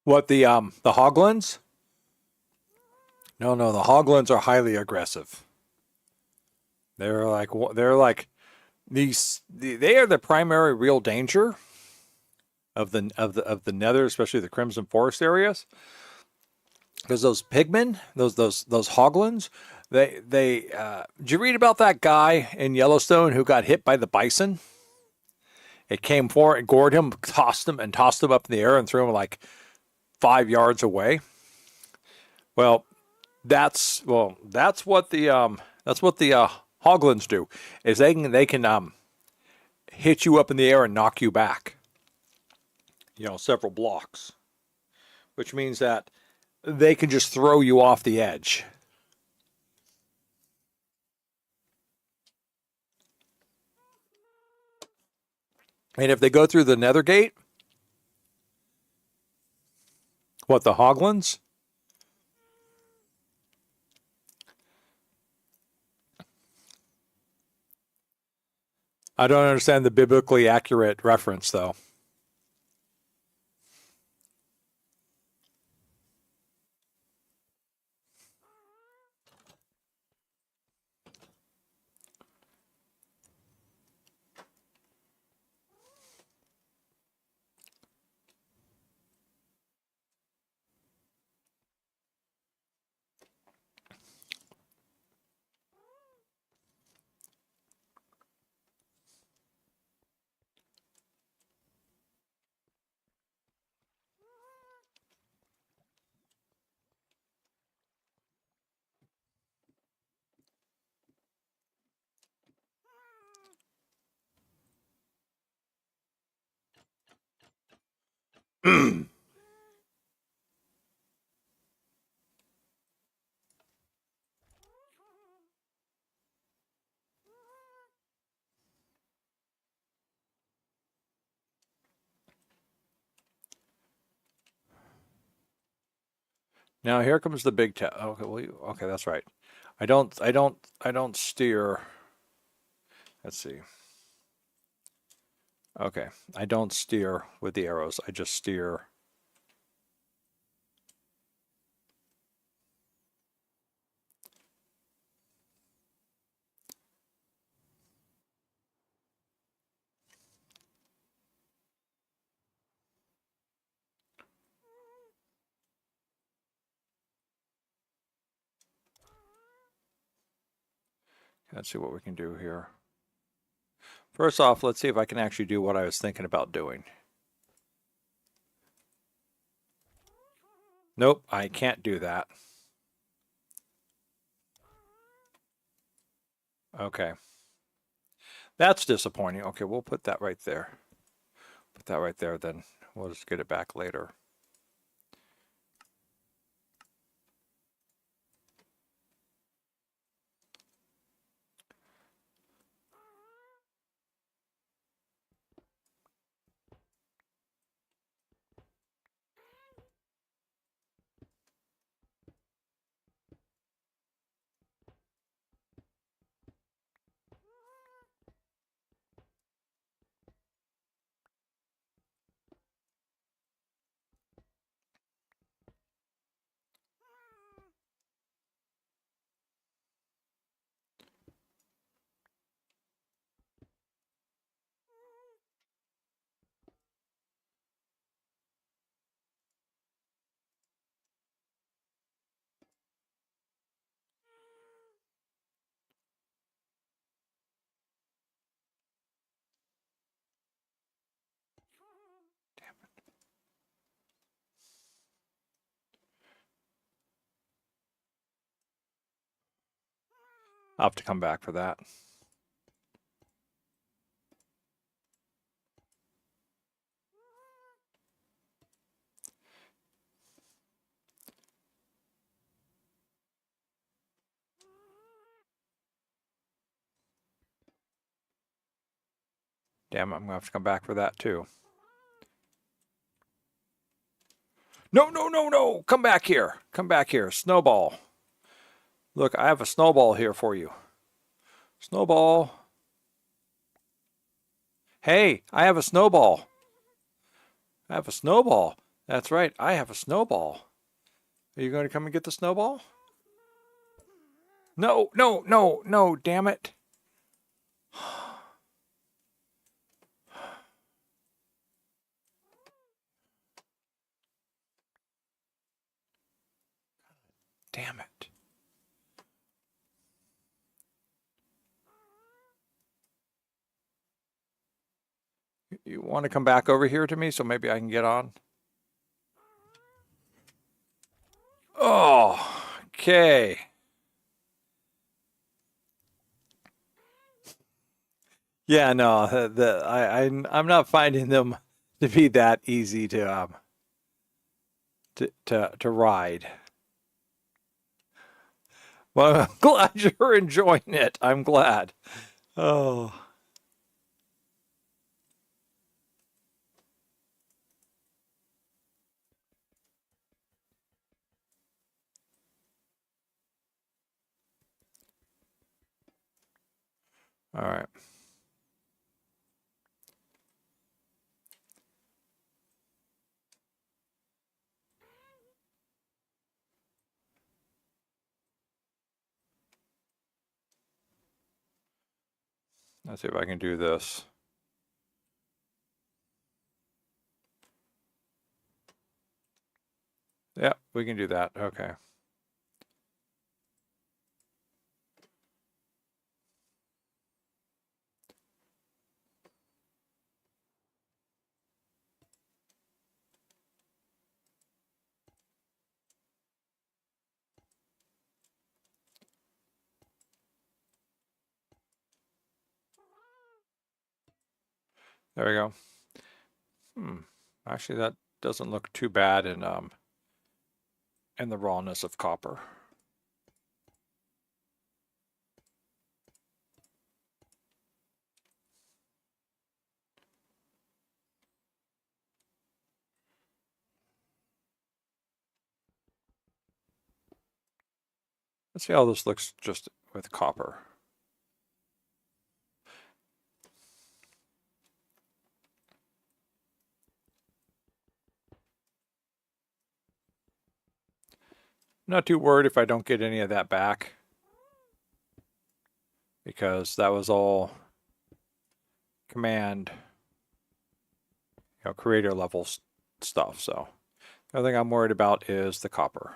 What the hoglins? No, no, the hoglins are highly aggressive. They're like they are the primary real danger of the nether, especially the Crimson Forest areas. Because those pigmen, those hoglins, they did you read about that guy in Yellowstone who got hit by the bison? It came for it, gored him, tossed him up in the air and threw him like 5 yards away. Well, that's what the hoglins do is they can hit you up in the air and knock you back, several blocks, which means that they can just throw you off the edge. And if they go through the nether gate, what, the hoglins? I don't understand the biblically accurate reference though. Now here comes the big test. Okay, well, okay, that's right. I don't steer. Let's see. Okay, I don't steer with the arrows. I just steer. Let's see what we can do here. First off, let's see if I can actually do what I was thinking about doing. Nope, I can't do that. Okay. That's disappointing. Okay, we'll put that right there. Put that right there, then we'll just get it back later. I'll have to come back for that. Damn it, I'm gonna have to come back for that too. No, no, no, no! Come back here! Come back here! Snowball! Look, I have a snowball here for you. Snowball! Hey, I have a snowball! I have a snowball! That's right, I have a snowball. Are you going to come and get the snowball? No, no, no, no, damn it. Damn it. You want to come back over here to me so maybe I can get on? Oh, okay. Yeah, no, I'm not finding them to be that easy to ride. Well, I'm glad you're enjoying it. I'm glad. Oh. All right. Let's see if I can do this. Yeah, we can do that. Okay. There we go. Actually, that doesn't look too bad in the rawness of copper. Let's see how this looks just with copper. Not too worried if I don't get any of that back, because that was all command, creator level stuff. So the other thing I'm worried about is the copper.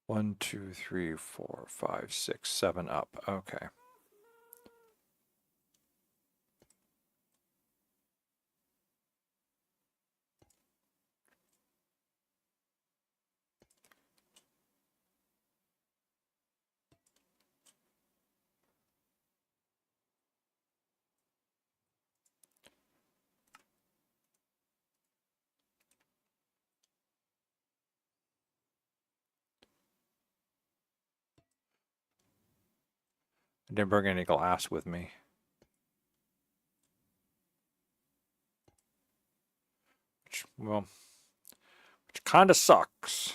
1, 2, 3, 4, 5, 6, 7 up. Okay. I didn't bring any glass with me. Well, which kind of sucks.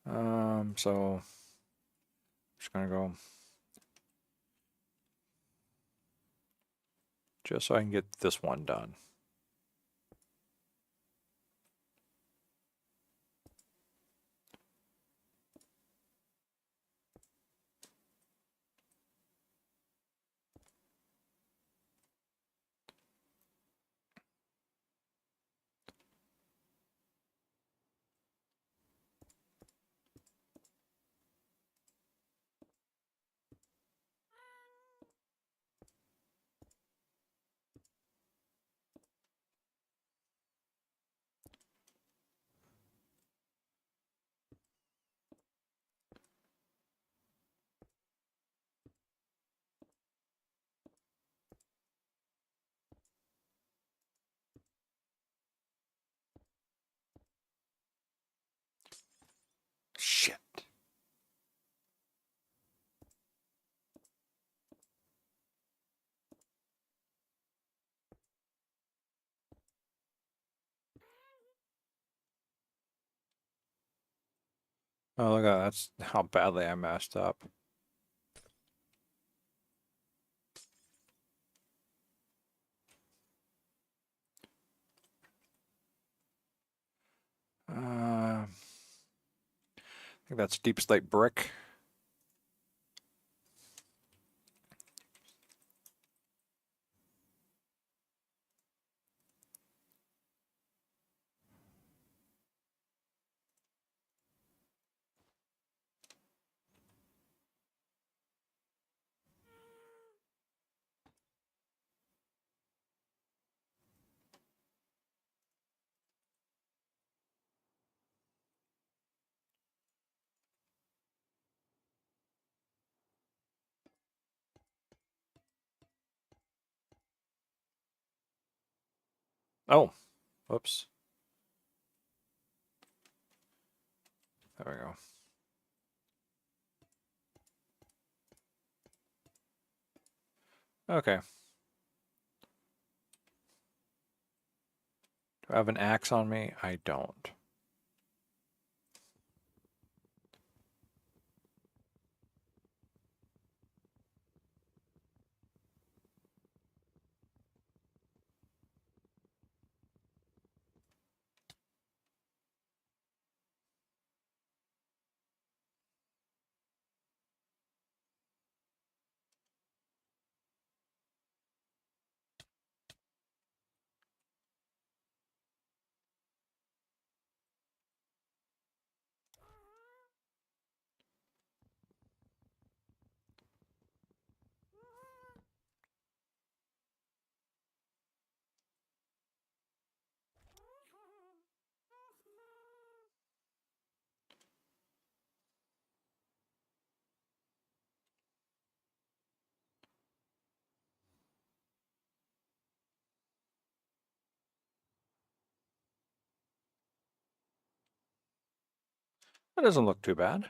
So I'm just gonna go just so I can get this one done. Shit. Oh, look at that. That's how badly I messed up. I think that's deep slate brick. Oh, whoops. There we go. Okay. Do I have an axe on me? I don't. That doesn't look too bad.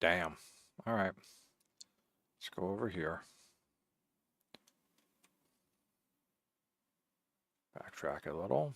Damn. All right. Let's go over here. Backtrack a little.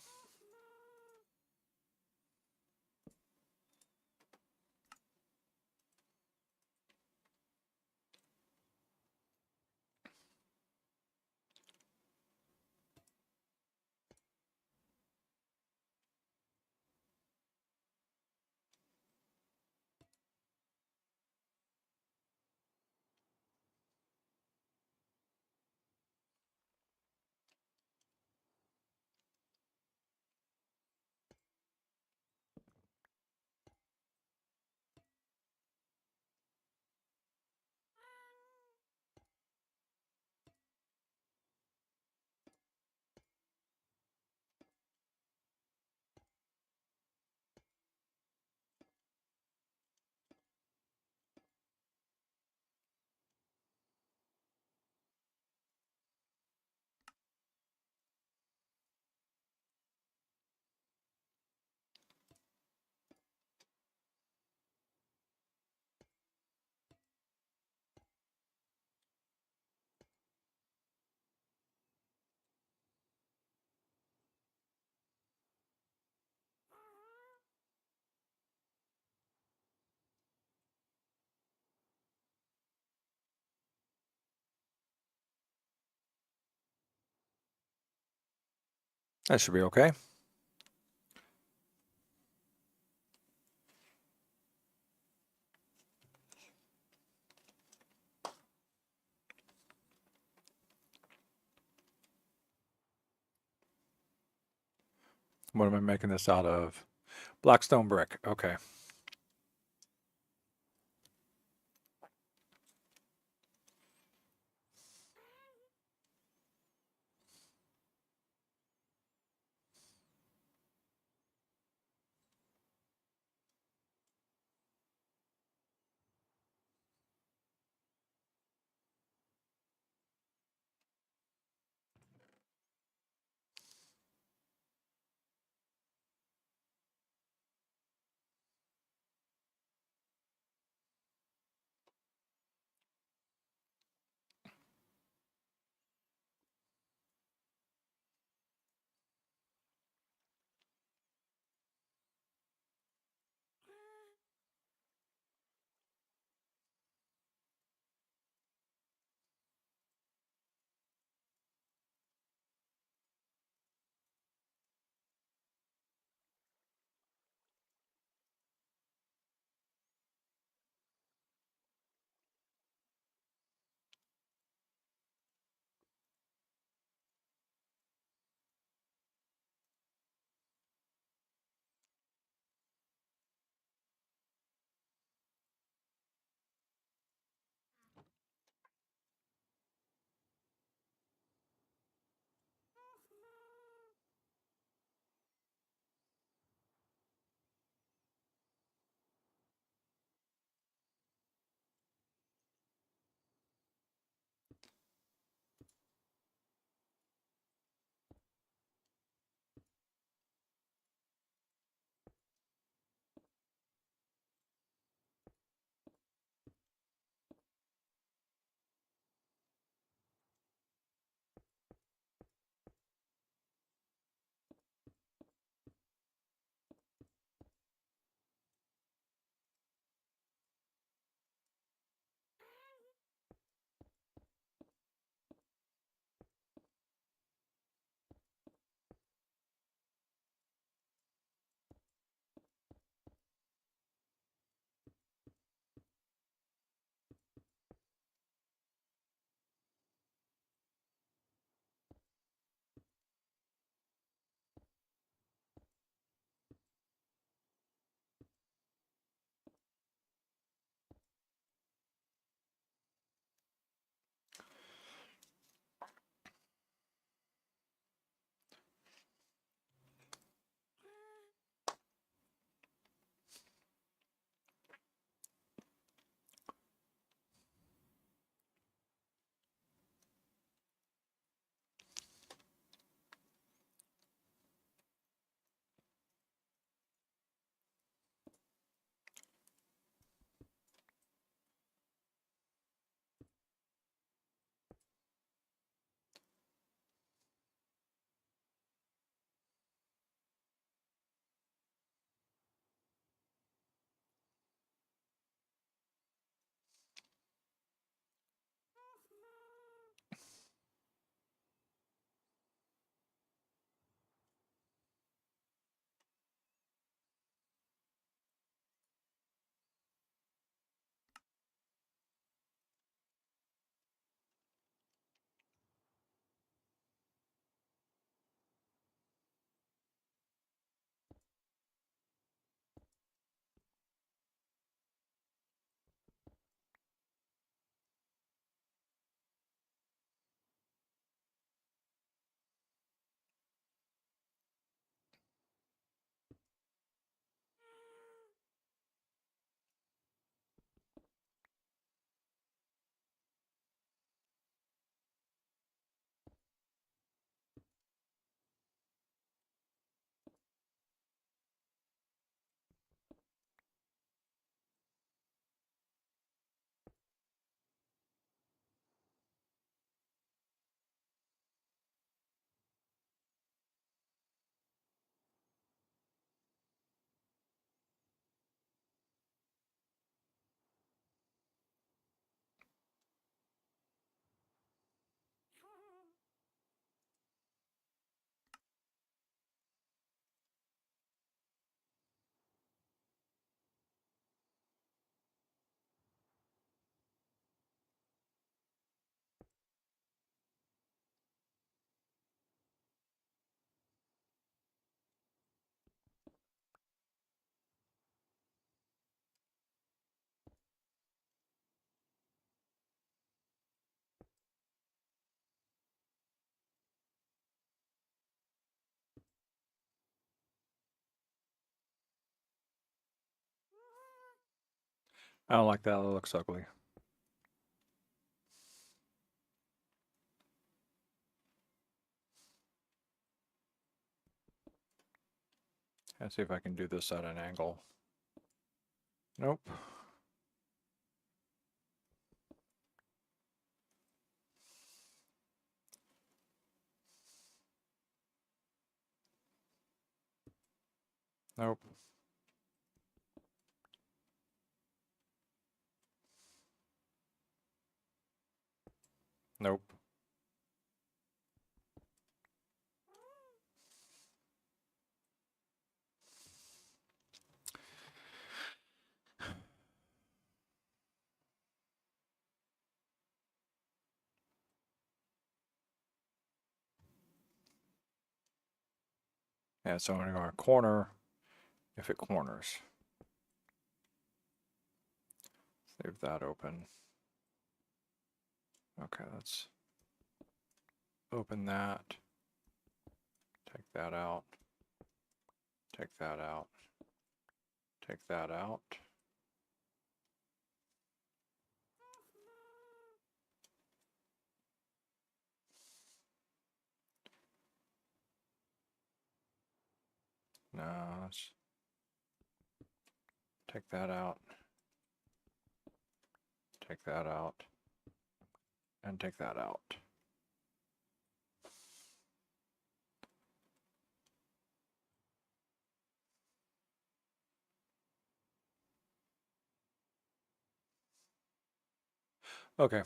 That should be okay. What am I making this out of? Blackstone brick. Okay. I don't like that. It looks ugly. Let's see if I can do this at an angle. Nope. Nope. Nope. Yeah, so I'm going to go a corner if it corners. Leave that open. Okay, let's open that. Take that out. Take that out. Take that out. No, let's take that out. Take that out. And take that out. Okay.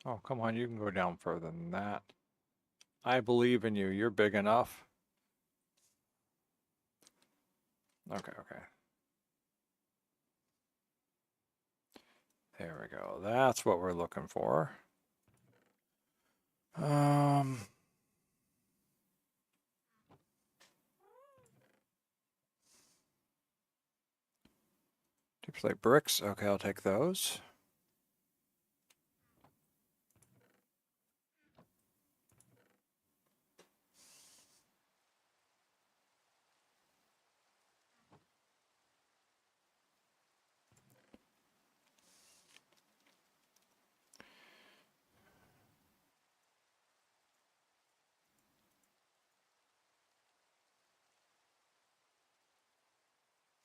Oh, come on, you can go down further than that. I believe in you. You're big enough. Okay, okay. There we go. That's what we're looking for. Deep slate bricks. Okay, I'll take those.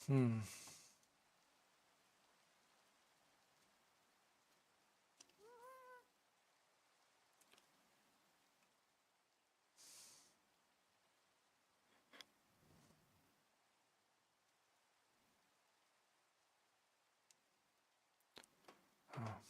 Hmm. Oh.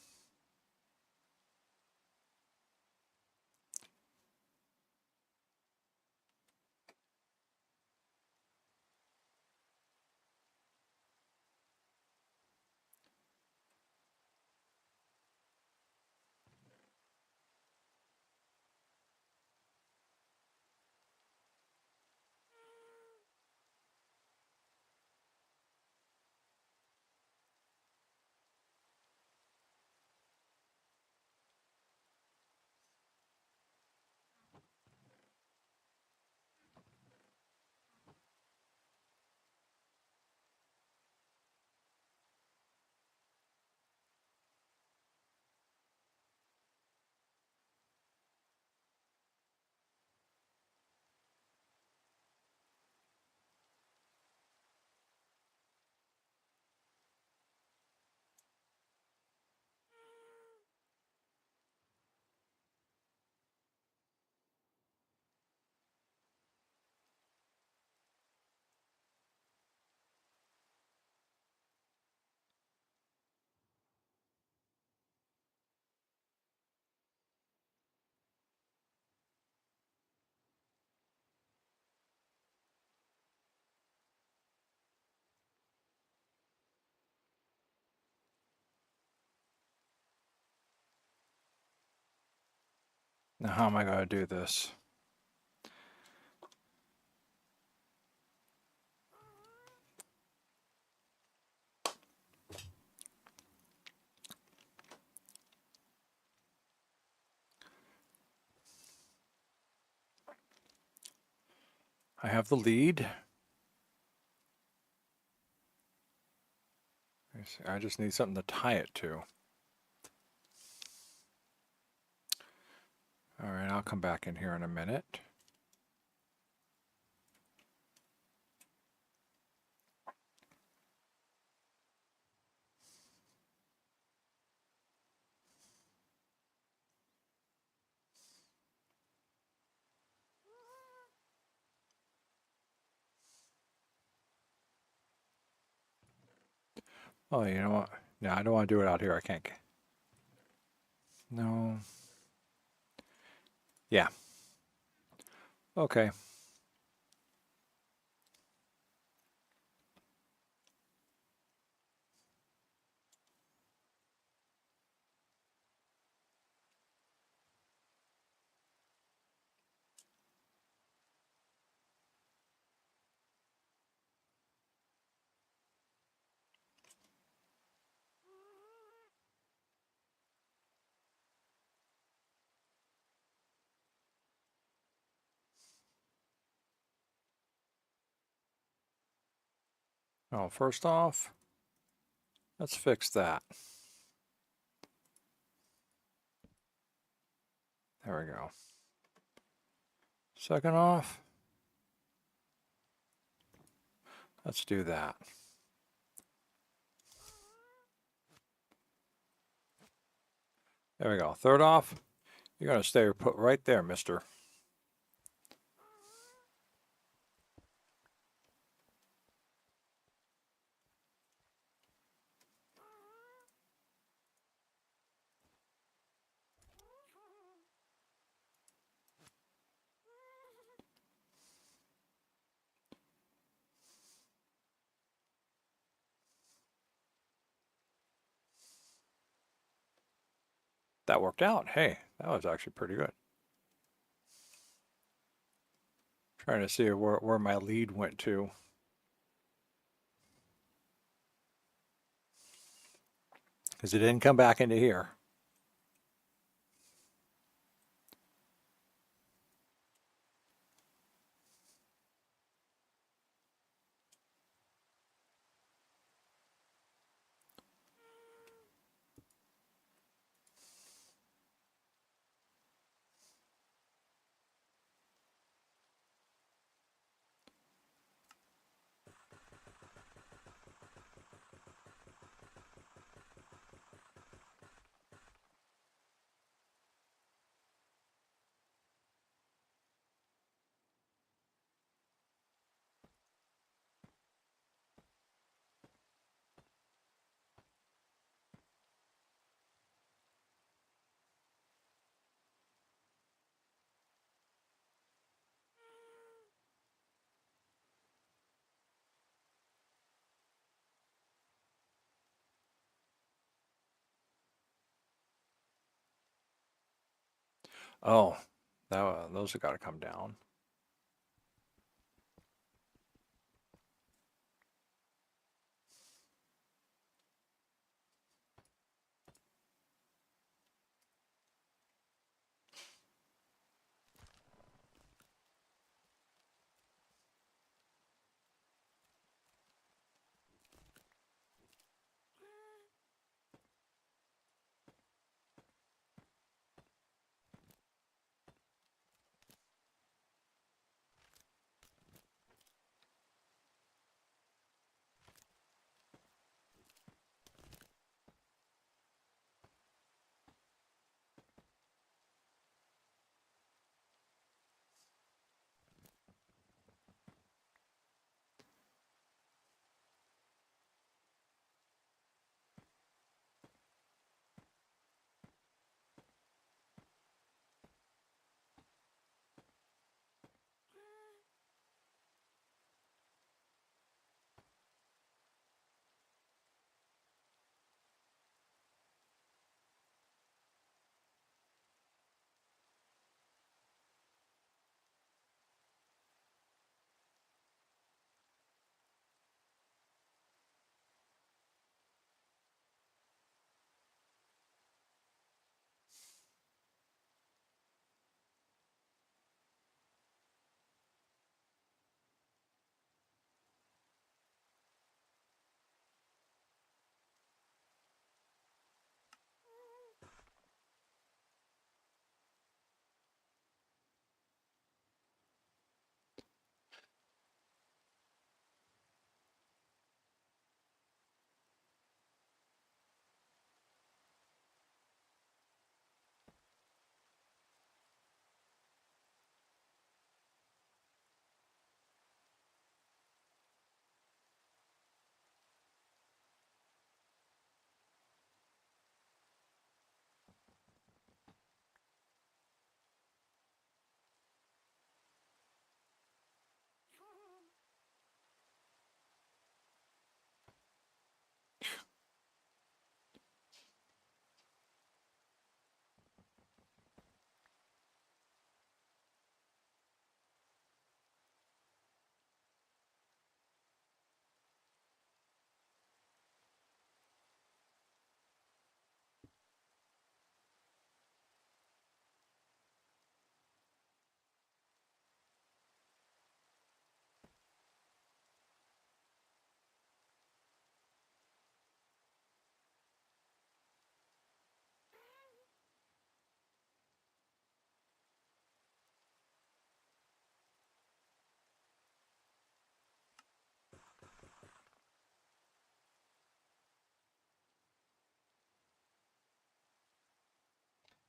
Now, how am I going to do this? I have the lead. I just need something to tie it to. All right, I'll come back in here in a minute. Oh, you know what? No, I don't want to do it out here. I can't. No. Yeah. Okay. Oh, first off, let's fix that. There we go. Second off, let's do that. There we go. Third off, you're going to stay put right there, mister. That worked out. Hey, that was actually pretty good. Trying to see where my lead went to. Because it didn't come back into here. Oh, those have got to come down.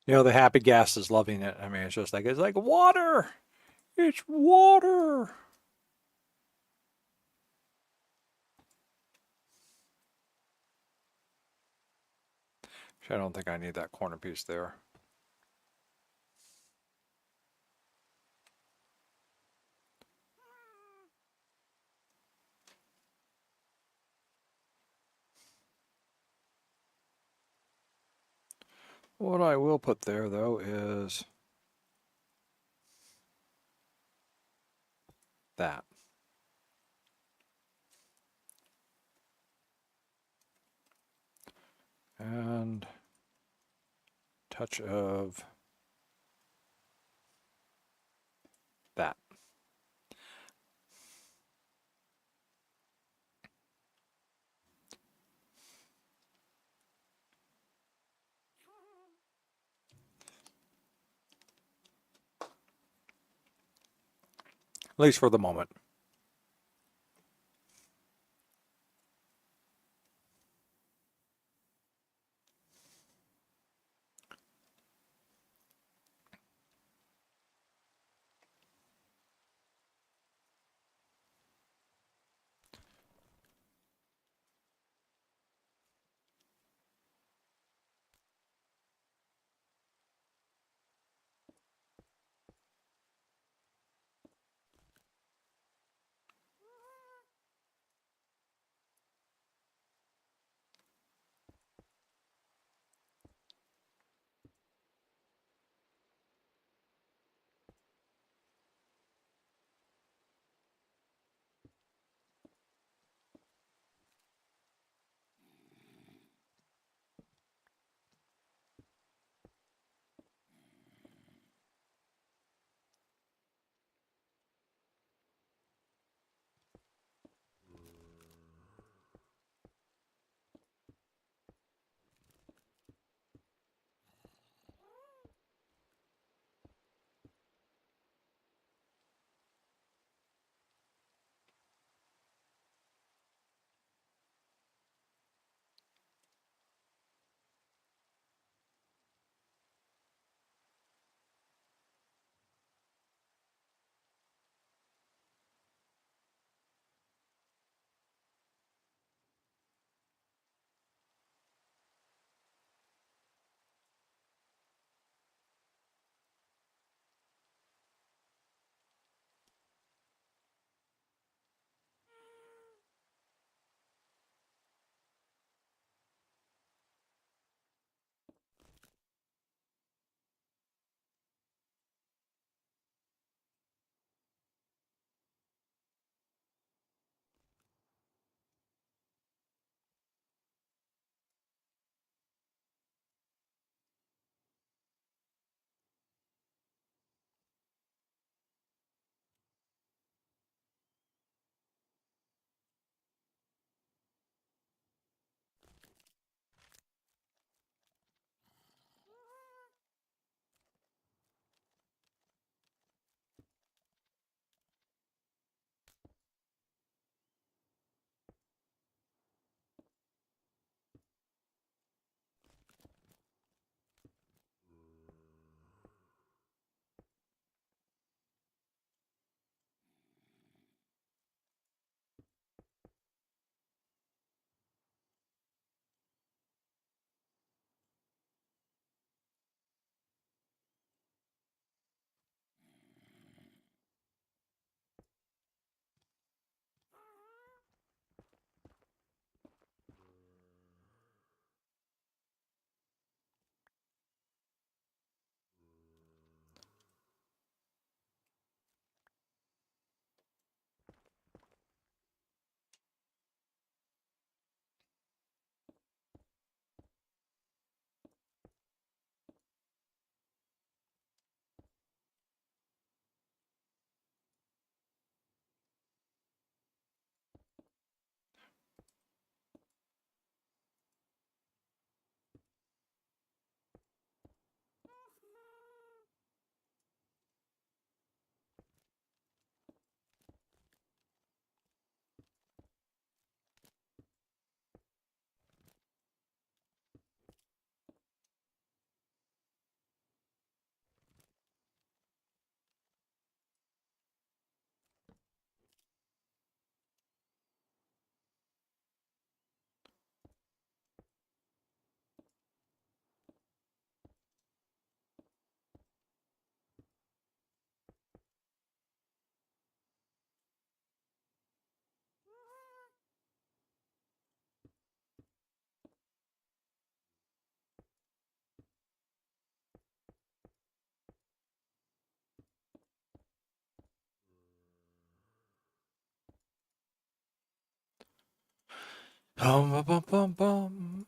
You know, the happy gas is loving it. I mean, it's like water. It's water. I don't think I need that corner piece there. What I will put there, though, is that. And touch of that. At least for the moment. Bum, bum, bum, bum.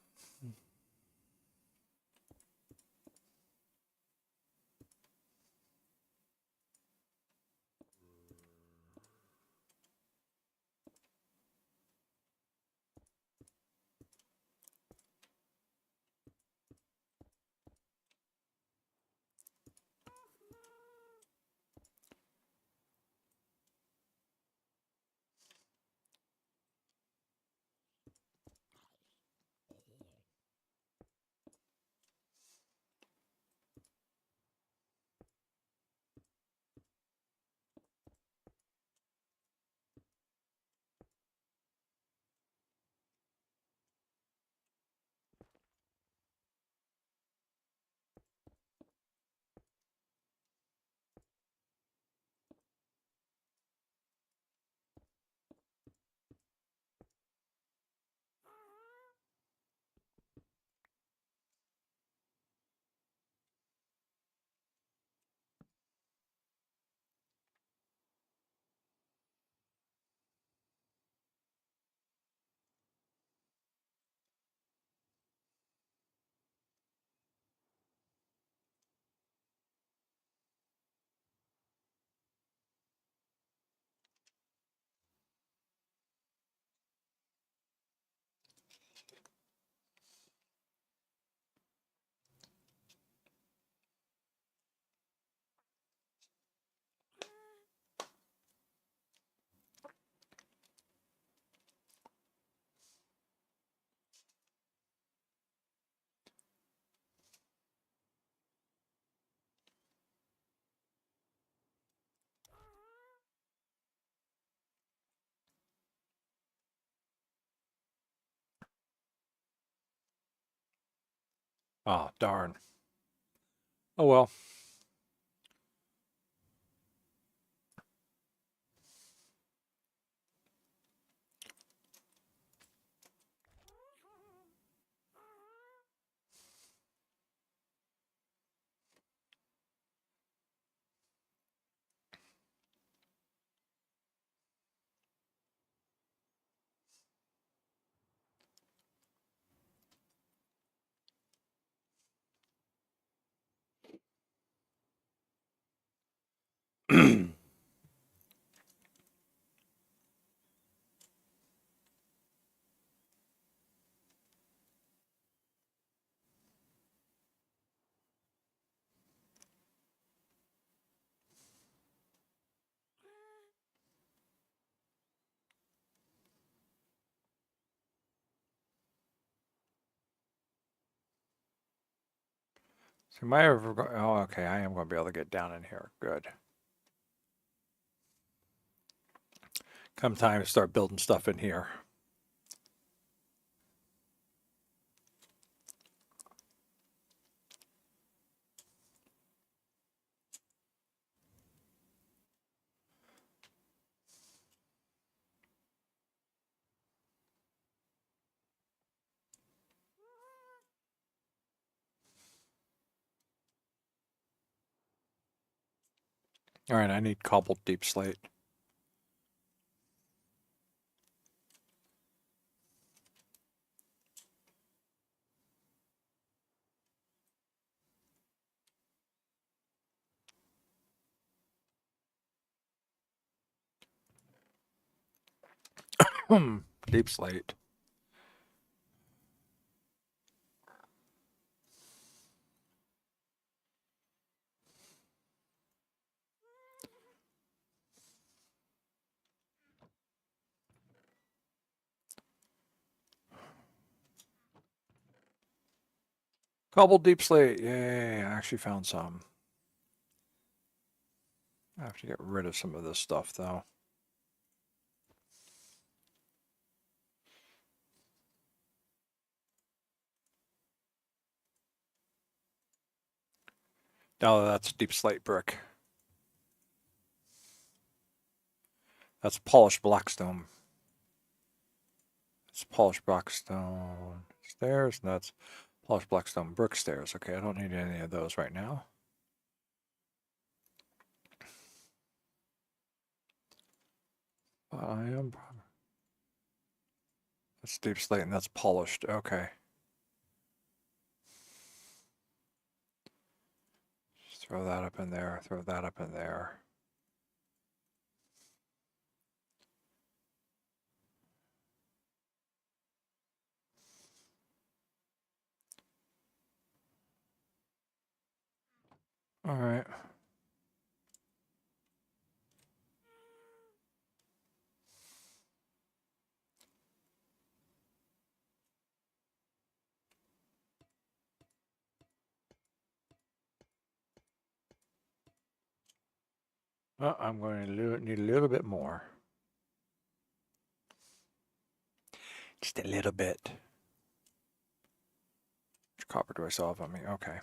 Oh, darn. Oh well. So am I ever go oh, okay, I am going to be able to get down in here. Good. Come time to start building stuff in here. All right, I need cobbled deep slate. Deep slate. Cobbled deep slate. Yay, I actually found some. I have to get rid of some of this stuff though. No, that's deep slate brick. That's polished blackstone. It's polished blackstone stairs, and that's polished blackstone brick stairs. Okay, I don't need any of those right now. But I am. That's deep slate and that's polished. Okay. Just throw that up in there. Throw that up in there. All right. I'm going to need a little bit more. Just a little bit. Which copper do I still have on me? Okay.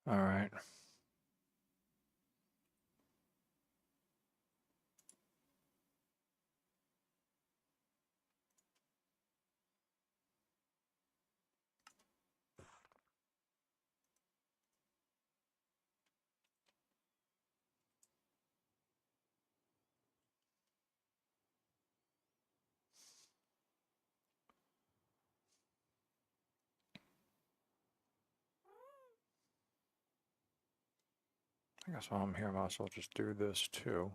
All right. I guess while I'm here, I might as well just do this too.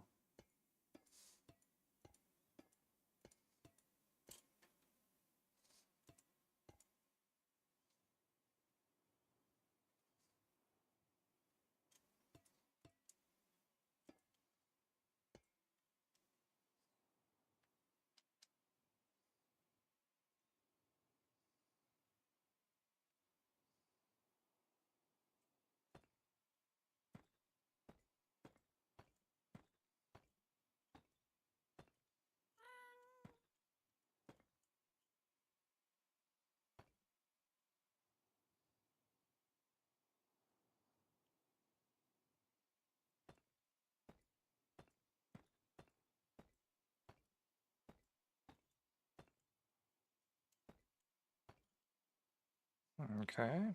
Okay.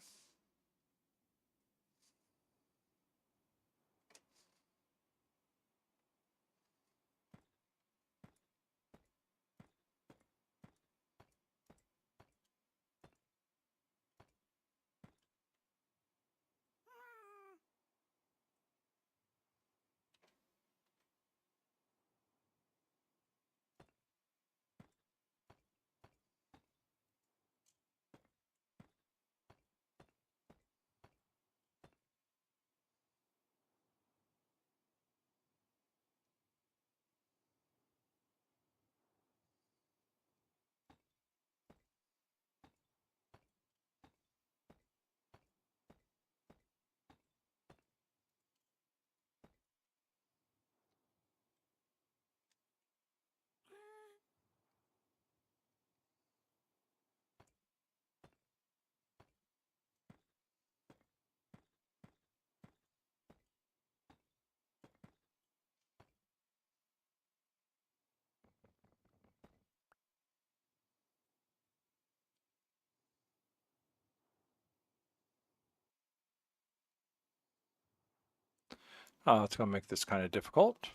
It's going to make this kind of difficult.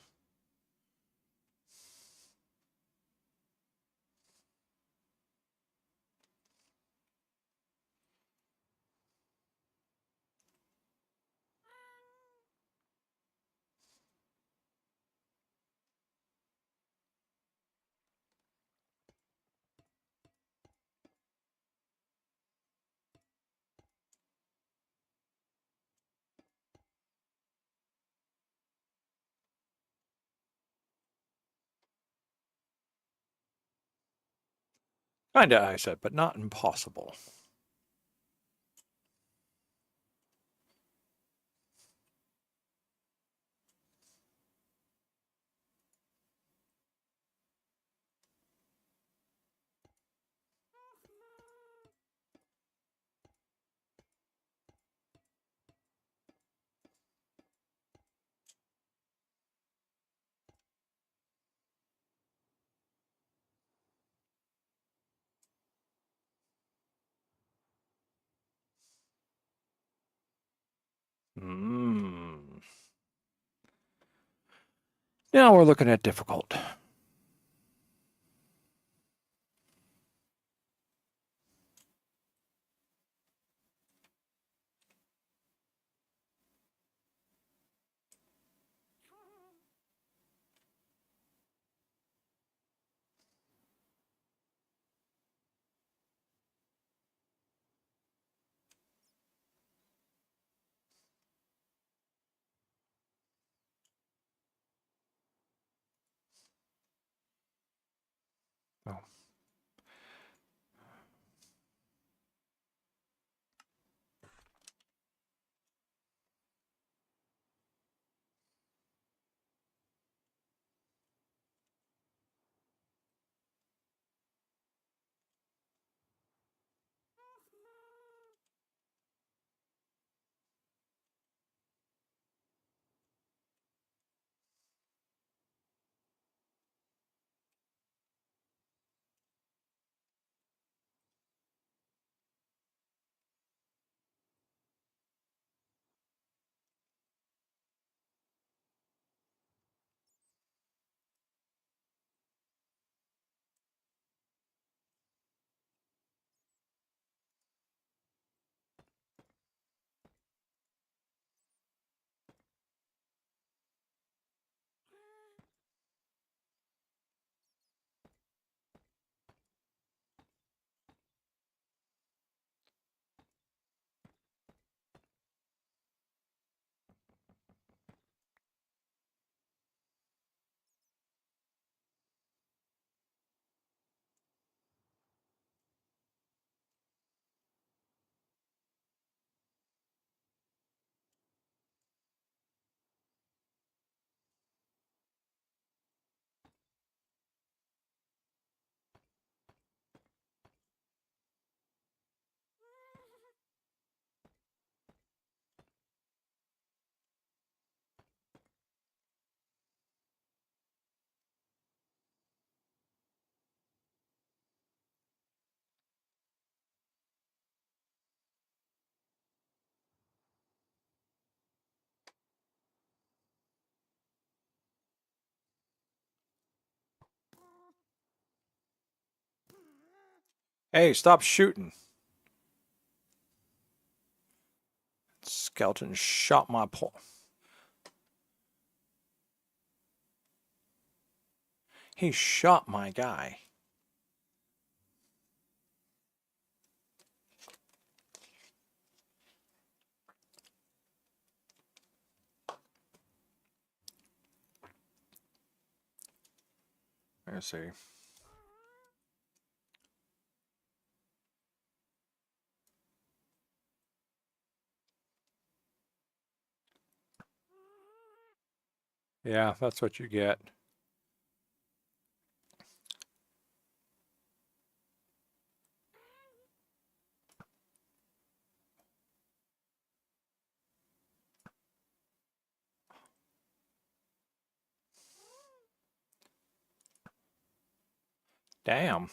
Kinda, I said, but not impossible. Now we're looking at difficult. Oh. Hey, stop shooting. Skeleton shot my pole. He shot my guy. Let's see. Yeah, that's what you get. Damn.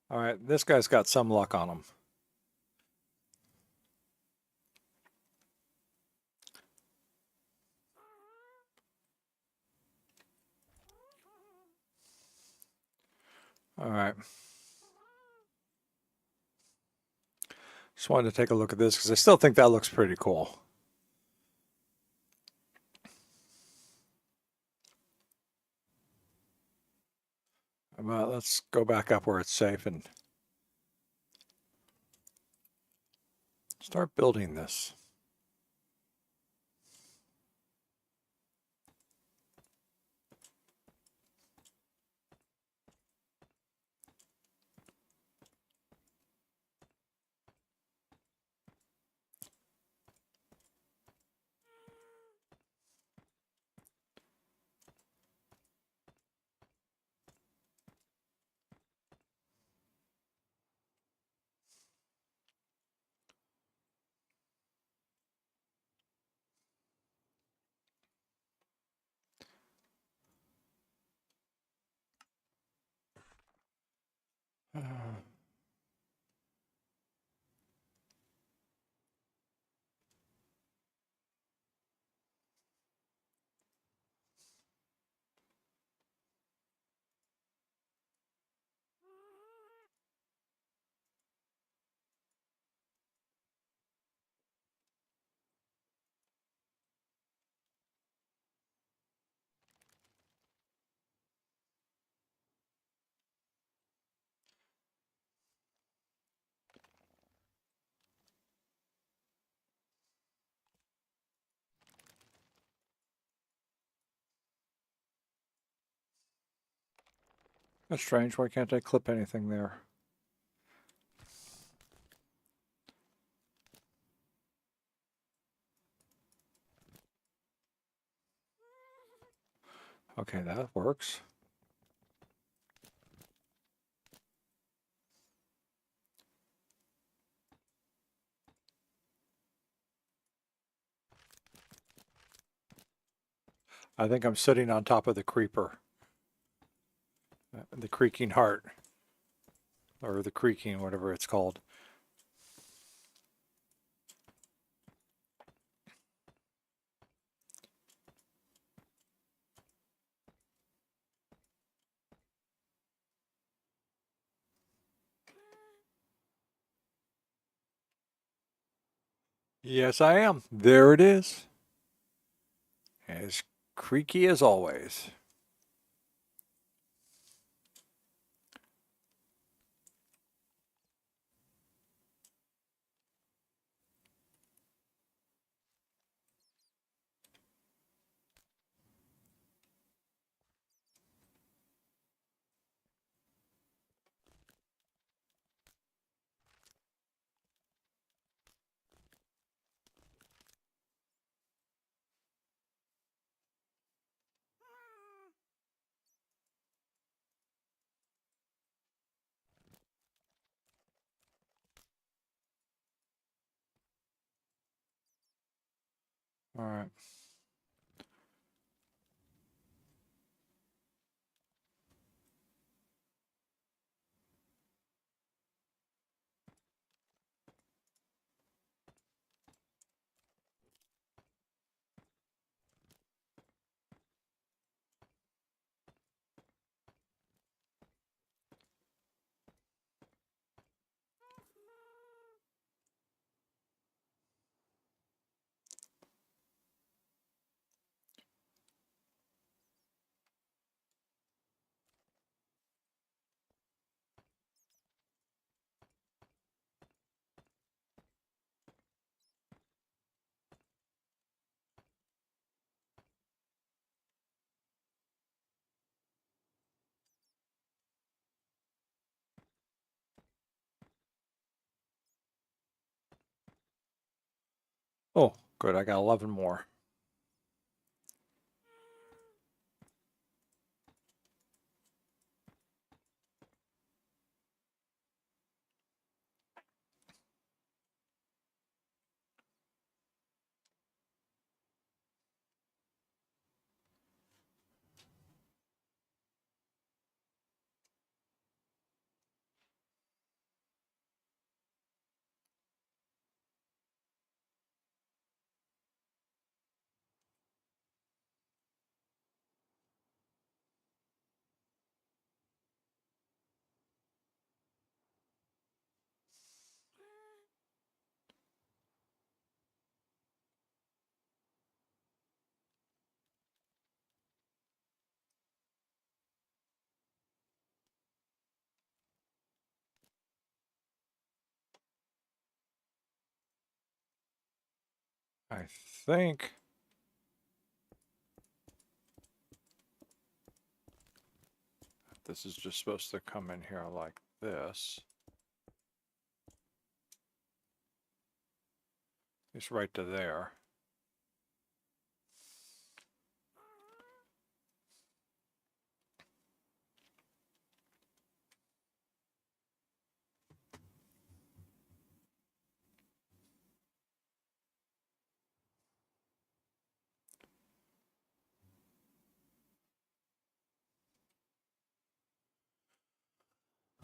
All right, this guy's got some luck on him. All right. Just wanted to take a look at this because I still think that looks pretty cool. But let's go back up where it's safe and start building this. That's strange. Why can't I clip anything there? Okay, that works. I think I'm sitting on top of the creeper. The creaking heart. Or the creaking, whatever it's called. Yes, I am. There it is. As creaky as always. All right. Oh, good. I got 11 more. I think this is just supposed to come in here like this. It's right to there.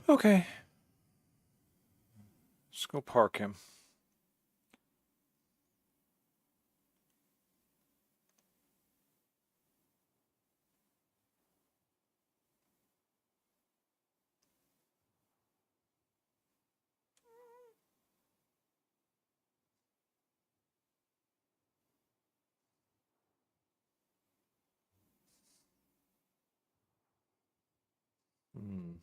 Okay. Let's go park him. Hmm.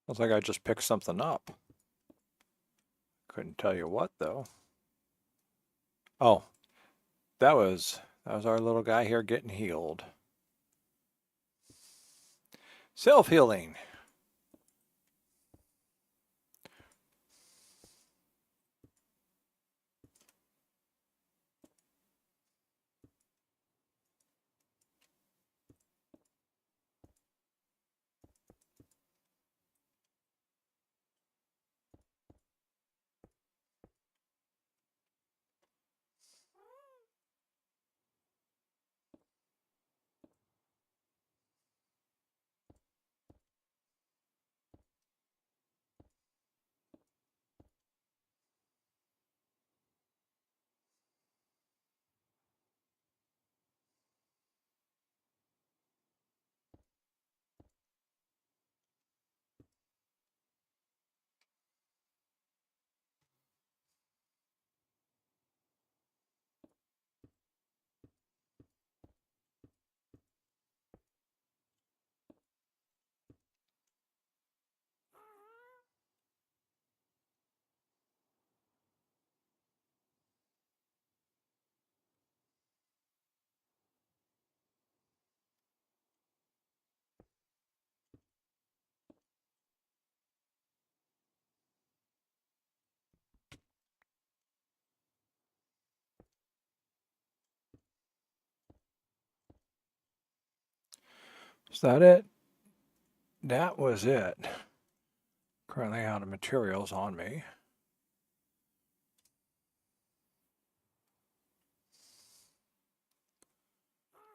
Looks like I just picked something up. Couldn't tell you what though. Oh, that was our little guy here getting healed. Self-healing. Is that it? That was it. Currently out of materials on me.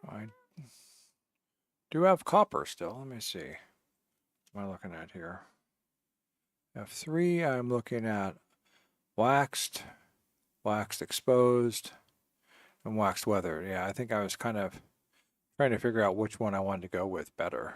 I do have copper still. Let me see. What am I looking at here? F3, I'm looking at waxed, waxed exposed, and waxed weathered. Yeah, I think I was kind of trying to figure out which one I wanted to go with better.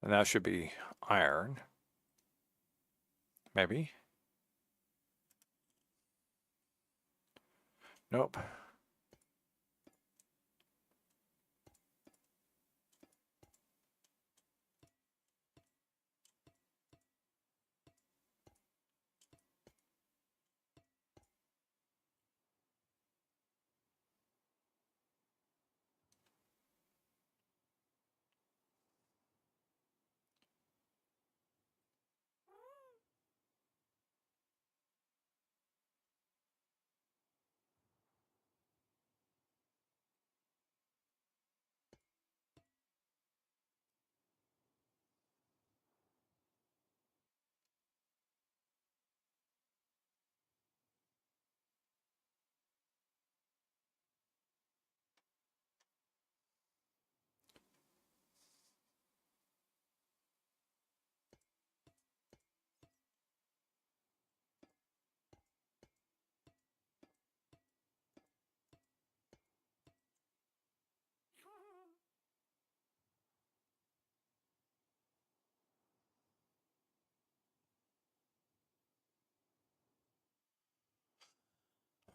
And that should be iron. Maybe. Nope.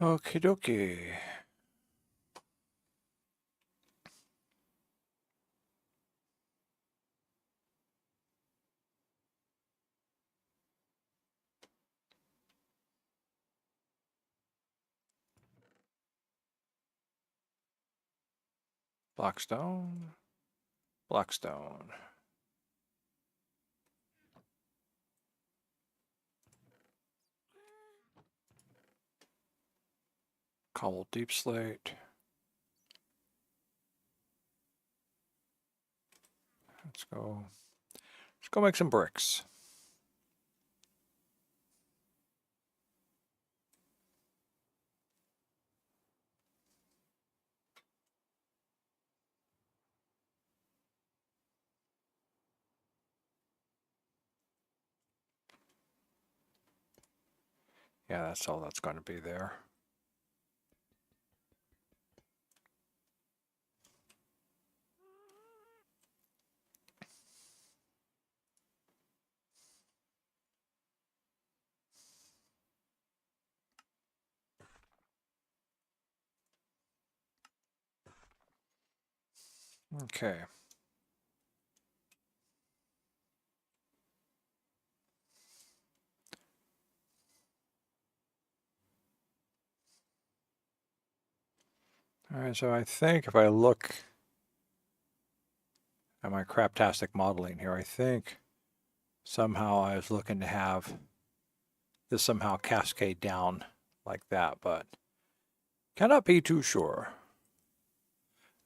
Okie dokie. Blackstone. Blackstone. Cobbled deep slate. Let's go. Let's go make some bricks. Yeah, that's all that's going to be there. Okay. All right, so I think if I look at my craptastic modeling here, I think somehow I was looking to have this somehow cascade down like that, but cannot be too sure.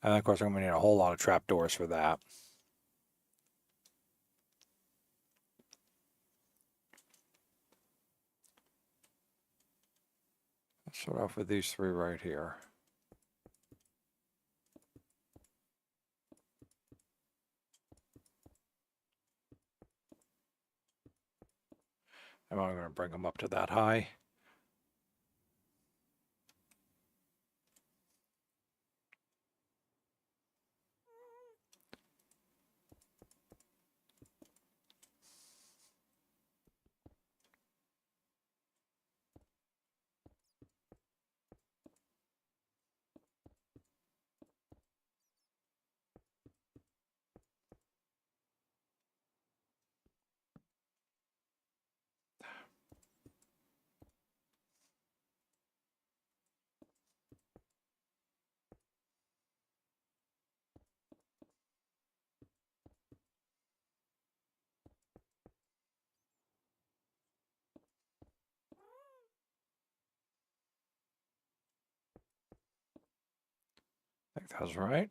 And of course, I'm going to need a whole lot of trapdoors for that. Let's start off with these three right here. I'm not going to bring them up to that high. I think that was right.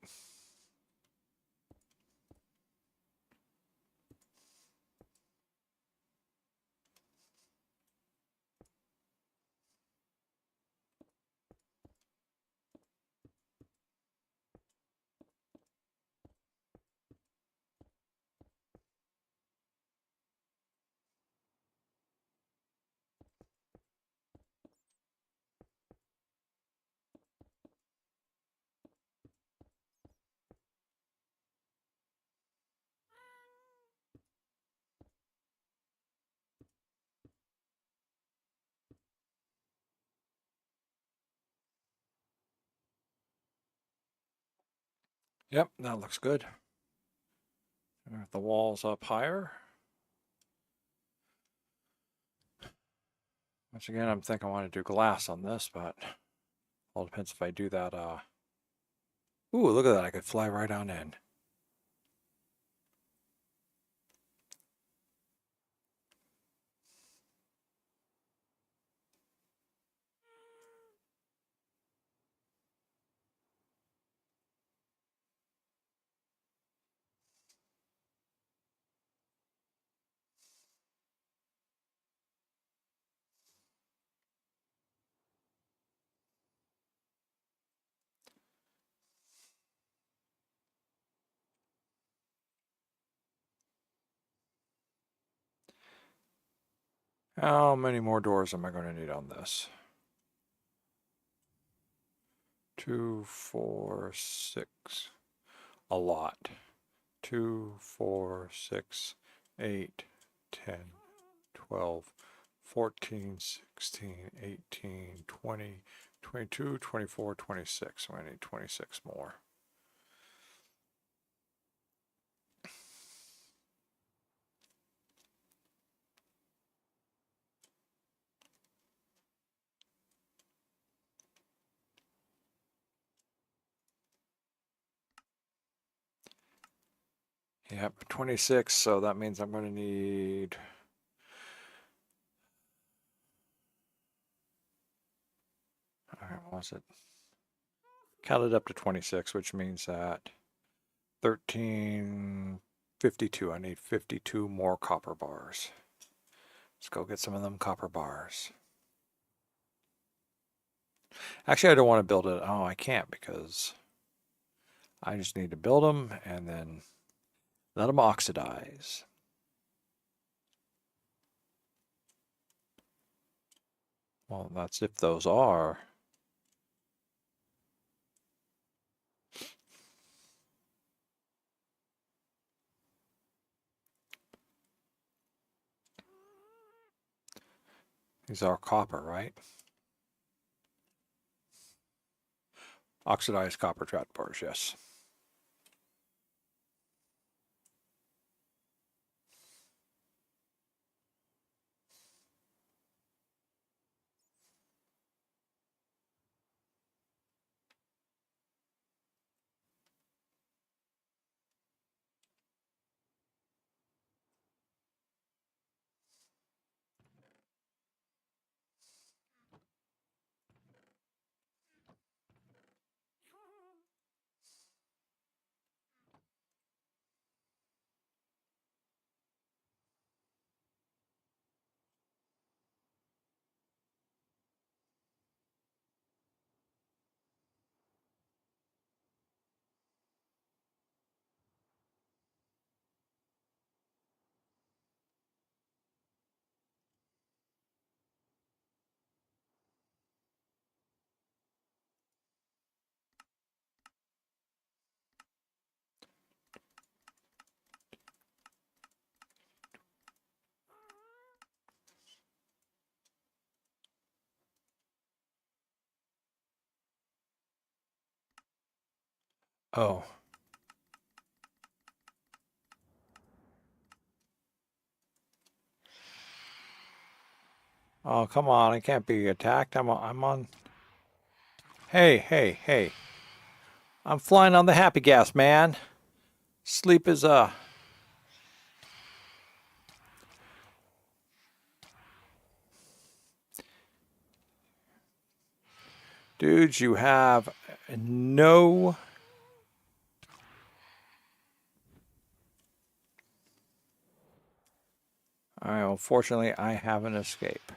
Yep, that looks good. The walls up higher. Once again, I'm thinking I want to do glass on this, but all depends if I do that. Ooh, look at that. I could fly right on in. How many more doors am I going to need on this? 2, 4, 6. A lot. 2, 4, 6, 8, 10, 12, 14, 16, 18, 20, 22, 24, 26. I need 26 more. Yep, 26, so that means I'm going to need... what was it? Counted up to 26, which means that 1352. I need 52 more copper bars. Let's go get some of them copper bars. Actually, I don't want to build it. Oh, I can't because I just need to build them and then let them oxidize. Well, that's if those are. These are copper, right? Oxidized copper trap bars, yes. Oh. Oh, come on. I can't be attacked. I'm on. Hey, hey, hey. I'm flying on the happy gas, man. Sleep is dudes, you have no. Unfortunately, I have an escape.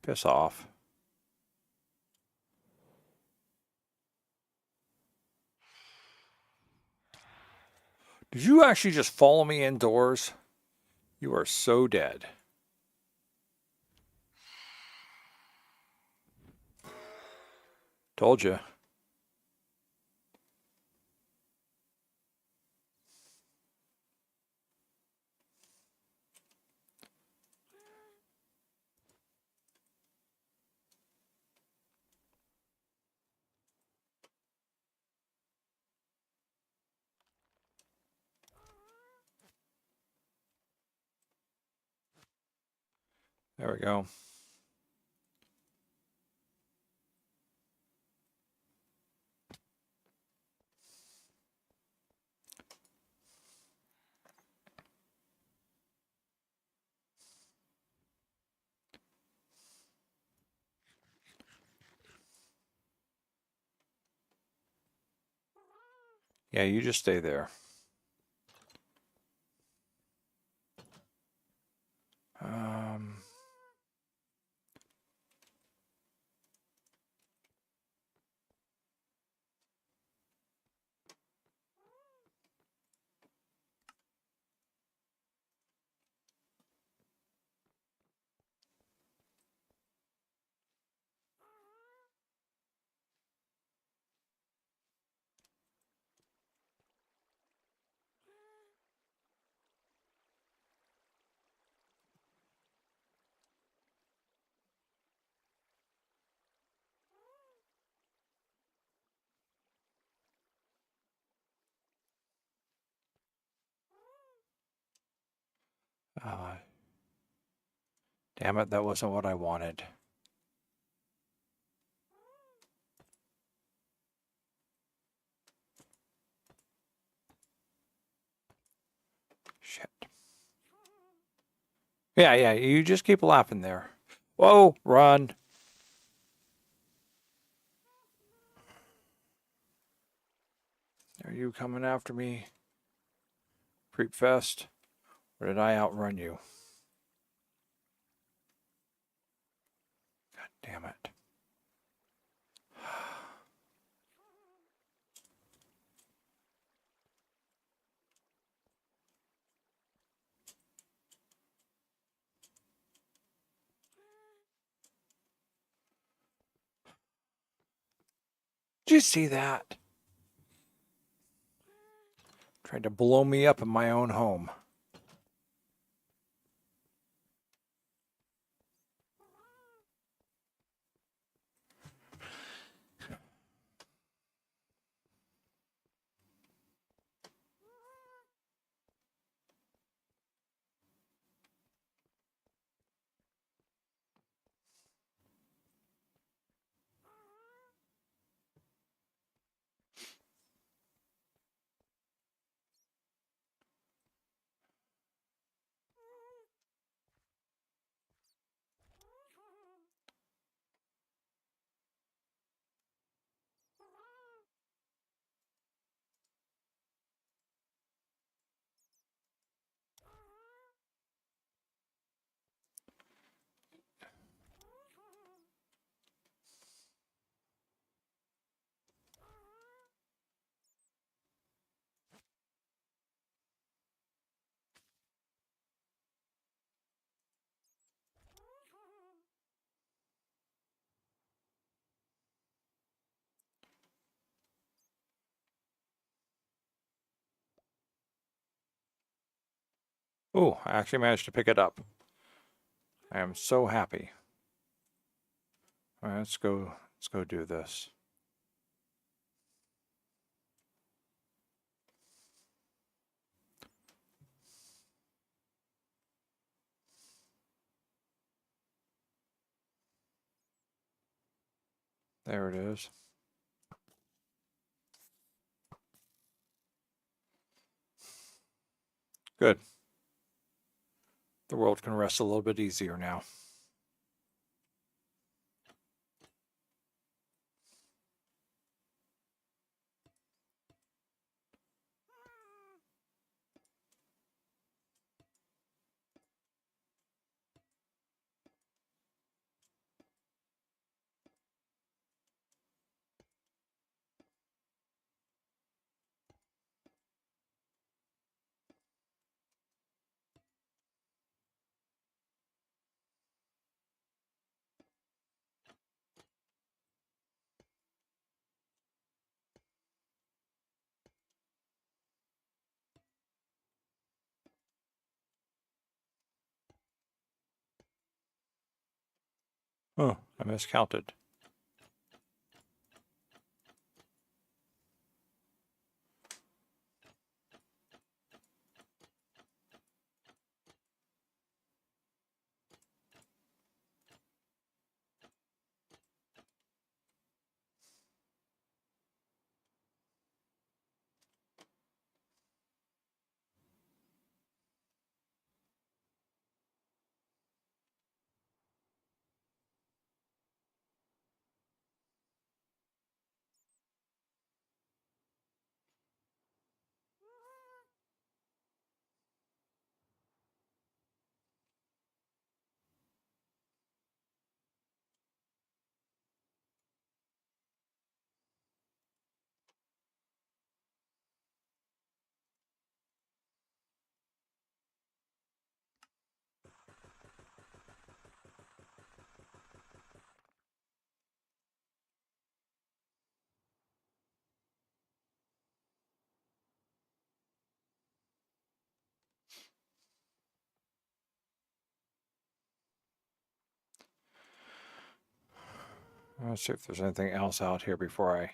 Piss off. Did you actually just follow me indoors? You are so dead. Told you. There we go. Yeah, you just stay there. Um, uh, damn it, that wasn't what I wanted. Shit. Yeah, yeah, you just keep laughing there. Whoa, run. Are you coming after me? Creep fest? Or did I outrun you? God damn it. Did you see that? Tried to blow me up in my own home. Oh, I actually managed to pick it up. I am so happy. All right, let's go do this. There it is. Good. The world can rest a little bit easier now. Oh, I miscounted. Let's see if there's anything else out here before I...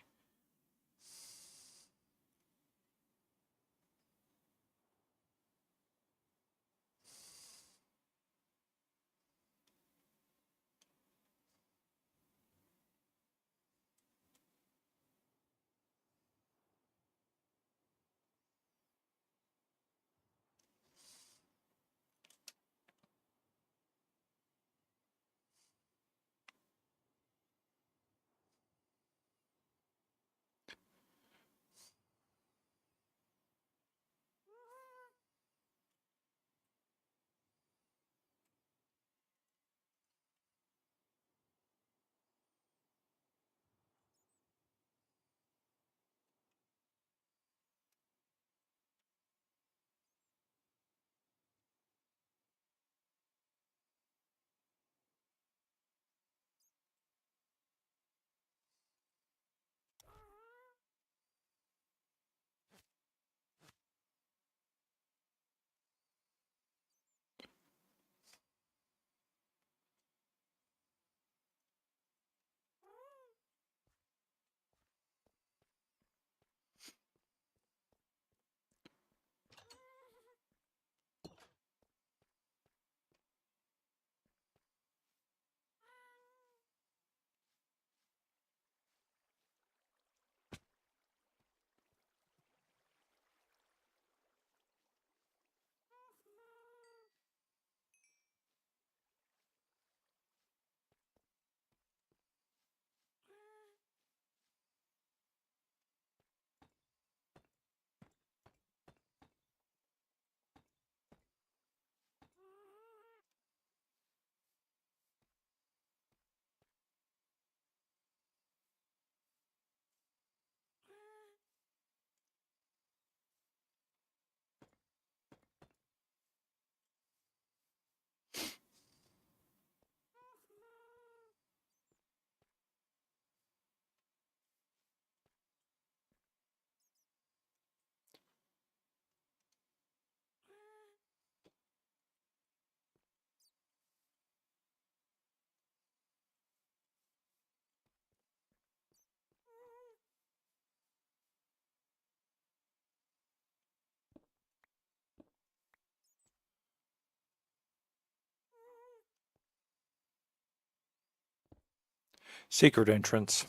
Secret entrance.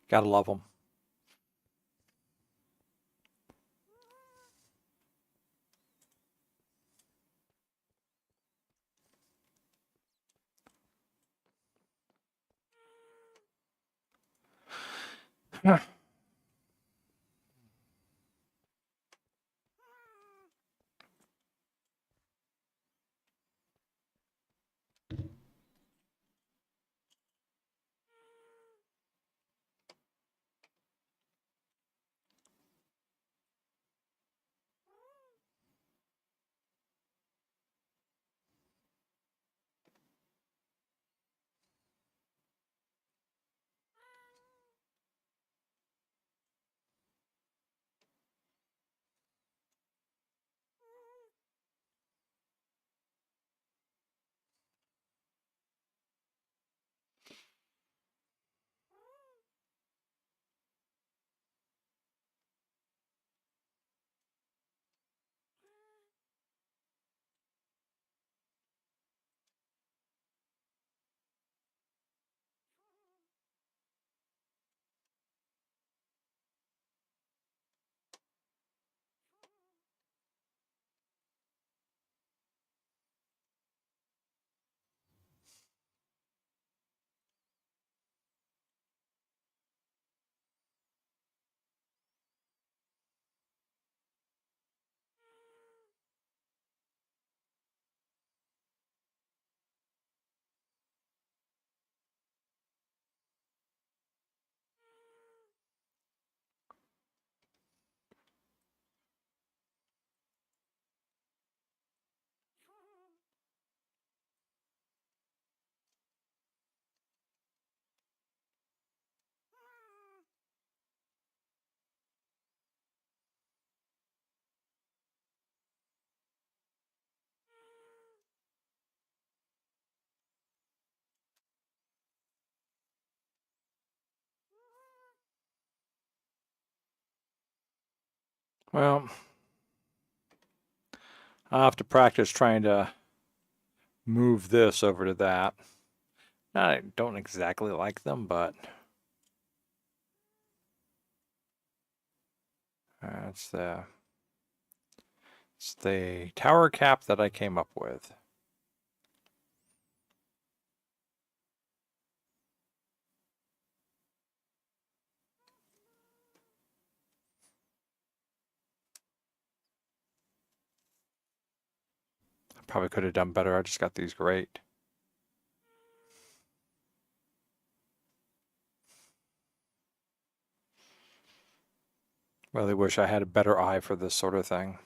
Gotta love them. Well, I'll have to practice trying to move this over to that. I don't exactly like them, but it's the tower cap that I came up with. I probably could have done better. I just got these great. Really wish I had a better eye for this sort of thing.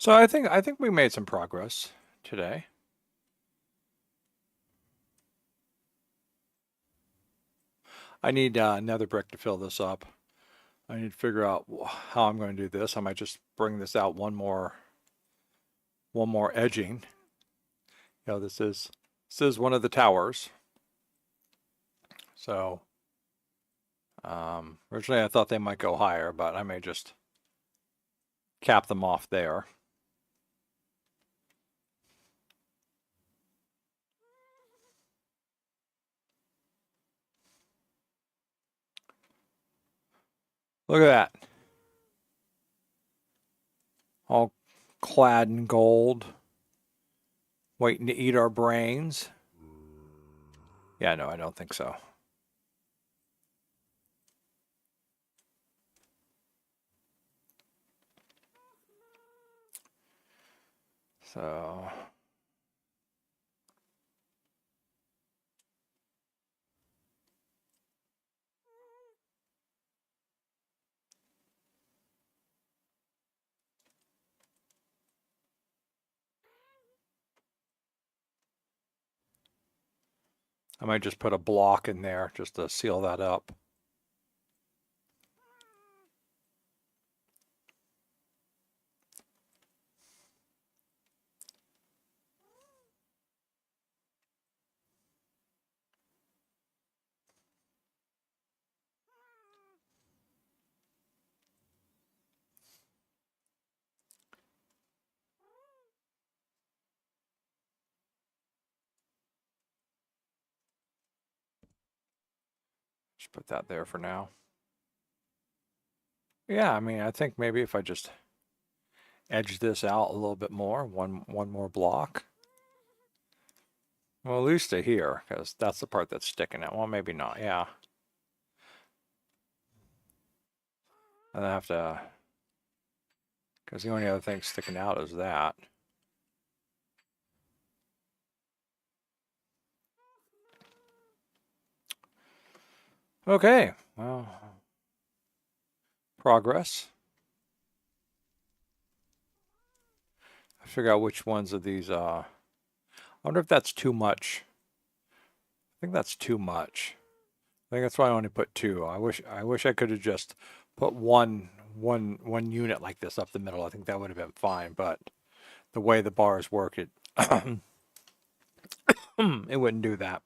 So I think we made some progress today. I need another brick to fill this up. I need to figure out how I'm going to do this. I might just bring this out one more edging. You know, this is one of the towers. So originally I thought they might go higher, but I may just cap them off there. Look at that. All clad in gold, waiting to eat our brains. Yeah, no, I don't think so. So I might just put a block in there just to seal that up. Just put that there for now. Yeah, I mean, I think maybe if I just edge this out a little bit more, one more block. Well, at least to here, because that's the part that's sticking out. Well, maybe not. Yeah. And I have to, because the only other thing sticking out is that. Okay, well, progress. I figure out which ones of these, I wonder if that's too much. I think that's too much. I think that's why I only put two. I wish I could have just put one unit like this up the middle. I think that would have been fine, but the way the bars work, it it wouldn't do that.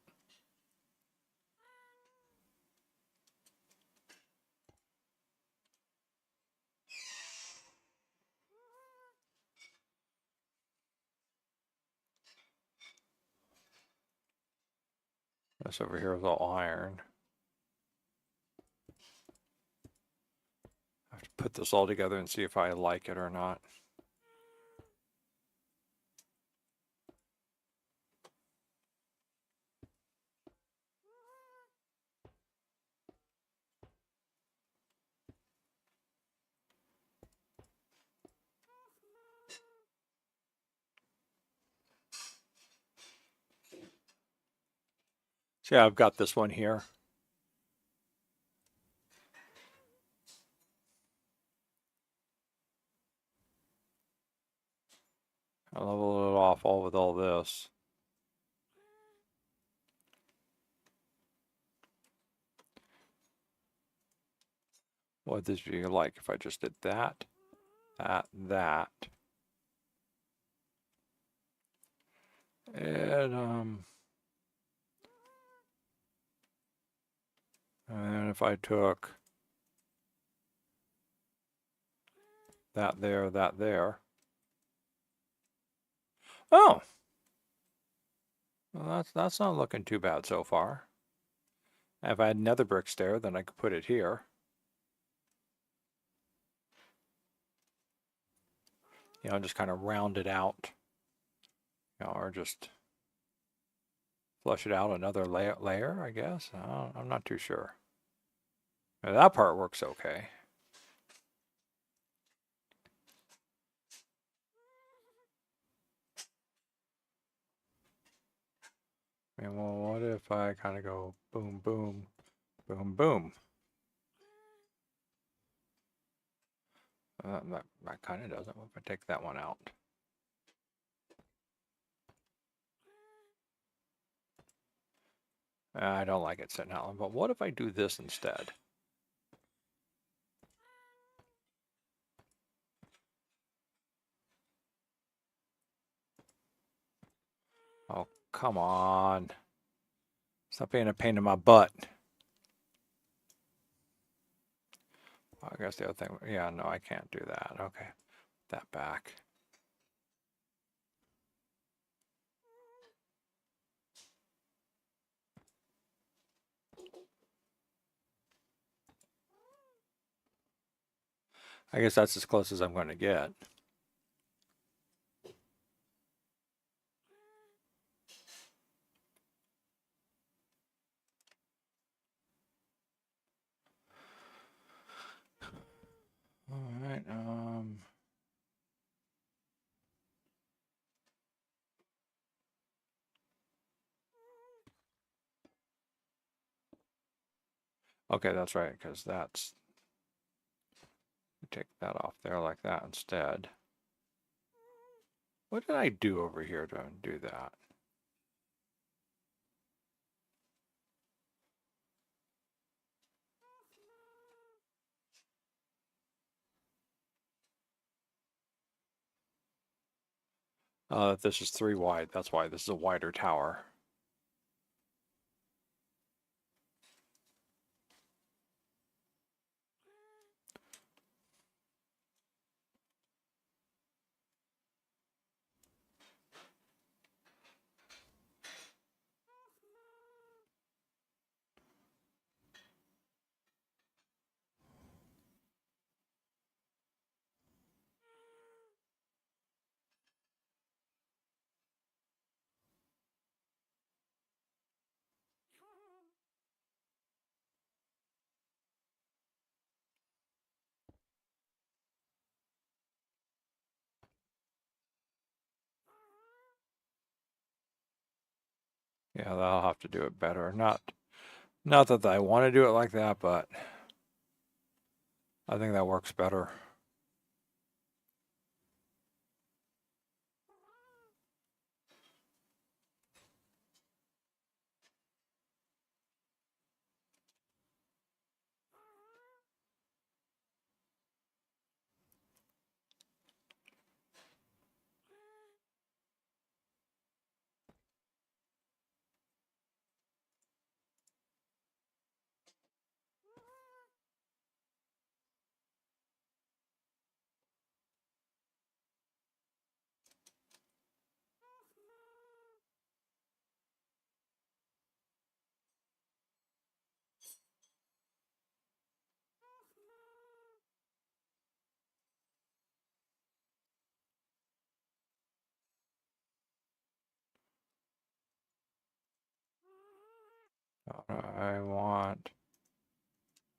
This over here is all iron. I have to put this all together and see if I like it or not. See, I've got this one here. I'll level it off all with all this. What would this be like if I just did that, that? And if I took that there, that there. Oh, well, that's not looking too bad so far. If I had nether bricks there, then I could put it here. You know, just kind of round it out. You know, or just flush it out another layer, I guess. I'm not too sure. Now, that part works okay. I mean, well, what if I kind of go boom, boom, boom, boom? That kind of doesn't. What if I take that one out? I don't like it sitting out long, but what if I do this instead? Oh, come on. Stop being a pain in my butt. I guess the other thing, yeah, no, I can't do that. Okay, that back. I guess that's as close as I'm going to get. All right. Okay, that's right, because that's, take that off there like that instead. What did I do over here to do that? This is 3 wide. That's why this is a wider tower. Yeah, I'll have to do it better. Not that I want to do it like that, but I think that works better.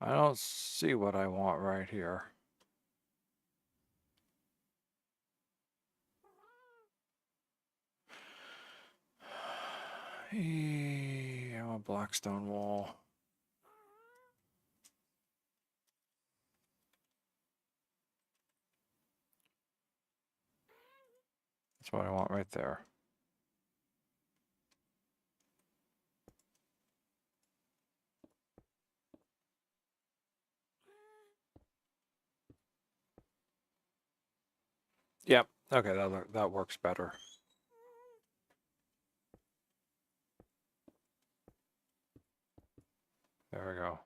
I don't see what I want right here. I want a black stone wall. That's what I want right there. Yep. Okay, that works better. There we go.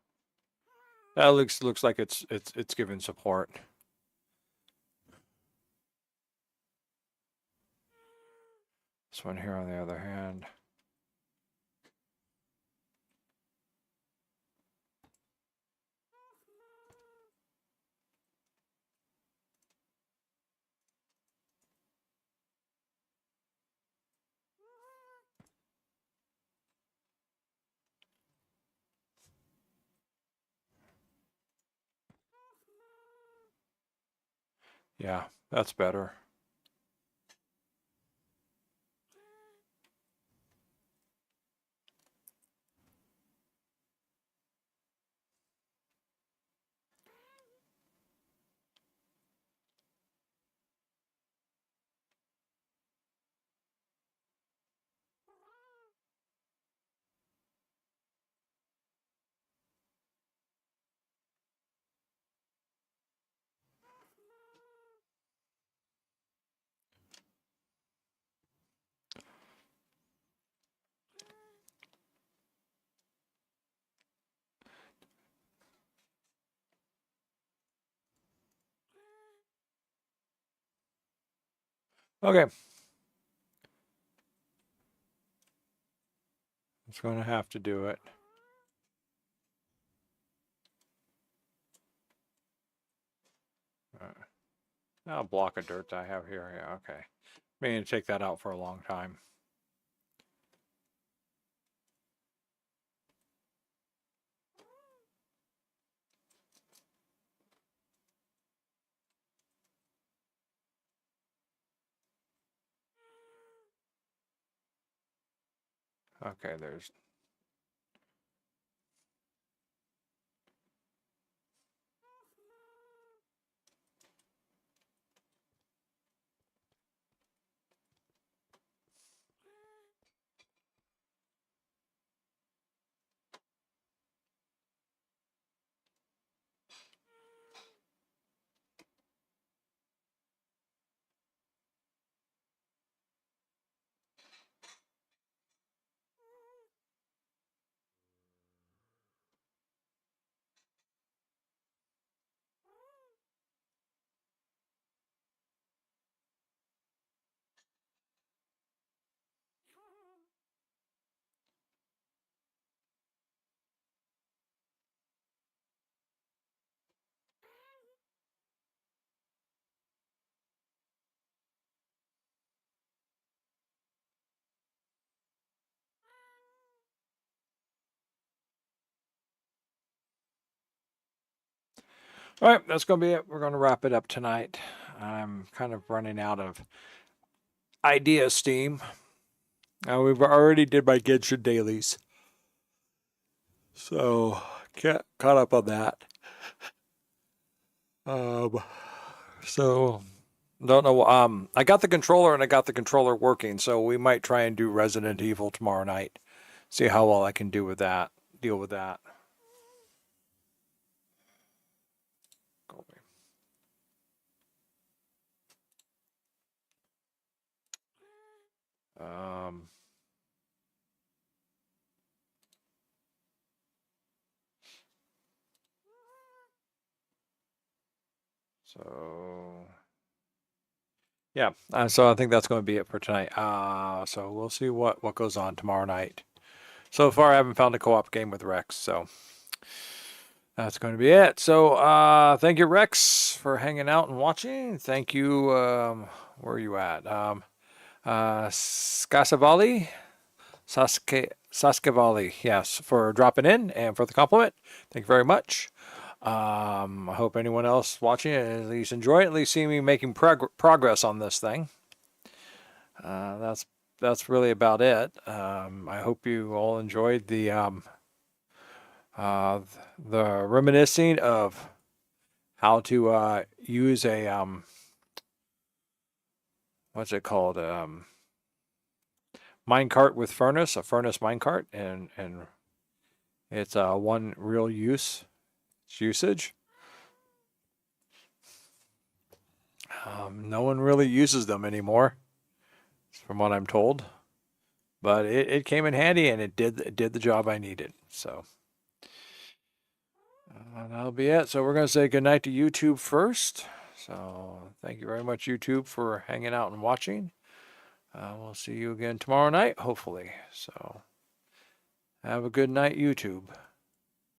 That looks like it's giving support. This one here, on the other hand. Yeah, that's better. Okay. It's going to have to do it. Now, block of dirt that I have here. Yeah, okay. Meaning to take that out for a long time. Okay, there's. All right, that's going to be it. We're going to wrap it up tonight. I'm kind of running out of idea steam. We've already did my Genshin dailies. So, caught up on that. So don't know. I got the controller and I got the controller working, so we might try and do Resident Evil tomorrow night. See how well I can do with that. Deal with that. Um. So yeah. So I think that's going to be it for tonight. So we'll see what goes on tomorrow night. So far, I haven't found a co-op game with Rex, so that's going to be it. So thank you, Rex, for hanging out and watching. Thank you. Where are you at? Skasavali, Saskavali, yes, for dropping in and for the compliment. Thank you very much. I hope anyone else watching it at least enjoy it, at least see me making progress on this thing. That's really about it. I hope you all enjoyed the reminiscing of how to use a what's it called, minecart with furnace, a furnace minecart, and it's one real usage. No one really uses them anymore, from what I'm told. But it came in handy and it did the job I needed. So that'll be it. So we're going to say goodnight to YouTube first. So thank you very much, YouTube, for hanging out and watching. We'll see you again tomorrow night, hopefully. So have a good night, YouTube.